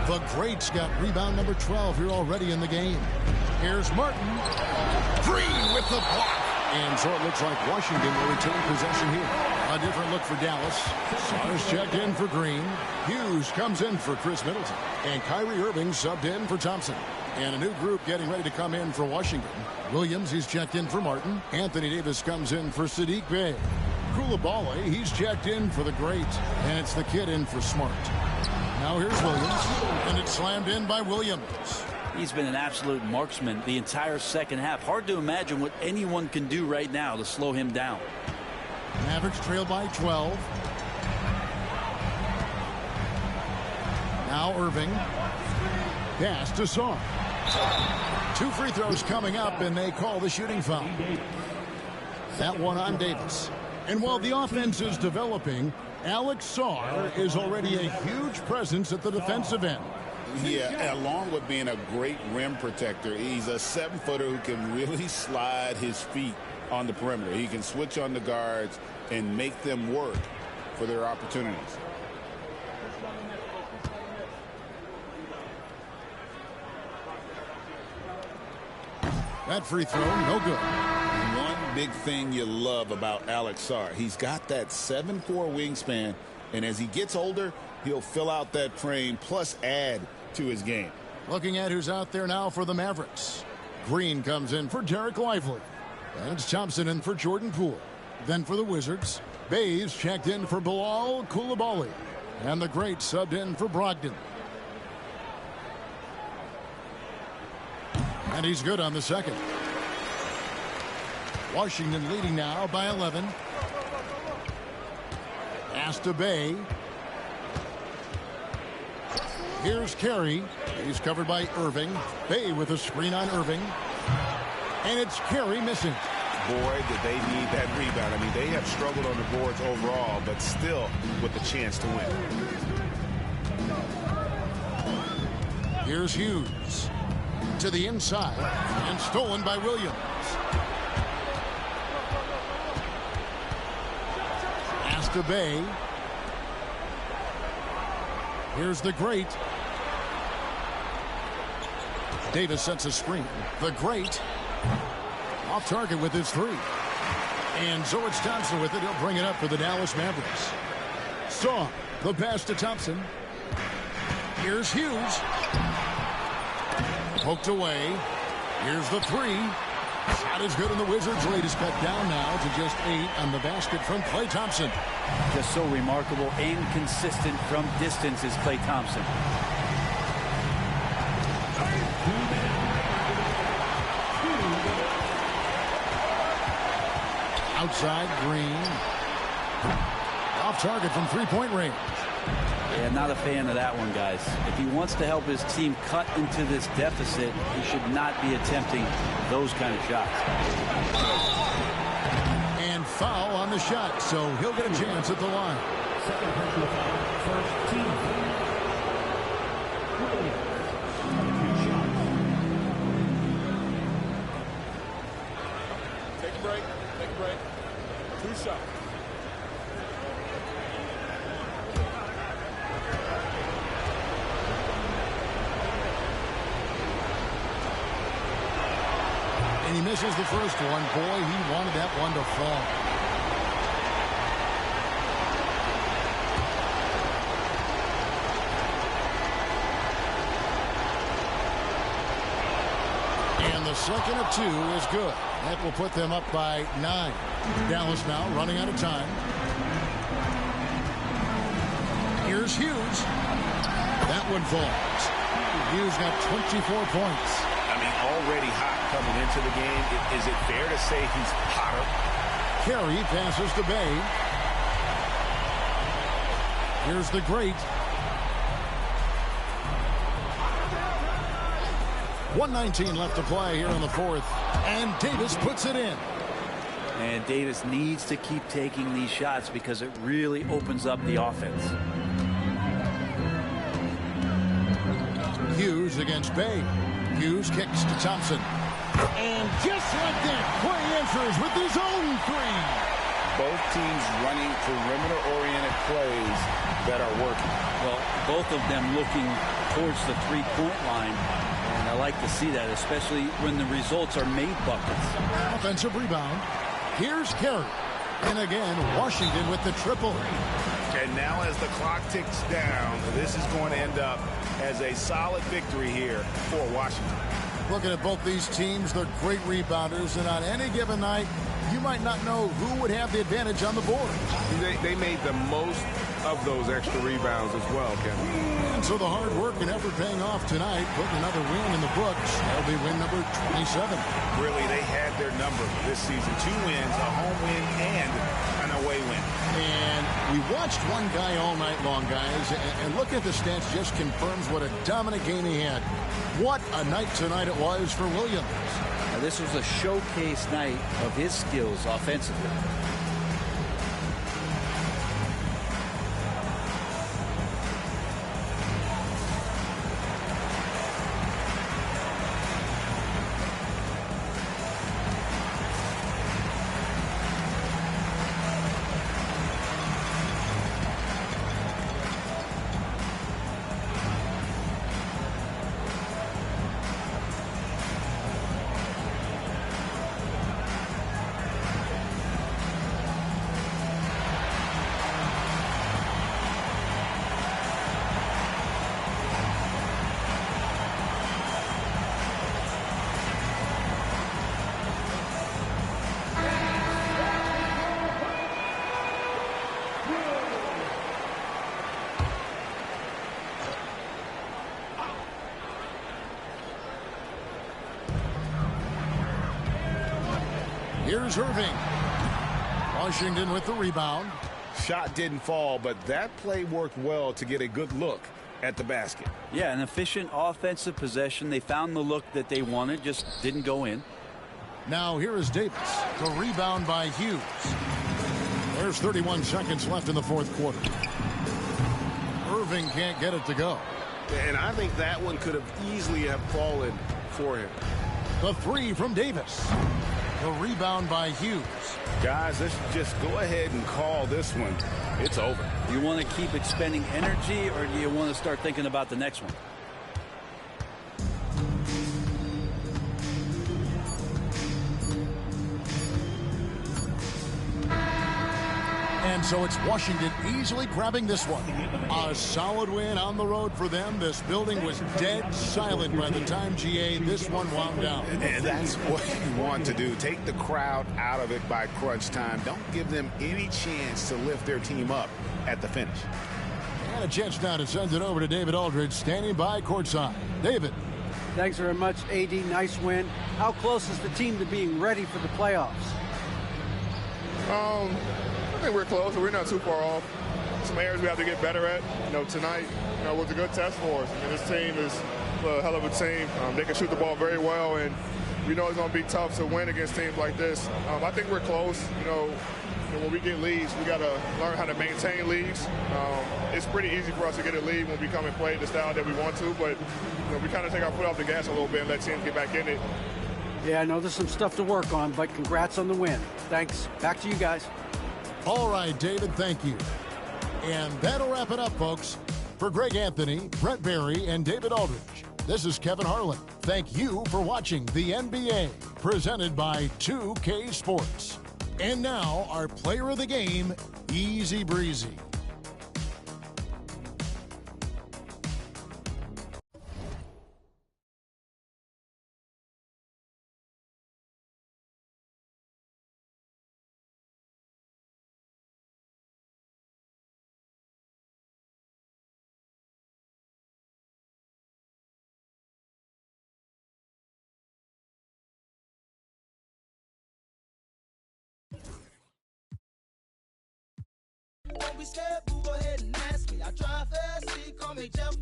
The Great's got rebound number 12 here already in the game. Here's Martin. Green with the block. And so it looks like Washington will retain possession here. A different look for Dallas. Stars checked in for Green. Hughes comes in for Chris Middleton. And Kyrie Irving subbed in for Thompson. And a new group getting ready to come in for Washington. Williams, he's checked in for Martin. Anthony Davis comes in for Sadiq Bey. Koulibaly, he's checked in for the Great. And it's the kid in for Smart. Now here's Williams. And it's slammed in by Williams. He's been an absolute marksman the entire second half. Hard to imagine what anyone can do right now to slow him down. Mavericks trail by 12. Now Irving. Pass to Sarr. 2 free throws coming up, and they call the shooting foul. That one on Davis. And while the offense is developing, Alex Sarr is already a huge presence at the defensive end. Yeah, along with being a great rim protector, he's a 7-footer who can really slide his feet on the perimeter. He can switch on the guards and make them work for their opportunities. That free throw, no good. One big thing you love about Alex Sarr, he's got that 7'4" wingspan, and as he gets older, he'll fill out that frame plus add to his game. Looking at who's out there now for the Mavericks. Green comes in for Derek Lively. And it's Thompson in for Jordan Poole. Then for the Wizards, Bayes checked in for Bilal Koulibaly. And the Great subbed in for Brogdon. And he's good on the second. Washington leading now by 11. Pass to Bay. Here's Carey. He's covered by Irving. Bay with a screen on Irving. And it's Carey missing. Boy, did they need that rebound. I mean, they have struggled on the boards overall, but still with a chance to win. Here's Hughes. To the inside. And stolen by Williams. Pass to Bay. Here's the Great. Davis sets a screen. The Great. Off target with his three. And so it's Thompson with it. He'll bring it up for the Dallas Mavericks. Saw the pass to Thompson. Here's Hughes. Poked away. Here's the three. Shot is good, and the Wizards' lead is cut down now to just 8 on the basket from Klay Thompson. Just so remarkable and consistent from distance is Klay Thompson. Outside, Green. Off target from three-point range. Yeah, not a fan of that one, guys. If he wants to help his team cut into this deficit, he should not be attempting those kind of shots. And foul on the shot, so he'll get a chance at the line. Second personal foul. First team. Take a break. Take a break. 2 shots. And he misses the first one. Boy, he wanted that one to fall. And the second of 2 is good. That will put them up by 9. Dallas now running out of time. Here's Hughes. That one falls. Hughes got 24 points. I mean, already hot coming into the game. Is it fair to say he's hotter? Carey passes to Bay. Here's the great. 1:19 left to play here in the fourth. And Davis puts it in. And Davis needs to keep taking these shots because it really opens up the offense. Hughes against Bay. Hughes kicks to Thompson. And just like that, Clay answers with his own 3. Both teams running perimeter-oriented plays that are working. Well, both of them looking towards the three-point line. And I like to see that, especially when the results are made buckets. Offensive rebound. Here's Carey. And again, Washington with the triple. And now as the clock ticks down, this is going to end up as a solid victory here for Washington. Looking at both these teams, they're great rebounders, and on any given night, you might not know who would have the advantage on the board. They made the most of those extra rebounds as well, Kevin. And so the hard work and effort paying off tonight, putting another win in the books. That'll be win number 27. Really, they had their number this season. 2 wins, a home win, and an away win. And we watched one guy all night long, guys, and looking at the stats just confirms what a dominant game he had. What a night tonight it was for Williams. Now, this was a showcase night of his skills offensively. Here's Irving. Washington with the rebound. Shot didn't fall, but that play worked well to get a good look at the basket. Yeah, an efficient offensive possession. They found the look that they wanted, just didn't go in. Now here is Davis. The rebound by Hughes. There's 31 seconds left in the fourth quarter. Irving can't get it to go. And I think that one could have easily have fallen for him. The 3 from Davis. The rebound by Hughes. Guys, let's just go ahead and call this one. It's over. You want to keep expending energy, or do you want to start thinking about the next one? And so it's Washington easily grabbing this one. A solid win on the road for them. This building was dead silent by the time, GA, this one wound down. And that's what you want to do. Take the crowd out of it by crunch time. Don't give them any chance to lift their team up at the finish. And a chance now to send it over to David Aldridge, standing by courtside. David. Thanks very much, AD. Nice win. How close is the team to being ready for the playoffs? I think we're close. We're not too far off. some areas we have to get better at. Tonight, was a good test for us. I mean, this team is a hell of a team. They can shoot the ball very well, and we know it's going to be tough to win against teams like this. I think we're close. When we get leads, we got to learn how to maintain leads. It's pretty easy for us to get a lead when we come and play the style that we want to, but we kind of take our foot off the gas a little bit and let teams get back in it. Yeah, I know there's some stuff to work on, but congrats on the win. Thanks. Back to you guys. All right, David, thank you. And that'll wrap it up, folks. For Greg Anthony, Brent Barry, and David Aldridge, this is Kevin Harlan. Thank you for watching the NBA, presented by 2K Sports. And now, our player of the game, Easy Breezy. Don't be scared, boo, go ahead and ask me. I drive fast, so you call me Jeff.